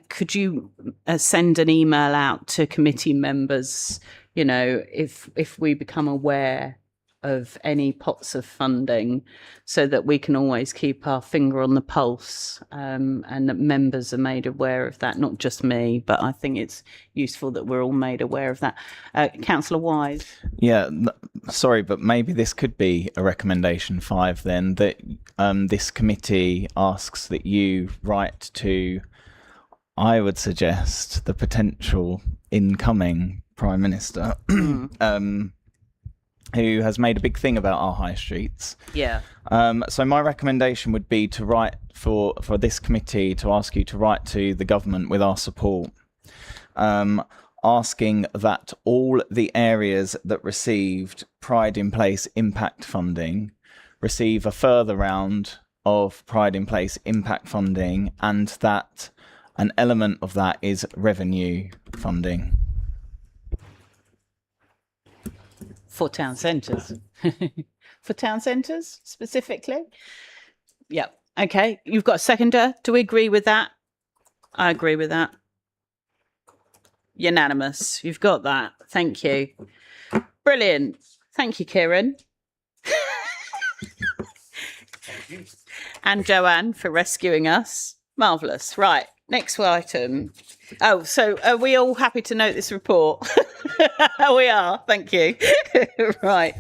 could you send an email out to committee members, you know, if we become aware of any pots of funding, so that we can always keep our finger on the pulse, and that members are made aware of that, not just me, but I think it's useful that we're all made aware of that. Councillor Wise. Yeah, sorry, but maybe this could be a recommendation 5 then, that this committee asks that you write to, I would suggest, the potential incoming Prime Minister, who has made a big thing about our high streets. Yeah. So my recommendation would be to write for this committee to ask you to write to the government with our support, asking that all the areas that received Pride in Place impact funding receive a further round of Pride in Place impact funding, and that an element of that is revenue funding. For town centres. For town centres, specifically? Yeah. Okay. You've got a seconder. Do we agree with that? I agree with that. Unanimous. You've got that. Thank you. Brilliant. Thank you, Kieran. And Joanne for rescuing us. Marvellous. Right. Next item. Oh, so are we all happy to note this report? We are. Thank you. Right.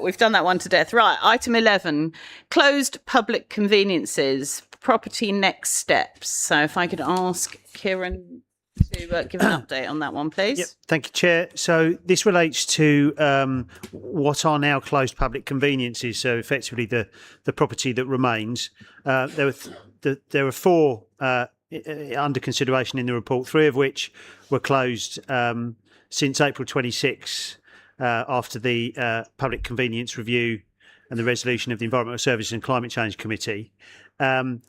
We've done that one to death. Right. Item 11. Closed public conveniences. Property next steps. So if I could ask Kieran to give an update on that one, please. Yep. Thank you, Chair. So this relates to what are now closed public conveniences. So effectively the property that remains. There were 4 under consideration in the report, 3 of which were closed since April 26 after the Public Convenience Review and the resolution of the Environmental Services and Climate Change Committee. And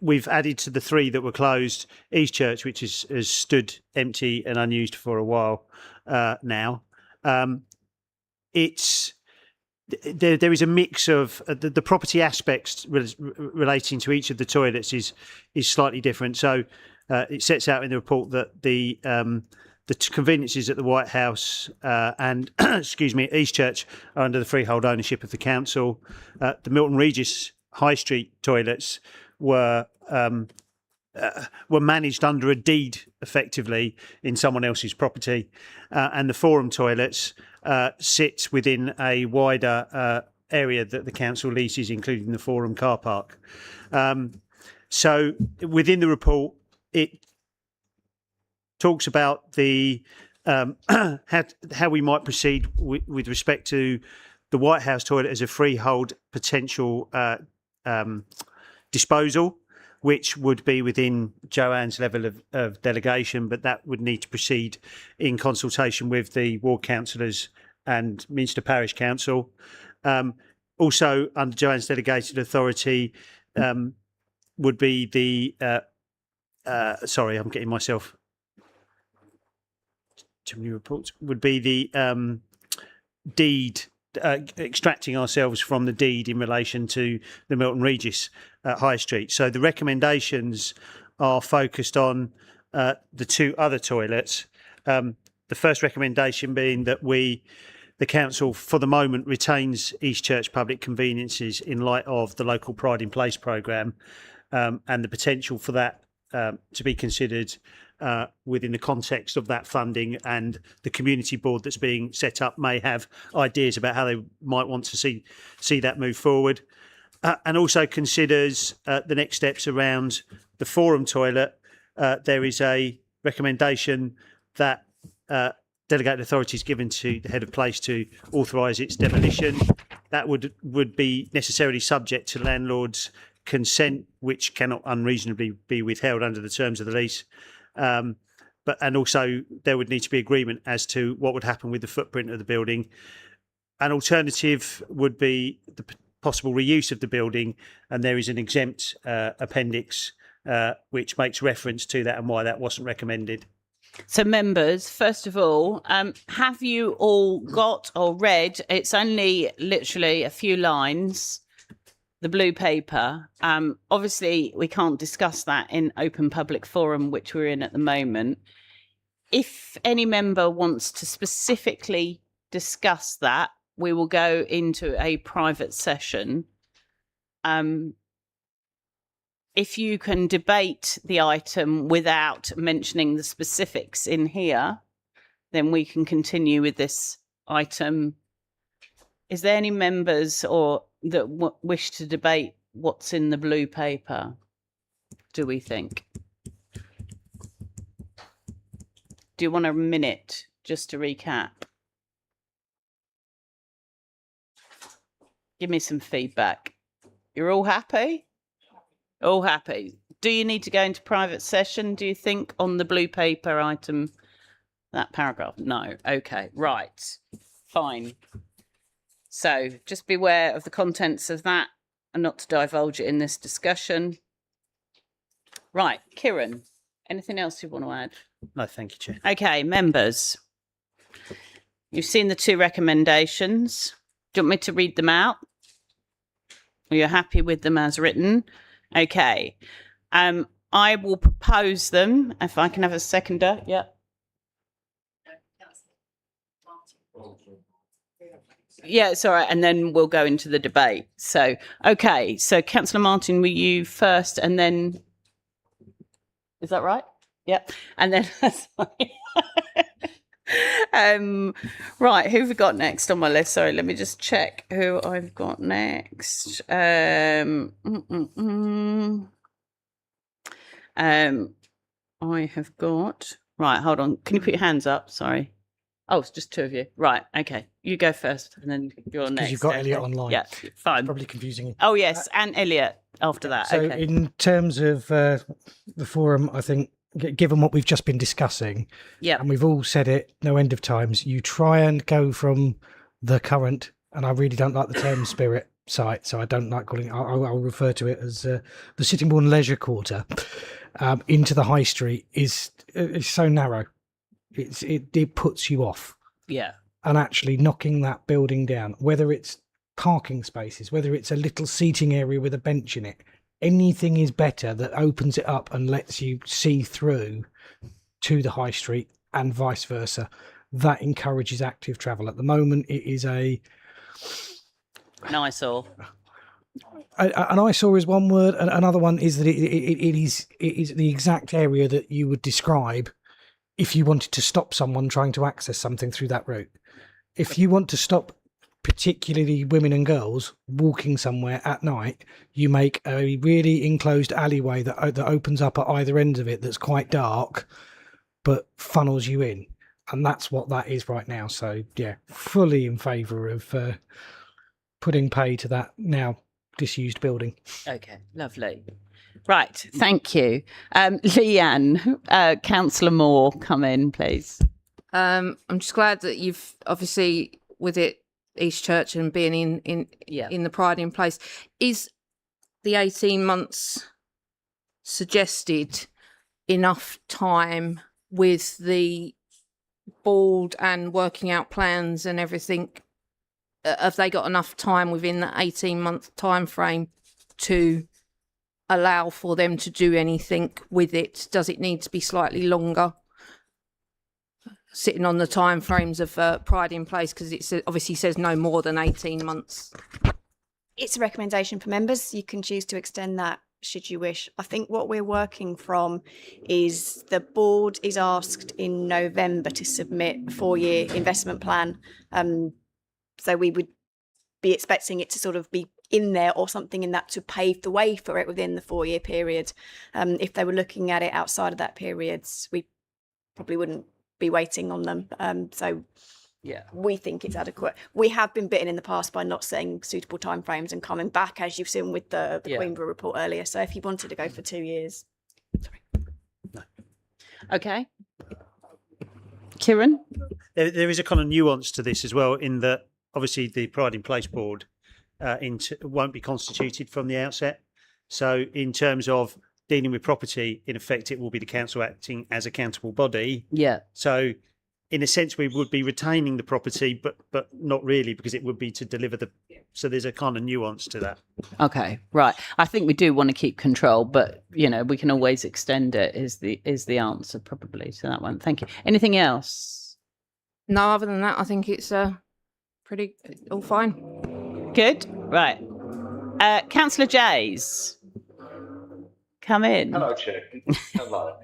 we've added to the 3 that were closed East Church, which has stood empty and unused for a while now. There is a mix of the property aspects relating to each of the toilets is slightly different. So it sets out in the report that the conveniences at the White House and excuse me, Eastchurch are under the freehold ownership of the council. The Milton Regis High Street toilets were managed under a deed, effectively, in someone else's property, and the Forum toilets sit within a wider area that the council leases, including the Forum car park. So within the report, it talks about the how we might proceed with respect to the White House toilet as a freehold potential disposal, which would be within Joanne's level of delegation, but that would need to proceed in consultation with the ward councillors and Minster Parish Council. Also, under Joanne's delegated authority, would be the sorry, I'm getting myself too many reports. Would be the deed, extracting ourselves from the deed in relation to the Milton Regis High Street. So the recommendations are focused on the two other toilets. The first recommendation being that the council, for the moment, retains Eastchurch Public Conveniences in light of the local Pride in Place programme, and the potential for that to be considered within the context of that funding, and the community board that's being set up may have ideas about how they might want to see that move forward, and also considers the next steps around the Forum toilet. There is a recommendation that delegated authority is given to the head of place to authorise its demolition. That would be necessarily subject to landlord's consent, which cannot unreasonably be withheld under the terms of the lease. And also there would need to be agreement as to what would happen with the footprint of the building. An alternative would be the possible reuse of the building, and there is an exempt appendix which makes reference to that and why that wasn't recommended. So, members, first of all, have you all got or read? It's only literally a few lines. The blue paper. Obviously, we can't discuss that in open public forum, which we're in at the moment. If any member wants to specifically discuss that, we will go into a private session. If you can debate the item without mentioning the specifics in here, then we can continue with this item. Is there any members or that wish to debate what's in the blue paper, do we think? Do you want a minute just to recap? Give me some feedback. You're all happy? All happy. Do you need to go into private session, do you think, on the blue paper item, that paragraph? No. Okay, right. Fine. So just beware of the contents of that and not to divulge it in this discussion. Right, Kieran, anything else you want to add? No, thank you, Chair. Okay, members, you've seen the two recommendations. Do you want me to read them out? Are you happy with them as written? Okay. I will propose them. If I can have a seconder. Yeah. Yeah, it's all right. And then we'll go into the debate. So, okay. So, Councillor Martin, were you first and then... Is that right? Yep. And then... right, who have we got next on my list? Sorry, let me just check who I've got next. I have got... Right, hold on. Can you put your hands up? Sorry. Oh, it's just two of you. Right, okay. You go first and then you're next. Because you've got okay. Elliot online. Yeah, fine. Probably confusing. Oh, yes, and Elliot after that. So okay. in terms of the forum, I think, given what we've just been discussing, and we've all said it no end of times, you try and go from the current, and I really don't like the term spirit site, so I don't like calling it, I'll refer to it as the Sittingbourne Leisure Quarter, into the high street is so narrow. It puts you off. Yeah. And actually knocking that building down, whether it's parking spaces, whether it's a little seating area with a bench in it, anything is better that opens it up and lets you see through to the high street and vice versa. That encourages active travel. At the moment, it is an eyesore. An eyesore is one word. Another one is that it is the exact area that you would describe if you wanted to stop someone trying to access something through that route. If you want to stop particularly women and girls walking somewhere at night, you make a really enclosed alleyway that opens up at either end of it, that's quite dark but funnels you in, and that's what that is right now. So yeah, fully in favour of putting pay to that now disused building. Okay, lovely. Right, thank you. Leanne, Councillor Moore, come in, please. I'm just glad that you've obviously, with it, East Church and being in the Pride in Place, is the 18 months suggested enough time with the board and working out plans and everything? Have they got enough time within that 18-month time frame to allow for them to do anything with it? Does it need to be slightly longer, sitting on the time frames of Pride in Place, because it obviously says no more than 18 months? It's a recommendation for members. You can choose to extend that should you wish. I think what we're working from is the board is asked in November to submit a 4-year investment plan. So we would be expecting it to sort of be in there or something in that to pave the way for it within the 4-year period. If they were looking at it outside of that period, we probably wouldn't be waiting on them. So yeah, we think it's adequate. We have been bitten in the past by not setting suitable timeframes and coming back, as you've seen with the Queenborough report earlier. So if you wanted to go for 2 years. Okay. Kieran? There is a kind of nuance to this as well, in that obviously the Pride in Place board won't be constituted from the outset. So in terms of dealing with property, in effect, it will be the council acting as accountable body. Yeah. So in a sense, we would be retaining the property, but not really, because it would be to deliver the. So there's a kind of nuance to that. Okay, right. I think we do want to keep control, but we can always extend it. Is the answer probably to that one? Thank you. Anything else? No, other than that, I think it's pretty all fine. Good. Right. Councillor Jays, come in. Hello, Chair. Hello.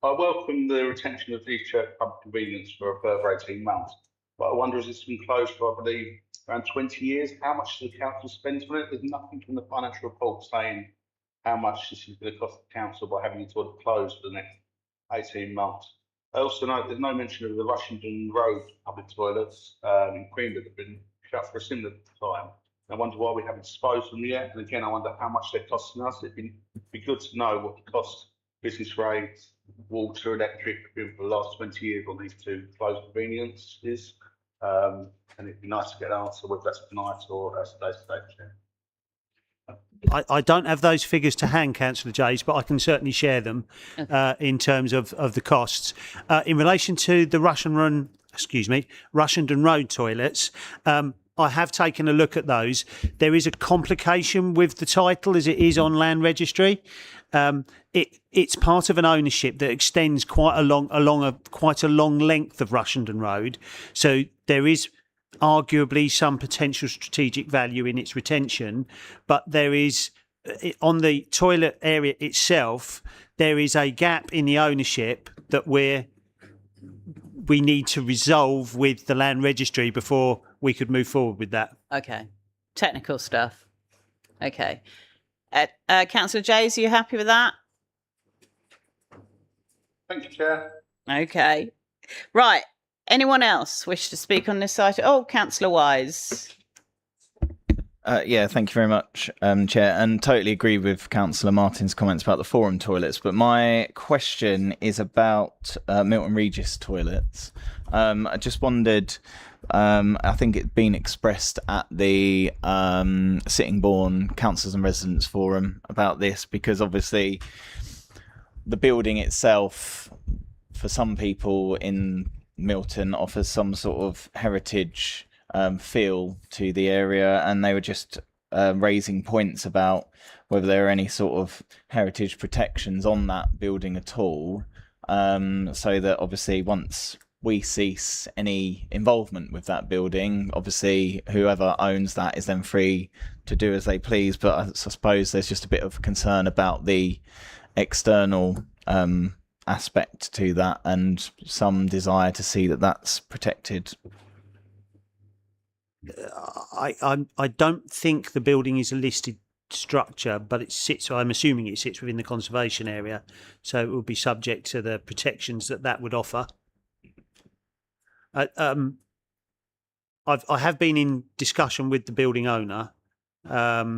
I welcome the retention of East Church Pub Convenience for a further 18 months, but I wonder, as it's been closed for, I believe, around 20 years, how much does the council spend on it? There's nothing in the financial report saying how much this is going to cost the council by having it closed for the next 18 months. I also note there's no mention of the Rushington Road public toilets in Queenborough that have been shut for a similar time. I wonder why we haven't disposed of them yet. And again, I wonder how much they're costing us. It'd be good to know what the cost, business rates, water, electric, for the last 20 years on these two closed convenience is. And it'd be nice to get an answer, whether that's tonight or as today's stage. I don't have those figures to hand, Councillor Jays, but I can certainly share them in terms of the costs. In relation to the Rushington Road toilets, I have taken a look at those. There is a complication with the title as it is on Land Registry. It's part of an ownership that extends quite a long length of Rushington Road. So there is arguably some potential strategic value in its retention, but there is, on the toilet area itself, there is a gap in the ownership that we need to resolve with the Land Registry before we could move forward with that. Okay. Technical stuff. Okay. Councillor Jays, are you happy with that? Thank you, Chair. Okay. Right. Anyone else wish to speak on this item? Oh, Councillor Wise. Yeah, thank you very much, Chair, and totally agree with Councillor Martin's comments about the forum toilets. But my question is about Milton Regis toilets. I just wondered, I think it's been expressed at the Sittingbourne Councillors and Residents Forum about this, because obviously the building itself, for some people in Milton, offers some sort of heritage feel to the area, and they were just raising points about whether there are any sort of heritage protections on that building at all. so that obviously once we cease any involvement with that building, obviously whoever owns that is then free to do as they please. But I suppose there's just a bit of concern about the external aspect to that, and some desire to see that that's protected. I don't think the building is a listed structure, but it sits. I'm assuming it sits within the conservation area, so it would be subject to the protections that would offer. I have been in discussion with the building owner. I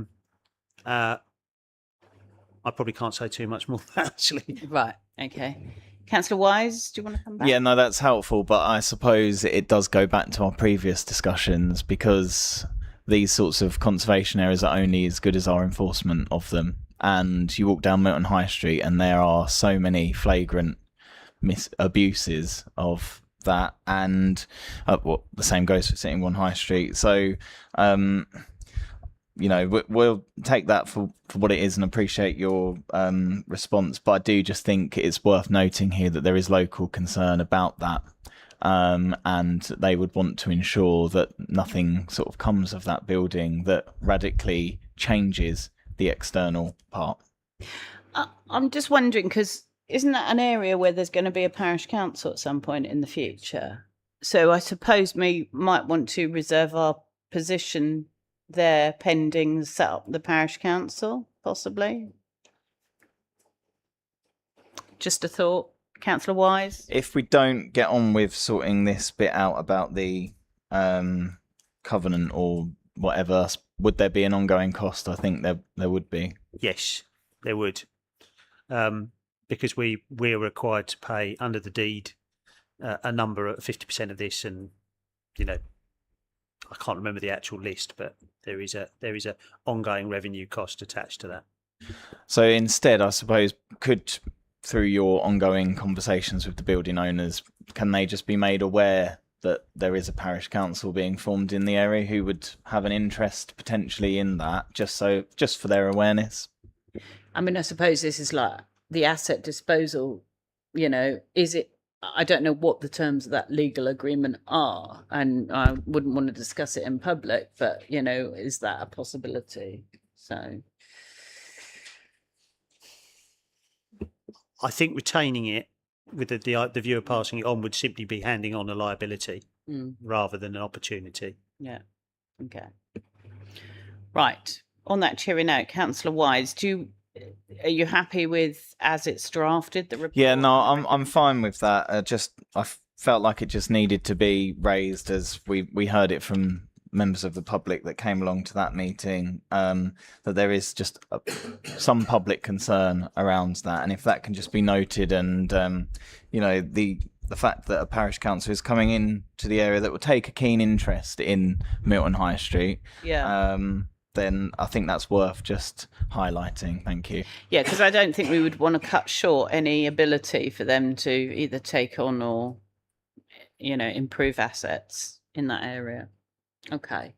probably can't say too much more actually. Right. Okay. Councillor Wise, do you want to come back? Yeah, no, that's helpful, but I suppose it does go back to our previous discussions, because these sorts of conservation areas are only as good as our enforcement of them. And you walk down Milton High Street and there are so many flagrant abuses of that, and well, the same goes for Sittingbourne High Street. So we'll take that for what it is and appreciate your response, but I do just think it's worth noting here that there is local concern about that, and they would want to ensure that nothing sort of comes of that building that radically changes the external part. I'm just wondering, because isn't that an area where there's going to be a parish council at some point in the future? So I suppose we might want to reserve our position there pending set up the parish council, possibly. Just a thought. Councillor Wise? If we don't get on with sorting this bit out about the covenant or whatever, would there be an ongoing cost? I think there would be. Yes, there would. Because we're required to pay under the deed a number of 50% of this, and I can't remember the actual list, but there is a ongoing revenue cost attached to that. So instead, I suppose, through your ongoing conversations with the building owners, can they just be made aware that there is a parish council being formed in the area who would have an interest potentially in that, just for their awareness? I mean, I suppose this is like the asset disposal, is it? I don't know what the terms of that legal agreement are, and I wouldn't want to discuss it in public, but, is that a possibility? So I think retaining it with the view of passing it on would simply be handing on a liability rather than an opportunity. Yeah. Okay. Right. On that cheery note, Councillor Wise, are you happy with as it's drafted the report? Yeah, no, I'm fine with that. I felt like it just needed to be raised, as we heard it from members of the public that came along to that meeting, that there is just some public concern around that, and if that can just be noted, and the fact that a parish council is coming in to the area that will take a keen interest in Milton High Street. Yeah. Then I think that's worth just highlighting. Thank you. Yeah, because I don't think we would want to cut short any ability for them to either take on or, improve assets in that area. Okay.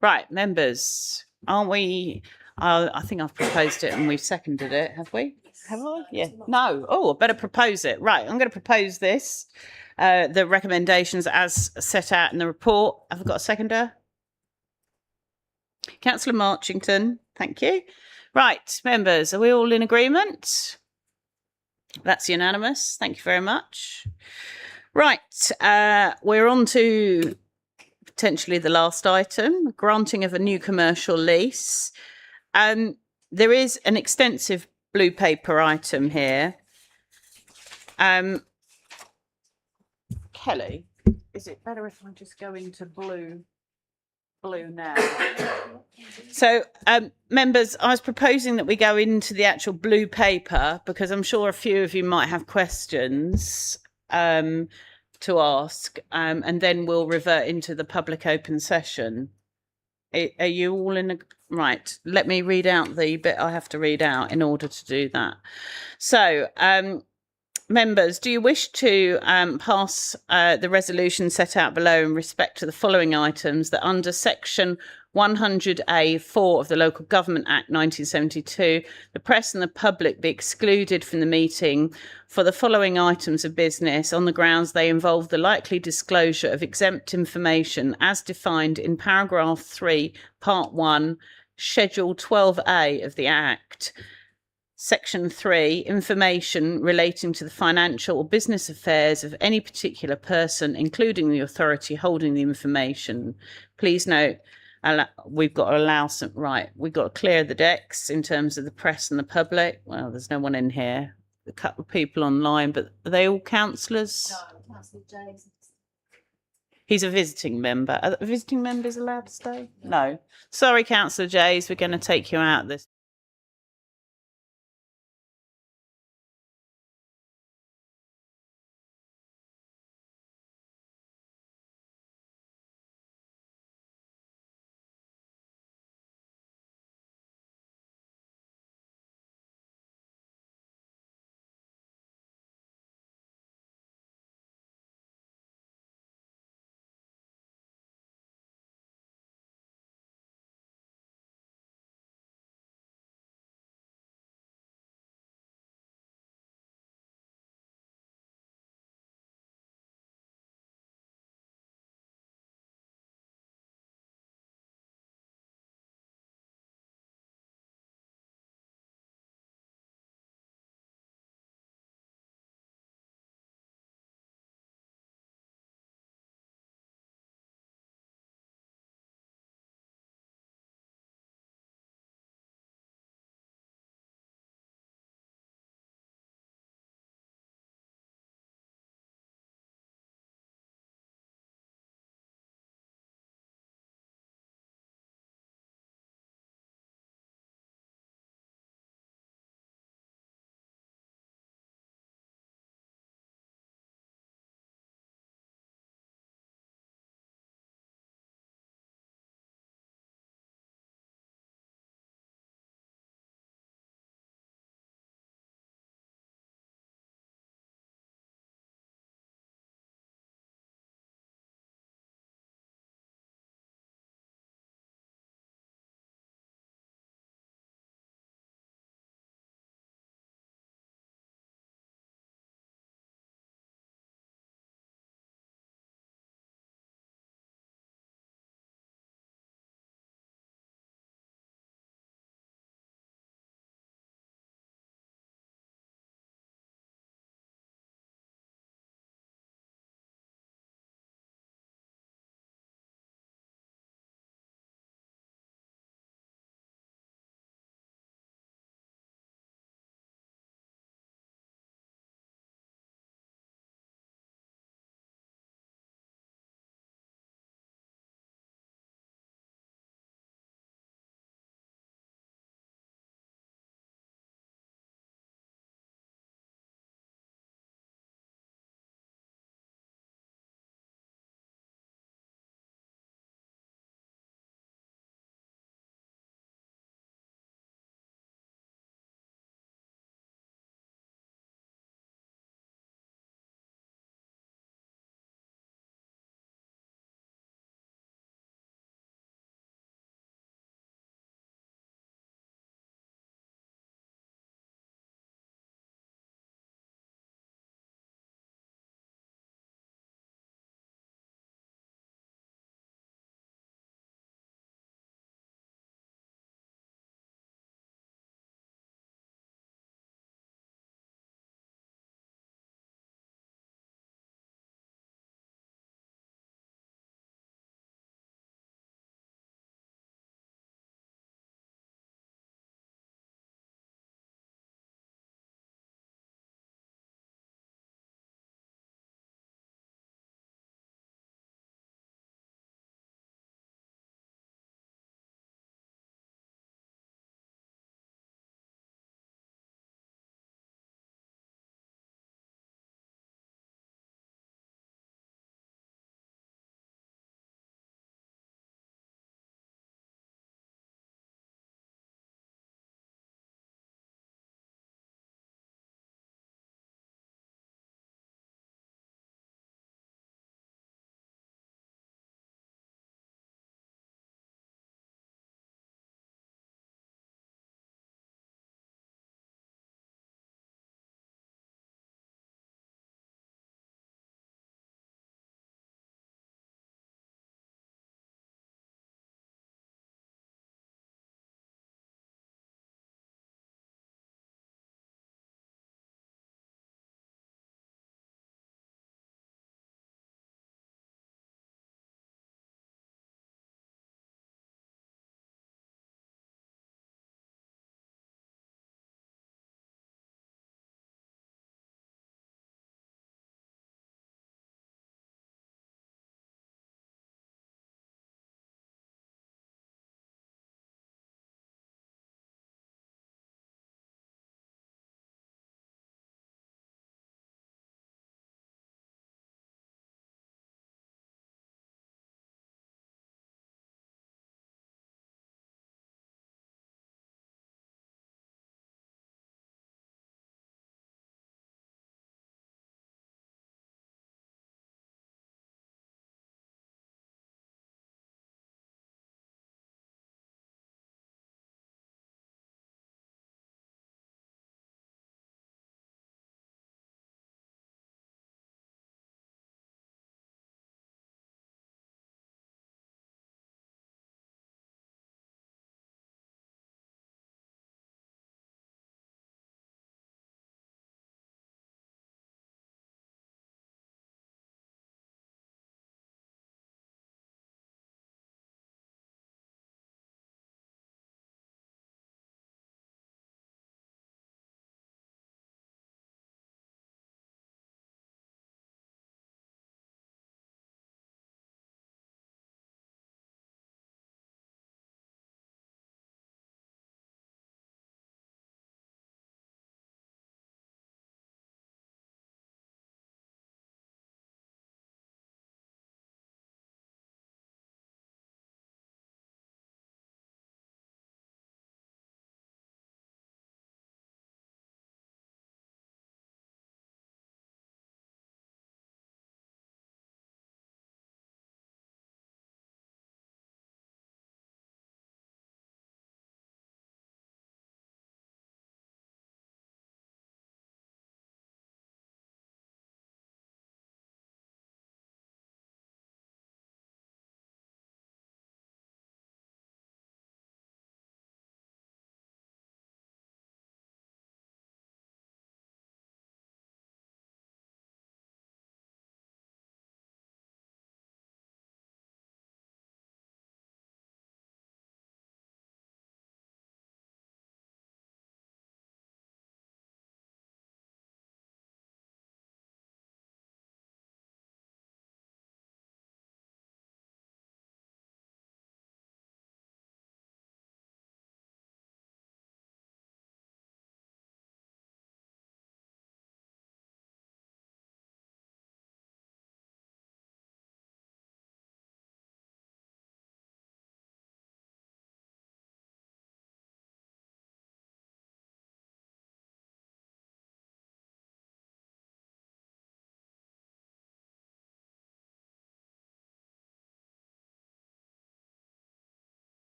Right, members, aren't we? I think I've proposed it and we've seconded it, have we? Have I? Yeah. No. Oh, I better propose it. Right, I'm going to propose this. The recommendations as set out in the report. Have I got a seconder? Councillor Marchington, thank you. Right, members, are we all in agreement? That's unanimous. Thank you very much. Right, we're on to potentially the last item, granting of a new commercial lease. There is an extensive blue paper item here. Kelly, is it better if I just go into blue now? So, members, I was proposing that we go into the actual blue paper because I'm sure a few of you might have questions to ask, and then we'll revert into the public open session. Are you all in right? Let me read out the bit I have to read out in order to do that. So, members, do you wish to pass the resolution set out below in respect to the following items, that under section 100A(4) of the Local Government Act 1972, the press and the public be excluded from the meeting for the following items of business on the grounds they involve the likely disclosure of exempt information as defined in paragraph 3, part 1, schedule 12A of the Act. Section 3, information relating to the financial or business affairs of any particular person, including the authority holding the information. Please note, we've got to allow some, right, we've got to clear the decks in terms of the press and the public. Well, there's no one in here. A couple of people online, but are they all councillors? No, Councillor James. He's a visiting member. Are the visiting members allowed to stay? No. Sorry, Councillor Jays, we're going to take you out this.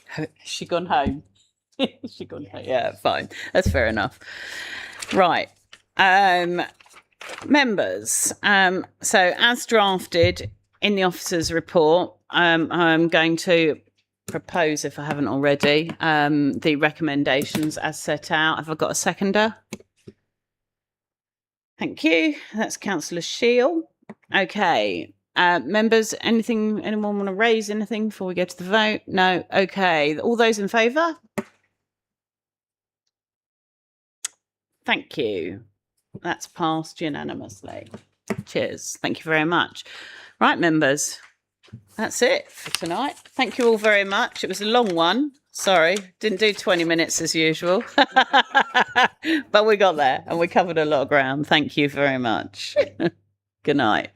Has she gone home? Has she gone home? Yeah, fine. That's fair enough. Right. Members, so as drafted in the officer's report, I'm going to propose, if I haven't already, the recommendations as set out. Have I got a seconder? Thank you. That's Councillor Shield. Okay. Members, anyone want to raise anything before we go to the vote? No? Okay. All those in favour? Thank you. That's passed unanimously. Cheers. Thank you very much. Right, members. That's it for tonight. Thank you all very much. It was a long one. Sorry, didn't do 20 minutes as usual. But we got there and we covered a lot of ground. Thank you very much. Good night.